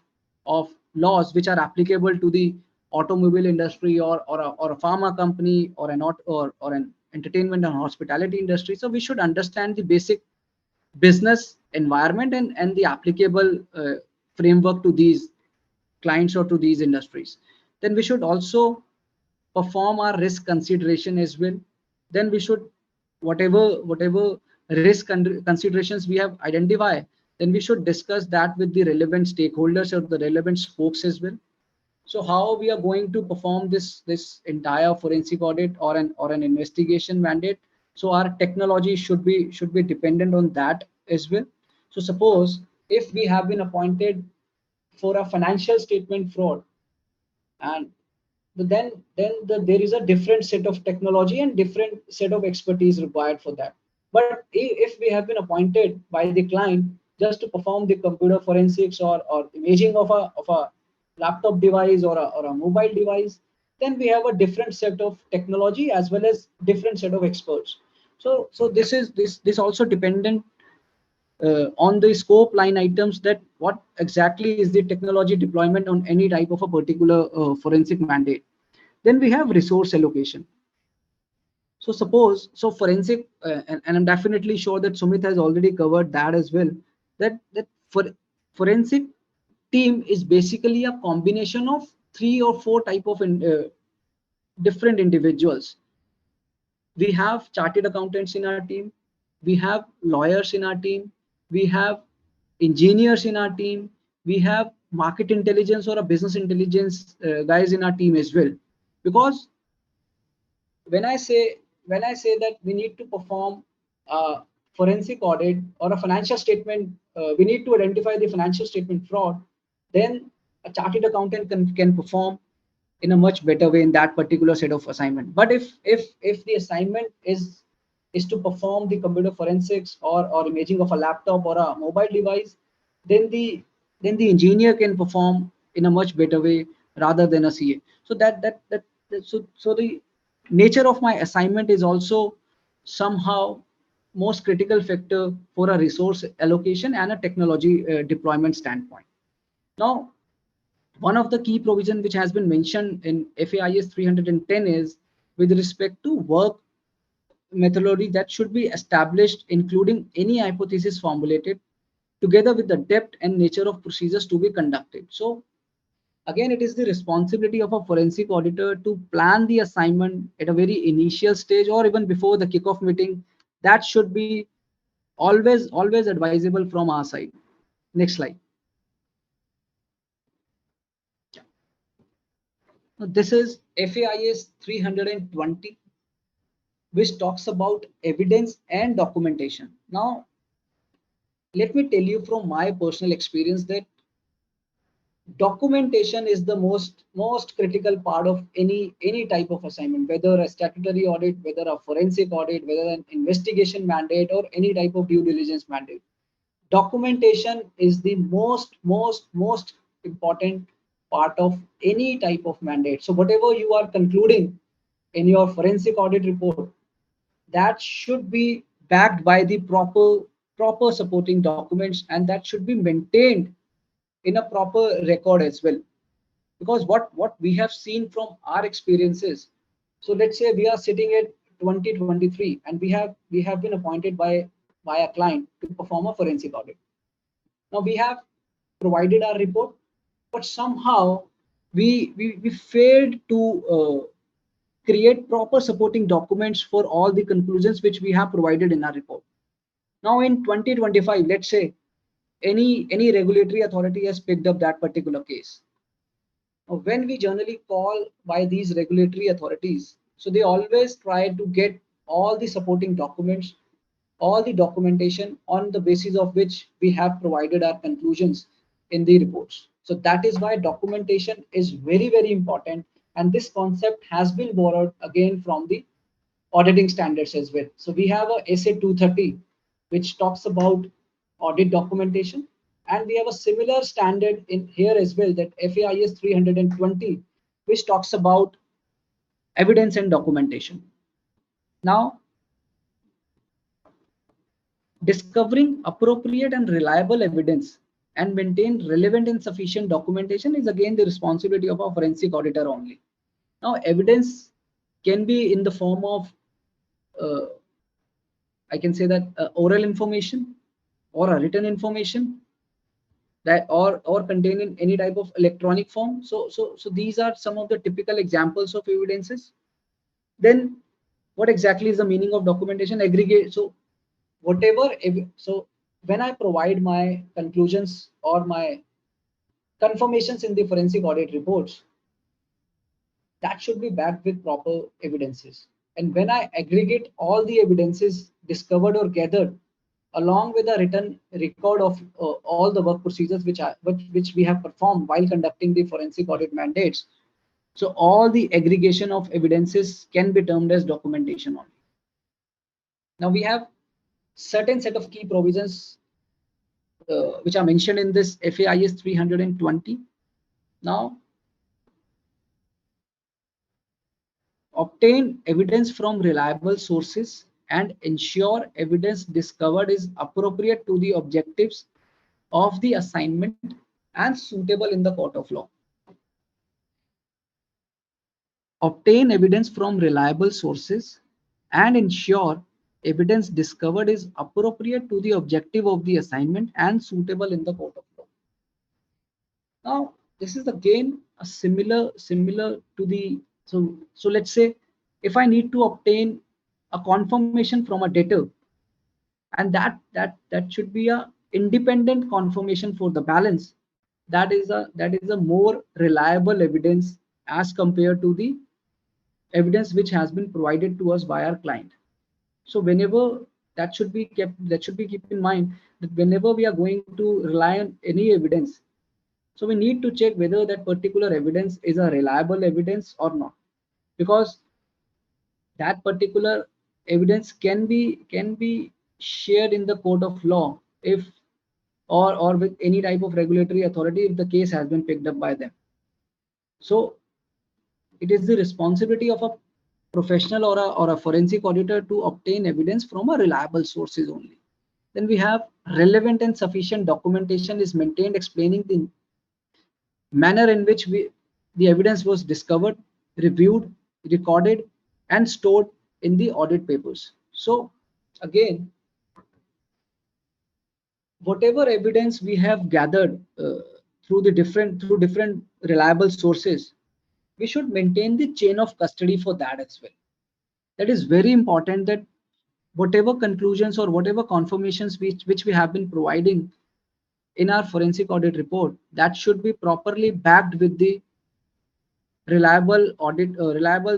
laws which are applicable to the automobile industry, or a pharma company, or an entertainment and hospitality industry. So we should understand the basic business environment and the applicable framework to these clients or to these industries. Then we should also perform our risk consideration as well. Then we should, whatever risk considerations we have identified, then we should discuss that with the relevant stakeholders or the relevant spokes as well. So how we are going to perform this entire forensic audit or an investigation mandate? So our technology should be dependent on that as well. So suppose if we have been appointed for a financial statement fraud, and there is a different set of technology and different set of expertise required for that. But if we have been appointed by the client just to perform the computer forensics or imaging of a laptop device or a mobile device, then we have a different set of technology as well as different set of experts. So this also dependent on the scope line items, that what exactly is the technology deployment on any type of a particular forensic mandate. Then we have resource allocation. So suppose, so forensic, and I'm definitely sure that Sumit has already covered that as well, that for forensic team is basically a combination of 3 or 4 type of different individuals. We have chartered accountants in our team, we have lawyers in our team, we have engineers in our team, we have market intelligence or a business intelligence guys in our team as well. Because when I say that we need to perform a forensic audit or a financial statement, we need to identify the financial statement fraud, then a chartered accountant can perform in a much better way in that particular set of assignment. But if the assignment is to perform the computer forensics or imaging of a laptop or a mobile device, then the engineer can perform in a much better way rather than a CA. So so the nature of my assignment is also somehow most critical factor for a resource allocation and a technology deployment standpoint. Now, one of the key provision which has been mentioned in FAIS 310 is with respect to work methodology that should be established, including any hypothesis formulated, together with the depth and nature of procedures to be conducted. So again, it is the responsibility of a forensic auditor to plan the assignment at a very initial stage or even before the kickoff meeting. That should be always advisable from our side. Next slide. Now, this is FAIS 320, which talks about evidence and documentation. Now, let me tell you from my personal experience that Documentation is the most critical part of any type of assignment, whether a statutory audit, whether a forensic audit, whether an investigation mandate, or any type of due diligence mandate. Documentation is the most important part of any type of mandate. So whatever you are concluding in your forensic audit report, that should be backed by the proper supporting documents, and that should be maintained in a proper record as well. Because what we have seen from our experiences, so let's say we are sitting at 2023 and we have been appointed by a client to perform a forensic audit. Now we have provided our report, but somehow we failed to create proper supporting documents for all the conclusions which we have provided in our report. Now in 2025, let's say any regulatory authority has picked up that particular case. Now, when we generally call by these regulatory authorities, so they always try to get all the supporting documents, all the documentation on the basis of which we have provided our conclusions in the reports. So that is why documentation is very important, and this concept has been borrowed again from the auditing standards as well. So we have a SA 230 which talks about audit documentation, and we have a similar standard in here as well, that FAIS 320, which talks about evidence and documentation. Now, discovering appropriate and reliable evidence and maintain relevant and sufficient documentation is again the responsibility of a forensic auditor only. Now, evidence can be in the form of uh, I can say that oral information or a written information, that or contained in any type of electronic form. So these are some of the typical examples of evidences. Then what exactly is the meaning of documentation? Aggregate. So whatever, so when I provide my conclusions or my confirmations in the forensic audit reports, that should be backed with proper evidences. And when I aggregate all the evidences discovered or gathered, along with a written record of all the work procedures which we have performed while conducting the forensic audit mandates, so all the aggregation of evidences can be termed as documentation only. Now we have certain set of key provisions which are mentioned in this FAIS 320. Now, obtain evidence from reliable sources and ensure evidence discovered is appropriate to the objectives of the assignment and suitable in the court of law. Obtain evidence from reliable sources and ensure evidence discovered is appropriate to the objective of the assignment and suitable in the court of law. Now, this is again a similar to the, so let's say if I need to obtain a confirmation from a debtor, and that should be a independent confirmation for the balance, that is a more reliable evidence as compared to the evidence which has been provided to us by our client. So whenever that should be kept in mind, that whenever we are going to rely on any evidence, so we need to check whether that particular evidence is a reliable evidence or not, because that particular evidence can be shared in the court of law if or with any type of regulatory authority if the case has been picked up by them. So it is the responsibility of a professional or a forensic auditor to obtain evidence from a reliable sources only. Then we have relevant and sufficient documentation is maintained explaining the manner in which the evidence was discovered, reviewed, recorded, and stored in the audit papers. So again, whatever evidence we have gathered through different reliable sources, we should maintain the chain of custody for that as well. That is very important, that whatever conclusions or whatever confirmations which we have been providing in our forensic audit report, that should be properly backed with the reliable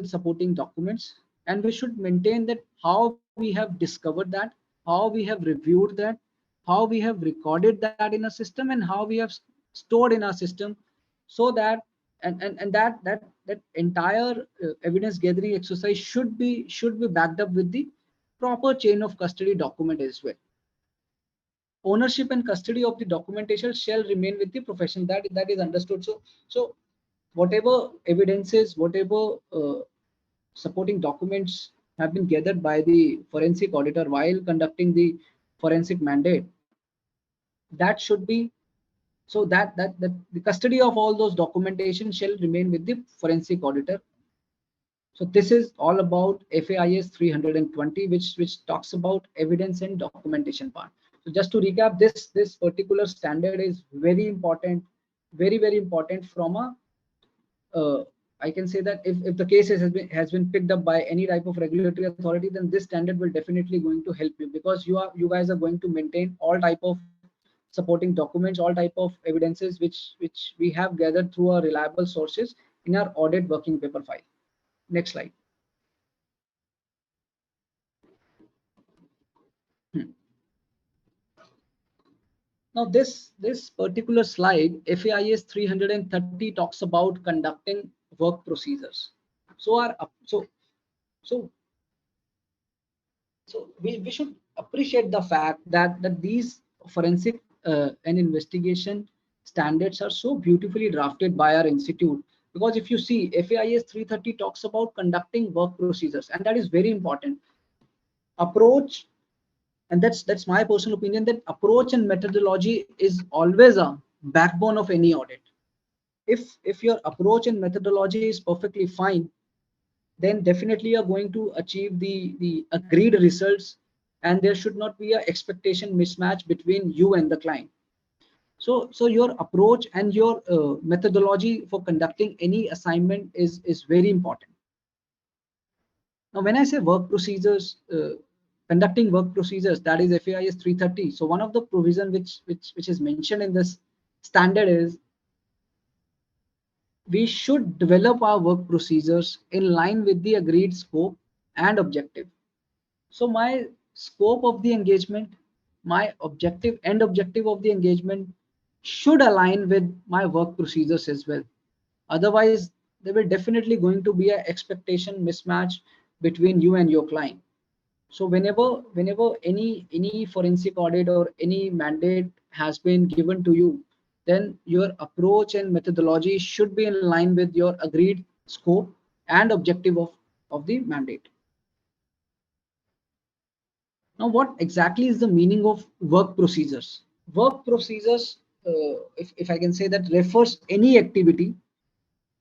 supporting documents, and we should maintain that how we have discovered that, how we have reviewed that, how we have recorded that in a system, and how we have stored in our system so that that entire evidence gathering exercise should be backed up with the proper chain of custody document as well. Ownership and custody of the documentation shall remain with the profession. That is understood. So whatever evidences, whatever supporting documents have been gathered by the forensic auditor while conducting the forensic mandate, that should be, so that the custody of all those documentation shall remain with the forensic auditor. So this is all about FAIS 320, which talks about evidence and documentation part. So just to recap, this particular standard is very important, very important from a I can say that if the case has been picked up by any type of regulatory authority, then this standard will definitely going to help you, because you guys are going to maintain all type of supporting documents, all type of evidences which we have gathered through our reliable sources in our audit working paper file. Next slide. Now this particular slide, FAIS 330, talks about conducting work procedures. So our so so we should appreciate the fact that these forensic and investigation standards are so beautifully drafted by our institute, because if you see, FAIS 330 talks about conducting work procedures, and that is very important approach. And that's my personal opinion, that approach and methodology is always a backbone of any audit. If your approach and methodology is perfectly fine, then definitely you're going to achieve the agreed results, and there should not be a expectation mismatch between you and the client. So your approach and your methodology for conducting any assignment is very important. Now when I say work procedures, conducting work procedures, that is FAIS 330. So one of the provision which is mentioned in this standard is, we should develop our work procedures in line with the agreed scope and objective. So my scope of the engagement, my objective of the engagement should align with my work procedures as well. Otherwise, there will definitely going to be an expectation mismatch between you and your client. So whenever any forensic audit or any mandate has been given to you, then your approach and methodology should be in line with your agreed scope and objective of the mandate. Now, what exactly is the meaning of work procedures? Work procedures, if I can say, that refers any activity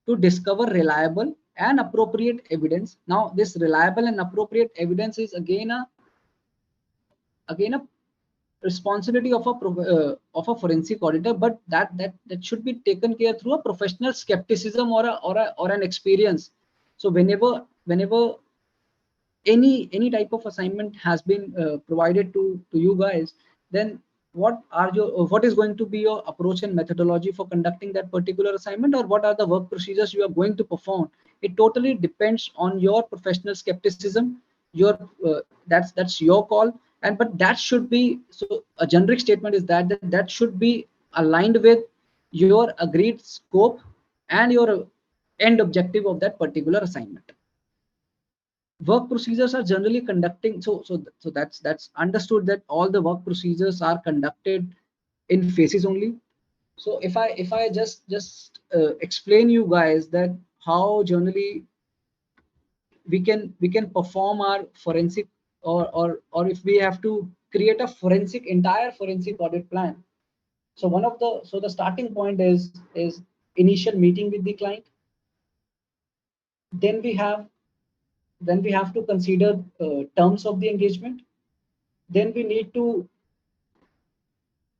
to discover reliable and appropriate evidence. Now, this reliable and appropriate evidence is again a responsibility of a forensic auditor, but that should be taken care through a professional skepticism or an experience. So whenever any type of assignment has been provided to you guys, then what is going to be your approach and methodology for conducting that particular assignment, or what are the work procedures you are going to perform? It totally depends on your professional skepticism. Your that's your call. And but that should be, so a generic statement is that should be aligned with your agreed scope and your end objective of that particular assignment. Work procedures are generally conducting, so that's understood, that all the work procedures are conducted in phases only. So if I just explain you guys that how generally we can perform our forensic, or if we have to create a entire forensic audit plan. So the starting point is initial meeting with the client. Then we have to consider terms of the engagement. Then we need to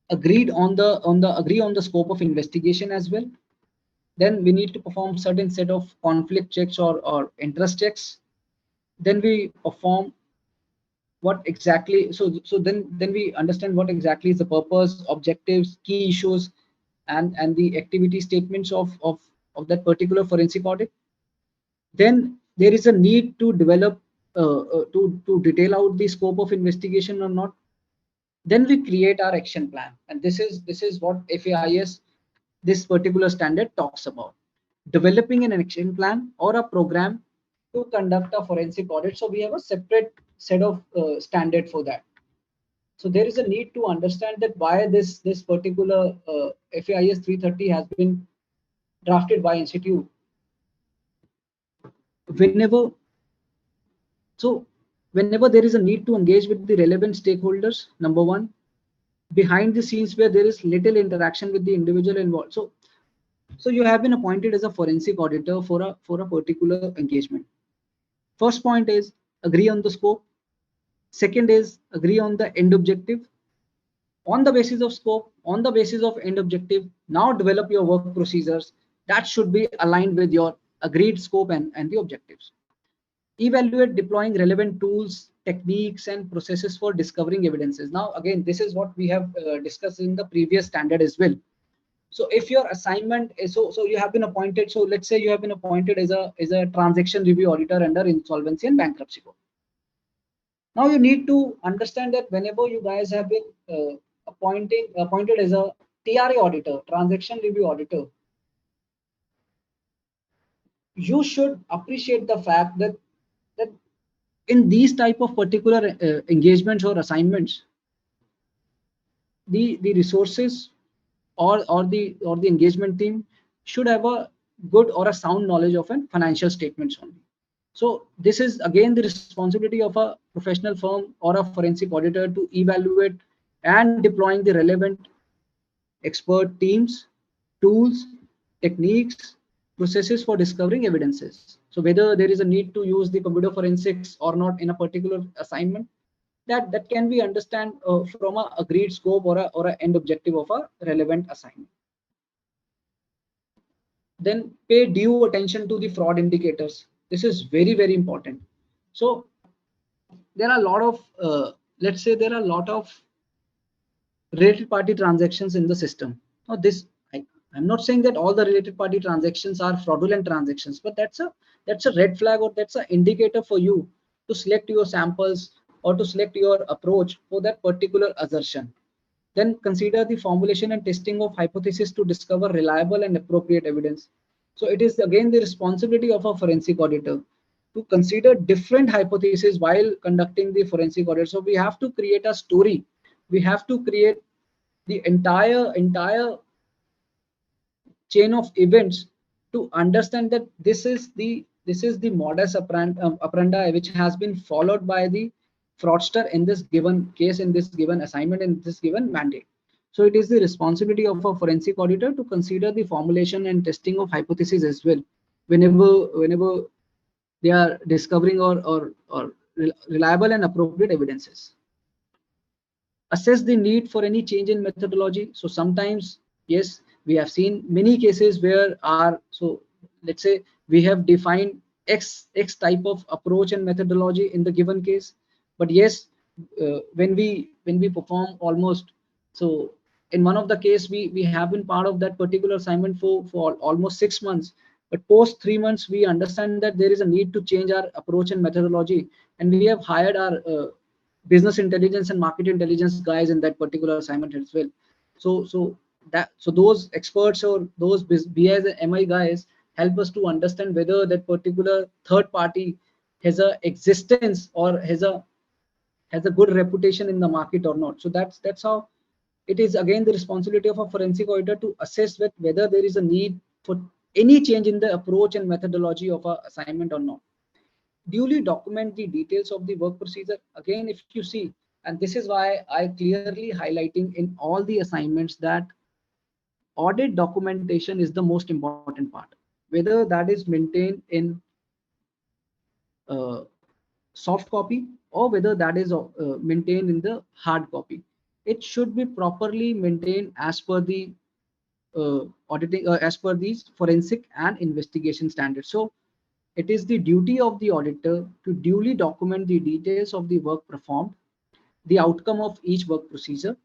agree on the scope of investigation as well. Then we need to perform certain set of conflict checks or interest checks. Then we perform what exactly, then we understand what exactly is the purpose, objectives, key issues, and the activity statements of that particular forensic audit. Then there is a need to develop to detail out the scope of investigation or not. Then we create our action plan, and this is what FAIS this particular standard talks about. Developing an action plan or a program to conduct a forensic audit. So we have a separate set of standard for that. So there is a need to understand that why this particular FAIS 330 has been drafted by institute. Whenever whenever there is a need to engage with the relevant stakeholders, number one, behind the scenes where there is little interaction with the individual involved. So you have been appointed as a forensic auditor for a particular engagement. First point is agree on the scope. Second is agree on the end objective. On the basis of scope, on the basis of end objective, now develop your work procedures that should be aligned with your agreed scope and the objectives. Evaluate deploying relevant tools, techniques, and processes for discovering evidences. Now, again, this is what we have discussed in the previous standard as well. So if your assignment is so you have been appointed, so let's say you have been appointed as a transaction review auditor under insolvency and bankruptcy code. Now you need to understand that whenever you guys have been appointed as a TRA auditor, transaction review auditor, you should appreciate the fact that in these type of particular engagements or assignments, the resources or the engagement team should have a good or a sound knowledge of an financial statements only. So this is again the responsibility of a professional firm or a forensic auditor to evaluate and deploying the relevant expert teams, tools, techniques, processes for discovering evidences. So whether there is a need to use the computer forensics or not in a particular assignment, that can be understand from a agreed scope or a end objective of a relevant assignment. Then pay due attention to the fraud indicators. This is very, very important. So there are a lot of let's say there are a lot of related party transactions in the system. Now this I'm not saying that all the related party transactions are fraudulent transactions, but that's a red flag, or that's an indicator for you to select your samples or to select your approach for that particular assertion. Then consider the formulation and testing of hypotheses to discover reliable and appropriate evidence. So it is again the responsibility of a forensic auditor to consider different hypotheses while conducting the forensic audit. So we have to create a story. We have to create the entire chain of events to understand that this is the modus operandi which has been followed by the fraudster in this given case, in this given assignment, in this given mandate. So it is the responsibility of a forensic auditor to consider the formulation and testing of hypotheses as well whenever they are discovering or reliable and appropriate evidences. Assess the need for any change in methodology. So sometimes, yes, we have seen many cases where let's say we have defined X type of approach and methodology in the given case, but yes, when we perform almost, so in one of the case we have been part of that particular assignment for almost 6 months, but post 3 months we understand that there is a need to change our approach and methodology, and we have hired our business intelligence and market intelligence guys in that particular assignment as well. So those experts or those BIs and MI guys help us to understand whether that particular third party has a existence or has a good reputation in the market or not. So that's how it is again the responsibility of a forensic auditor to assess whether there is a need for any change in the approach and methodology of a assignment or not. Duly document the details of the work procedure. Again, if you see, and this is why I clearly highlighting in all the assignments that audit documentation is the most important part, whether that is maintained in soft copy or whether that is maintained in the hard copy. It should be properly maintained as per the auditing as per these forensic and investigation standards. So it is the duty of the auditor to duly document the details of the work performed, the outcome of each work procedure,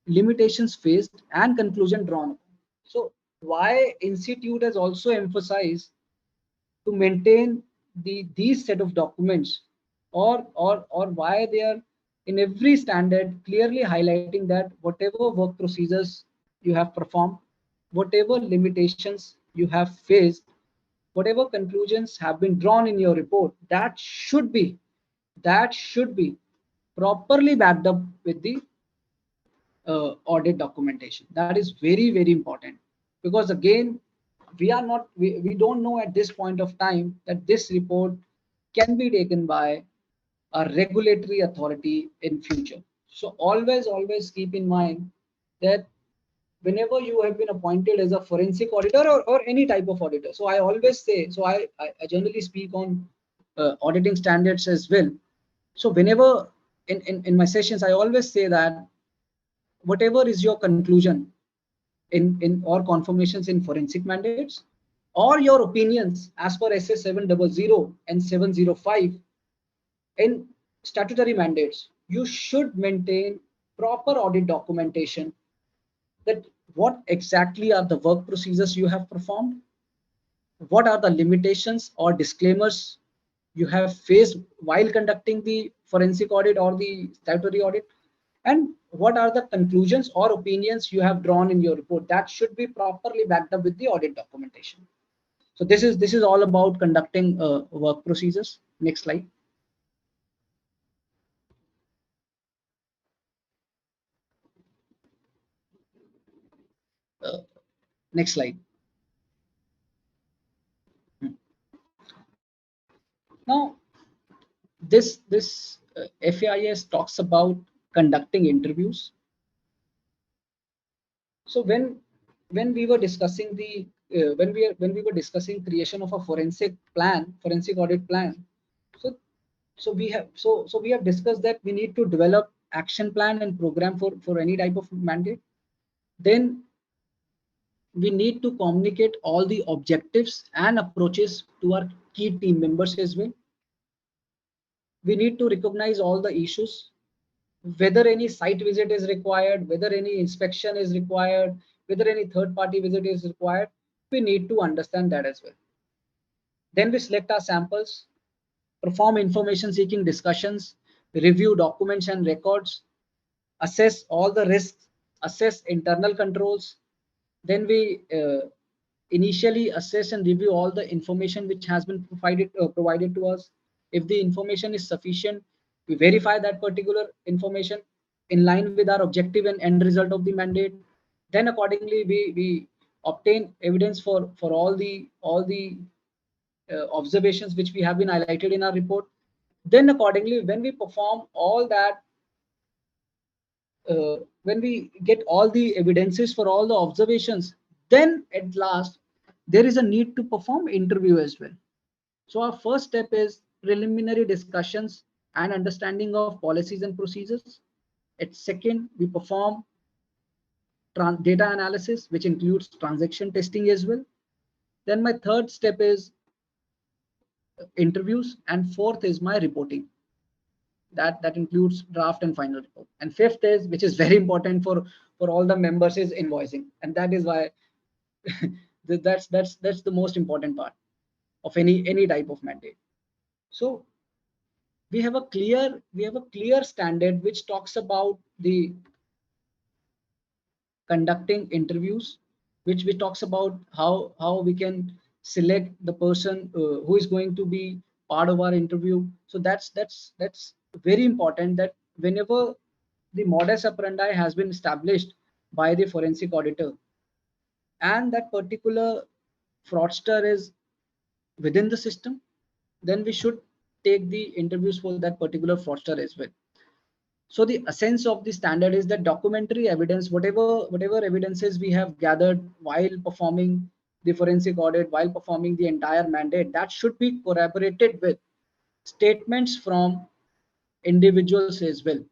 limitations faced, and conclusion drawn. So why institute has also emphasized to maintain these set of documents, or why they are in every standard clearly highlighting that whatever work procedures you have performed, whatever limitations you have faced, whatever conclusions have been drawn in your report, that should be properly backed up with the audit documentation. That is very, very important, because again, we don't know at this point of time that this report can be taken by a regulatory authority in future. So always keep in mind that whenever you have been appointed as a forensic auditor, or any type of auditor, so I always say, so I generally speak on auditing standards as well. So whenever in my sessions, I always say that whatever is your conclusion in or confirmations in forensic mandates, or your opinions as per SS 700 and 705 in statutory mandates, you should maintain proper audit documentation, that what exactly are the work procedures you have performed, what are the limitations or disclaimers you have faced while conducting the forensic audit or the statutory audit, and what are the conclusions or opinions you have drawn in your report. That should be properly backed up with the audit documentation. So this is all about conducting work procedures. Next slide. uh, Next slide. Now this FAIS talks about conducting interviews. So when we were discussing the when we were discussing creation of a forensic audit plan, so we have discussed that we need to develop action plan and program for any type of mandate. Then we need to communicate all the objectives and approaches to our key team members as well. We need to recognize all the issues, whether any site visit is required, whether any inspection is required, whether any third party visit is required. We need to understand that as well. Then we select our samples, perform information seeking discussions, review documents and records, assess all the risks, assess internal controls. Then we initially assess and review all the information which has been provided to us. If the information is sufficient, we verify that particular information in line with our objective and end result of the mandate. Then accordingly, we obtain evidence for all the observations which we have been highlighted in our report. Then accordingly, when we perform all that, when we get all the evidences for all the observations, then at last there is a need to perform interview as well. So our first step is preliminary discussions and understanding of policies and procedures. At second, we perform data analysis, which includes transaction testing as well. Then my third step is interviews, and fourth is my reporting. That includes draft and final report. And fifth is, which is very important for all the members, is invoicing. And that is why that's the most important part of any type of mandate. So we have a clear standard which talks about the conducting interviews, which talks about how we can select the person who is going to be part of our interview. So that's very important, that whenever the modus operandi has been established by the forensic auditor, and that particular fraudster is within the system, then we should take the interviews for that particular fraudster as well. So the essence of the standard is that documentary evidence, whatever evidences we have gathered while performing the forensic audit, while performing the entire mandate, that should be corroborated with statements from individuals as well.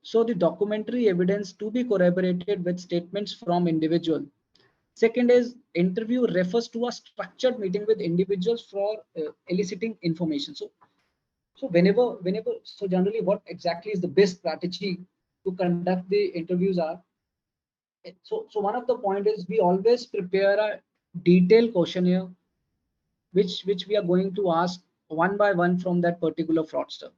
So the documentary evidence to be corroborated with statements from individual. Second is, interview refers to a structured meeting with individuals for eliciting information. So so generally, what exactly is the best strategy to conduct the interviews are? So one of the point is, we always prepare a detailed questionnaire, which we are going to ask one by one from that particular fraudster.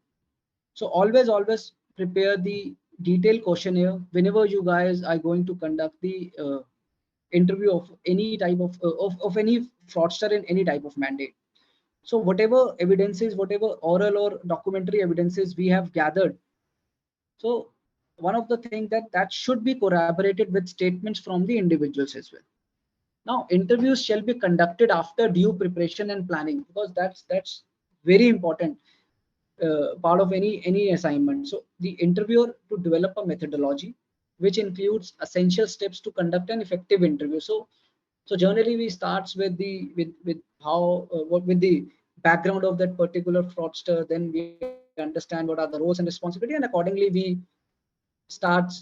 So always prepare the detailed questionnaire whenever you guys are going to conduct the interview of any type of any fraudster in any type of mandate. So whatever evidences, whatever oral or documentary evidences we have gathered, so one of the things that should be corroborated with statements from the individuals as well. Now, interviews shall be conducted after due preparation and planning, because that's very important part of any assignment. So the interviewer to develop a methodology which includes essential steps to conduct an effective interview. So generally we starts with the with how what with the background of that particular fraudster. Then we understand what are the roles and responsibility, and accordingly we start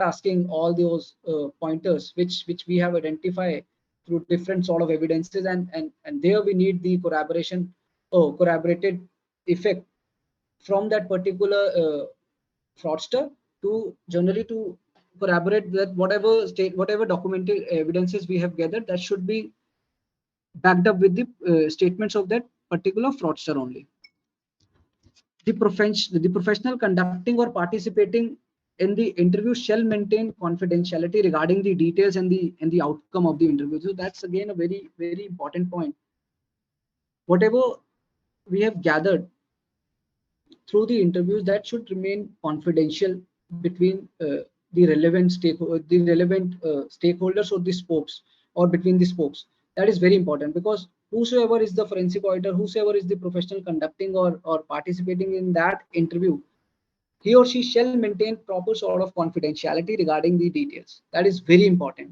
asking all those pointers which we have identified through different sort of evidences, and there we need the corroborated effect from that particular fraudster to generally to corroborate that whatever documented evidences we have gathered, that should be backed up with the statements of that particular fraudster only. The professional conducting or participating in the interview shall maintain confidentiality regarding the details and the outcome of the interview. So that's again a very important point. Whatever we have gathered through the interviews, that should remain confidential between the relevant stakeholders or the spokes, or between the spokes. That is very important, because whosoever is the forensic auditor, whosoever is the professional conducting or participating in that interview, he or she shall maintain proper sort of confidentiality regarding the details. That is very important.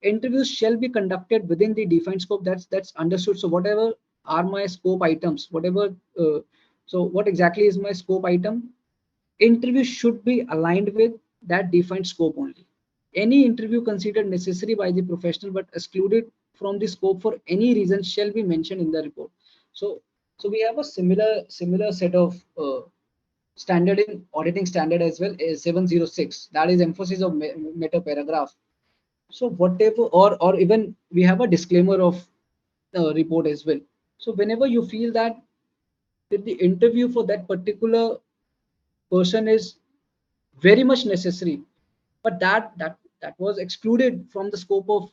Interviews shall be conducted within the defined scope. That's understood. So whatever are my scope items, whatever so what exactly is my scope item? Interview should be aligned with that defined scope only. Any interview considered necessary by the professional but excluded from the scope for any reason shall be mentioned in the report. So we have a similar set of standard in auditing standard as well as 706, that is emphasis of meta paragraph. So whatever, or even we have a disclaimer of report as well. So whenever you feel that the interview for that particular person is very much necessary, but that was excluded from the scope of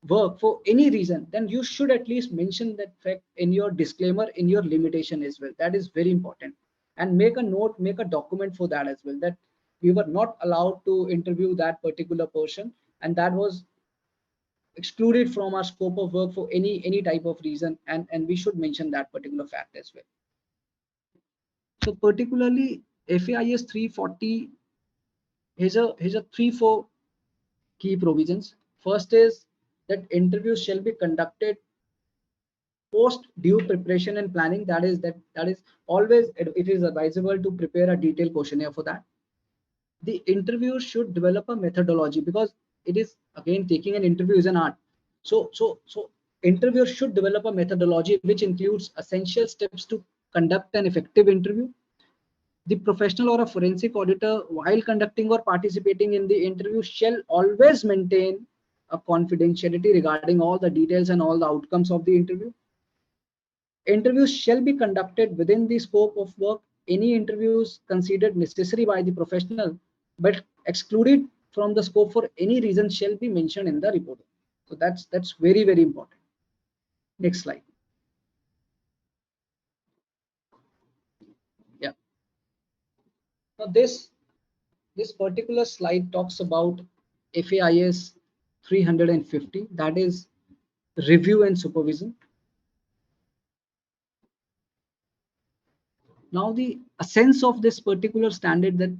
work for any reason, then you should at least mention that fact in your disclaimer, in your limitation as well. That is very important. And make a note, make a document for that as well, that we were not allowed to interview that particular person, and that was excluded from our scope of work for any type of reason, and we should mention that particular fact as well. So particularly FAIS 340 has a 3-4 key provisions. First is that interviews shall be conducted post due preparation and planning. That is always it is advisable to prepare a detailed questionnaire for that. The interviewer should develop a methodology, because it is again, taking an interview is an art. So interviewer should develop a methodology which includes essential steps to conduct an effective interview. The professional or a forensic auditor, while conducting or participating in the interview, shall always maintain a confidentiality regarding all the details and all the outcomes of the interview. Interviews shall be conducted within the scope of work. Any interviews considered necessary by the professional but excluded from the scope for any reason shall be mentioned in the report. So that's very important. Next slide. Yeah. Now this particular slide talks about FAIS 350, that is review and supervision. Now the essence of this particular standard,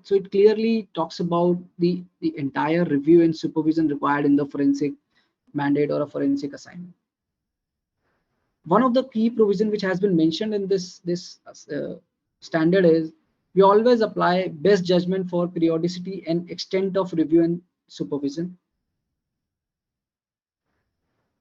so it clearly talks about the entire review and supervision required in the forensic mandate or a forensic assignment. One of the key provision which has been mentioned in this standard is we always apply best judgment for periodicity and extent of review and supervision.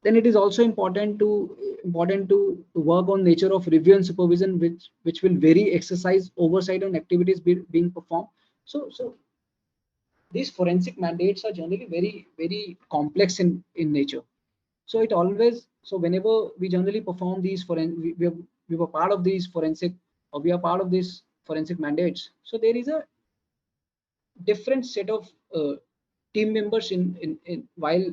Then it is also important to work on nature of review and supervision, which will vary exercise oversight on activities being performed. So these forensic mandates are generally very complex in nature. So it always, so whenever we generally perform these we were part of these forensic, or we are part of these forensic mandates, so there is a different set of team members in while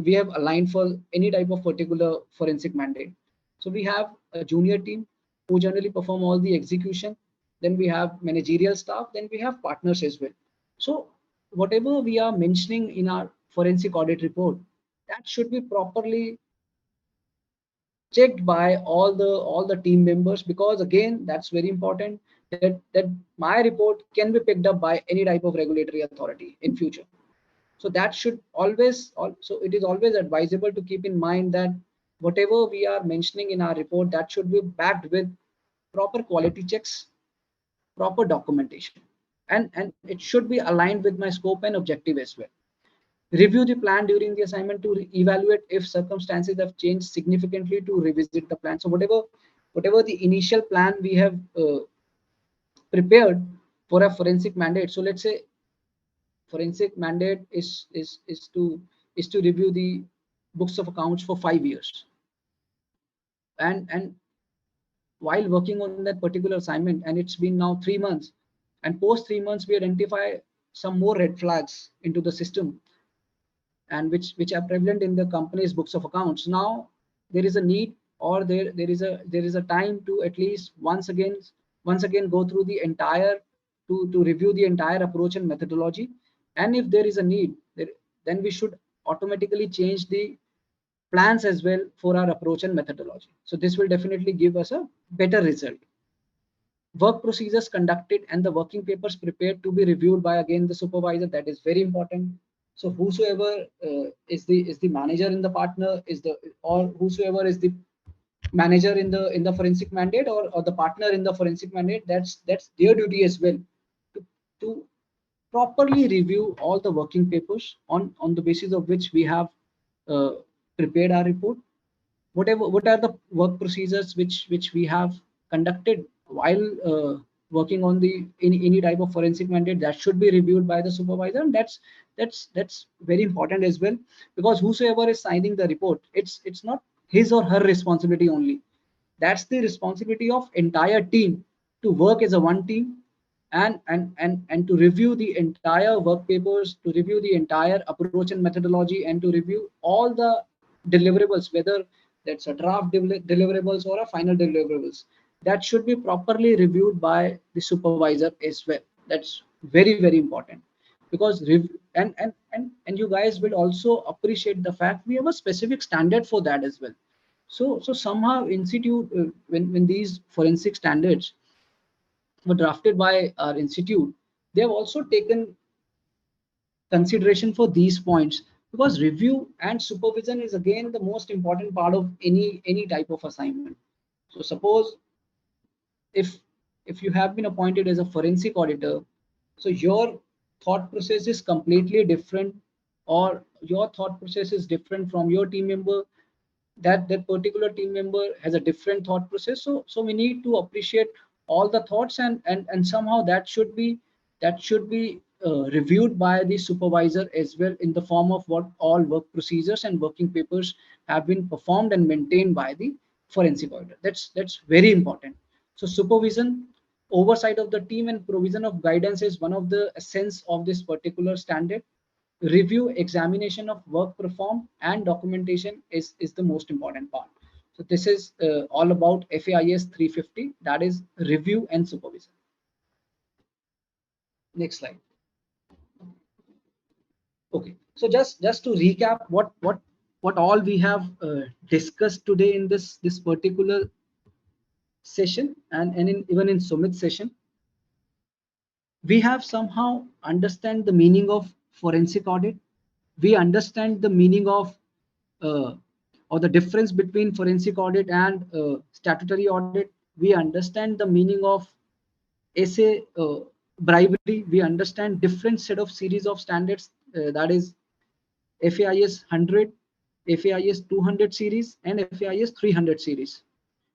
we have aligned for any type of particular forensic mandate. So we have a junior team who generally perform all the execution. Then we have managerial staff. Then we have partners as well. So whatever we are mentioning in our forensic audit report, that should be properly checked by all the team members, because again that's very important that my report can be picked up by any type of regulatory authority in future. So that should always also, it is always advisable to keep in mind that whatever we are mentioning in our report, that should be backed with proper quality checks, proper documentation, and it should be aligned with my scope and objective as well. Review the plan during the assignment to evaluate if circumstances have changed significantly to revisit the plan. So whatever the initial plan we have prepared for a forensic mandate. So let's say forensic mandate is to review the books of accounts for 5 years, and while working on that particular assignment, and it's been now 3 months, and post 3 months we identify some more red flags into the system, and which are prevalent in the company's books of accounts. Now there is a need, or there is a time to at least once again go through the entire, to review the entire approach and methodology. And if there is a need, then we should automatically change the plans as well for our approach and methodology. So this will definitely give us a better result. Work procedures conducted and the working papers prepared to be reviewed by again the supervisor. That is very important. So whosoever is the manager in the partner is the, or whosoever is the manager in the forensic mandate, or the partner in the forensic mandate, that's their duty as well to properly review all the working papers on the basis of which we have uh, prepared our report. What are the work procedures which we have conducted while working on the any type of forensic mandate, that should be reviewed by the supervisor. And that's very important as well, because whosoever is signing the report, it's not his or her responsibility only. That's the responsibility of entire team to work as a one team, and to review the entire work papers, to review the entire approach and methodology, and to review all the deliverables, whether that's a draft deliverables or a final deliverables. That should be properly reviewed by the supervisor as well. That's very important, because and you guys will also appreciate the fact we have a specific standard for that as well. So somehow institute, when these forensic standards were drafted by our institute, they have also taken consideration for these points, because review and supervision is again the most important part of any type of assignment. So suppose if if you have been appointed as a forensic auditor, so your thought process is completely different, or your thought process is different from your team member, that particular team member has a different thought process. So we need to appreciate all the thoughts, and somehow that should be reviewed by the supervisor as well, in the form of what all work procedures and working papers have been performed and maintained by the forensic auditor. That's very important. So supervision, oversight of the team, and provision of guidance is one of the essence of this particular standard. Review, examination of work performed, and documentation is the most important part. So this is all about FAIS 350, that is review and supervision. Next slide. Okay, so just to recap what all we have discussed today in this particular session, and even in Sumit's session, we have somehow understand the meaning of forensic audit. We understand the meaning of uh, or the difference between forensic audit and statutory audit. We understand the meaning of essay bribery. We understand different set of series of standards, that is FAIS 100, FAIS 200 series, and FAIS 300 series.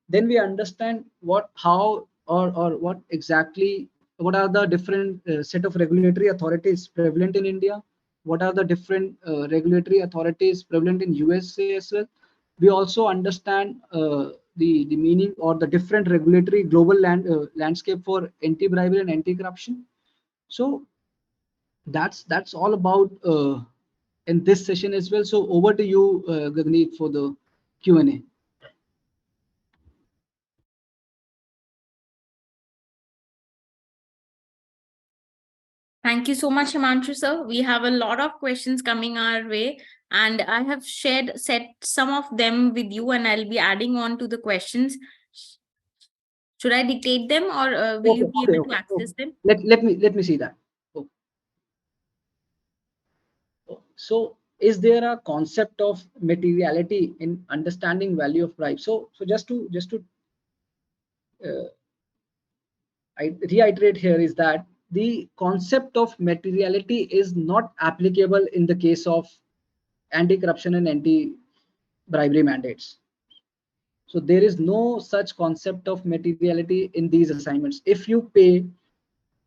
Then we understand how, or what exactly, what are the different set of regulatory authorities prevalent in India, what are the different regulatory authorities prevalent in USA as well. We also understand the meaning or the different regulatory global landscape for anti-bribery and anti-corruption. So that's all about in this session as well. So over to you, Gagneet, for the Q&A. Thank you so much, Himanshu sir. We have a lot of questions coming our way, and I have set some of them with you, and I'll be adding on to the questions. Should I dictate them, or will you Okay, be okay, able to okay, okay. access them? Let me see that. Okay. So is there a concept of materiality in understanding value of bribe? So just to uh, I reiterate here is that the concept of materiality is not applicable in the case of anti-corruption and anti-bribery mandates. So there is no such concept of materiality in these assignments. If you pay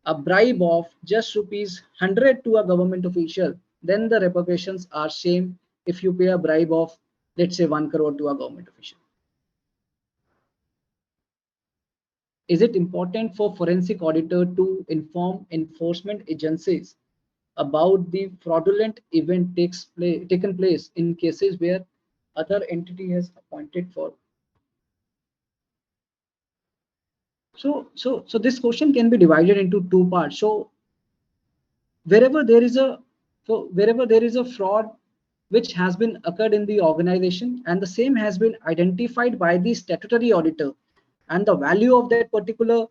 a bribe of just rupees 100 to a government official, then the repercussions are same if you pay a bribe of, let's say, 1 crore to a government official. Is it important for forensic auditor to inform enforcement agencies about the fraudulent event taken place in cases where other entity has appointed for? So this question can be divided into two parts. So wherever there is a wherever there is a fraud which has been occurred in the organization and the same has been identified by the statutory auditor, and the value of that particular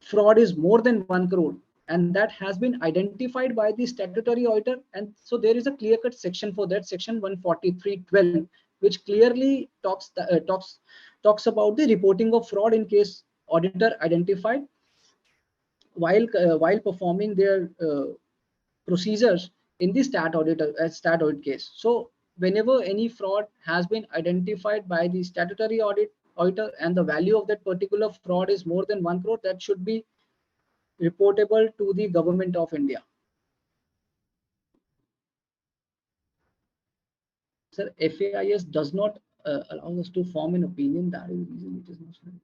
fraud is more than 1 crore, and that has been identified by the statutory auditor, and so there is a clear cut section for that, section 143(12), which clearly talks about the reporting of fraud in case auditor identified while performing their procedures in the stat audit case. So whenever any fraud has been identified by the statutory auditor and the value of that particular fraud is more than 1 crore, that should be reportable to the government of India. Sir, FAIS does not allow us to form an opinion. That is the reason it is not.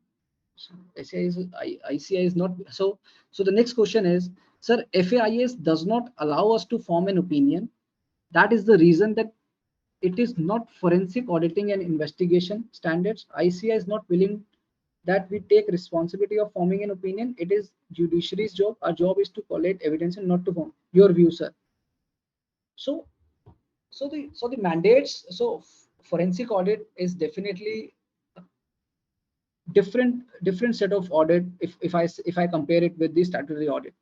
So ICI is not. So the next question is, sir, FAIS does not allow us to form an opinion. That is the reason that it is not forensic auditing and investigation standards. ICI is not willing that we take responsibility of forming an opinion. It is judiciary's job. Our job is to collect evidence and not to form your view, sir. So the mandates. So forensic audit is definitely different set of audit if I compare it with the statutory audit.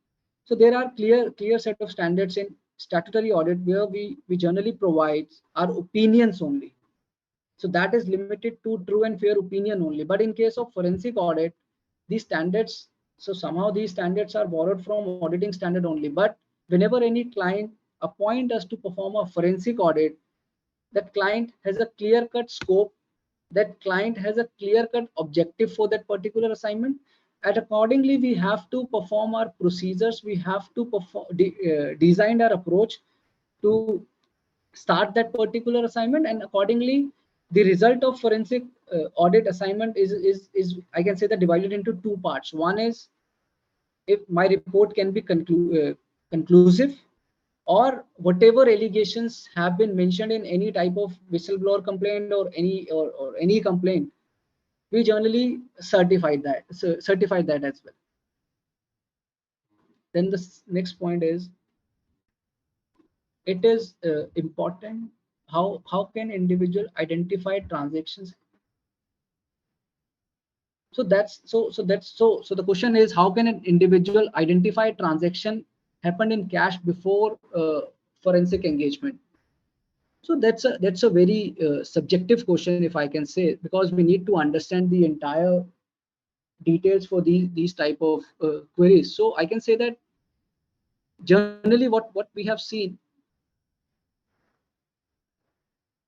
So there are clear set of standards in statutory audit where we generally provide our opinions only. So that is limited to true and fair opinion only. But in case of forensic audit, these standards, so somehow these standards are borrowed from auditing standard only. But whenever any client appoint us to perform a forensic audit, that client has a clear cut scope, that client has a clear cut objective for that particular assignment, and accordingly we have to perform our procedures, we have to design our approach to start that particular assignment, and accordingly the result of forensic audit assignment is I can say that divided into two parts. One is if my report can be conclusive, or whatever allegations have been mentioned in any type of whistleblower complaint or any complaint, we generally certify that as well. Then the next point is, it is important how can individual identify transactions. So the question is, how can an individual identify transaction happened in cash before forensic engagement? So that's a very subjective question, if I can say, because we need to understand the entire details for these type of queries. So I can say that generally what we have seen,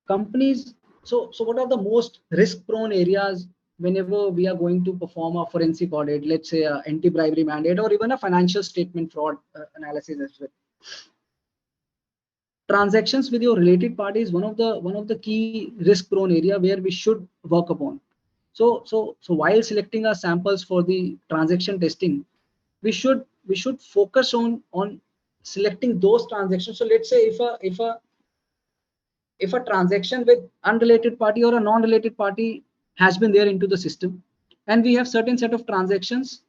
companies. So what are the most risk prone areas whenever we are going to perform a forensic audit, let's say a anti-bribery mandate or even a financial statement fraud analysis as well? Transactions with your related party is one of the key risk prone area where we should work upon. So while selecting our samples for the transaction testing, we should focus on selecting those transactions. So let's say if a transaction with unrelated party or a non-related party has been there into the system, and we have certain set of transactions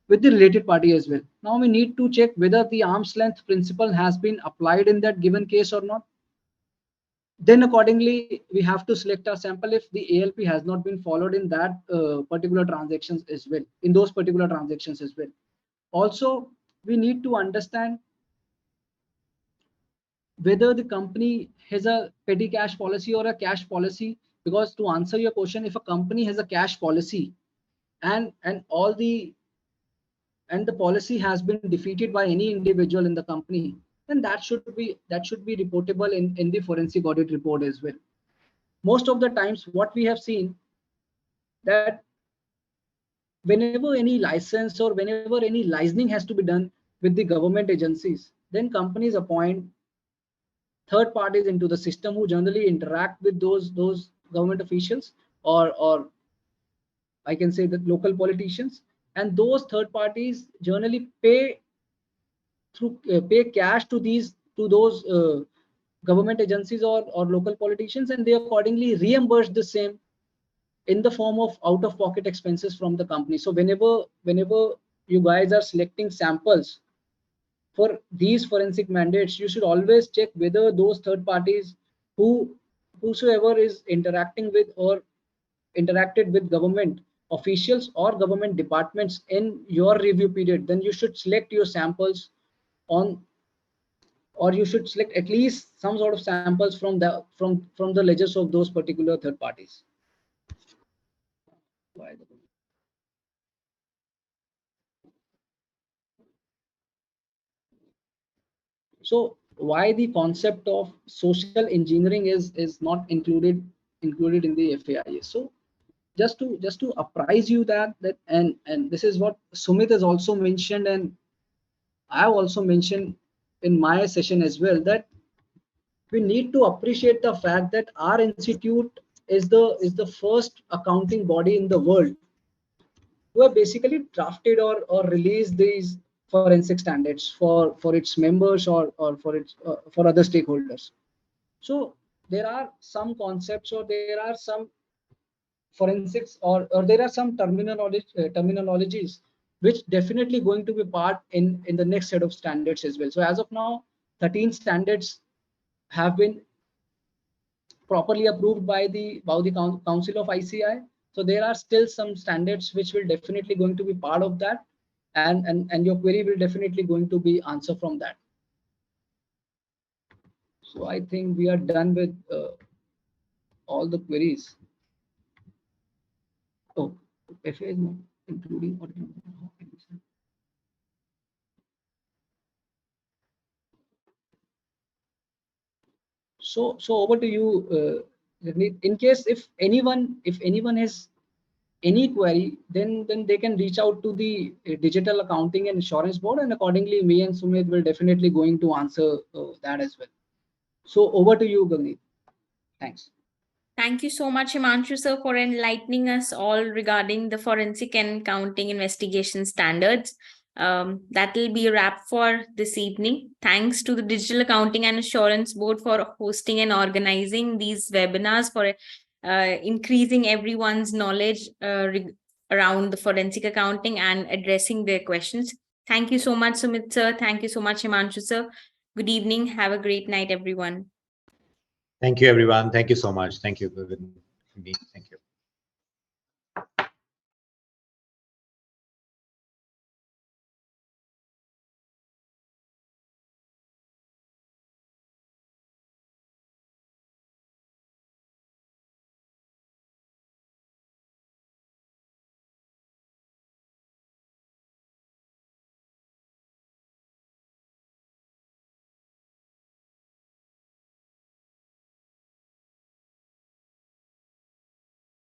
with the related party as well. Now we need to check whether the arm's length principle has been applied in that given case or not. Then accordingly, we have to select our sample if the ALP has not been followed in that particular transactions as well, in those particular transactions as well. Also, we need to understand whether the company has a petty cash policy or a cash policy, because to answer your question, if a company has a cash policy and the policy has been defeated by any individual in the company, then that should be reportable in the forensic audit report as well. Most of the times what we have seen that whenever any license or whenever any licensing has to be done with the government agencies, then companies appoint third parties into the system who generally interact with those government officials, or I can say that local politicians, and those third parties generally pay cash to those government agencies or local politicians, and they accordingly reimburse the same in the form of out of pocket expenses from the company. So whenever you guys are selecting samples for these forensic mandates, you should always check whether those third parties whosoever is interacting with or interacted with government officials or government departments in your review period, then you should select your samples on, or you should select at least some sort of samples from the ledgers of those particular third parties. So why the concept of social engineering is not included in the FAIS? So just to apprise you that and this is what Sumit has also mentioned, and I have also mentioned in my session as well, that we need to appreciate the fact that our institute is the first accounting body in the world who have basically drafted or released these forensic standards for its members or for its for other stakeholders. So there are some concepts, or there are some forensics, or there are some terminologies which definitely going to be part in the next set of standards as well. So as of now, 13 standards have been properly approved by the Council of ICI. So there are still some standards which will definitely going to be part of that, and your query will definitely going to be answer from that. So I think we are done with all the queries. Oh, FA is not including audit. So over to you, in case if anyone has any query, then they can reach out to the Digital Accounting and Insurance Board, and accordingly me and Sumit will definitely going to answer that as well. So over to you, Gagneet. Thanks. Thank you so much, Himanshu sir, for enlightening us all regarding the forensic and accounting investigation standards. That will be a wrap for this evening. Thanks to the Digital Accounting and Assurance Board for hosting and organizing these webinars, for increasing everyone's knowledge around the forensic accounting and addressing their questions. Thank you so much, Sumit sir. Thank you so much, Himanshu sir. Good evening. Have a great night, everyone. Thank you, everyone. Thank you so much. Thank you. Thank you.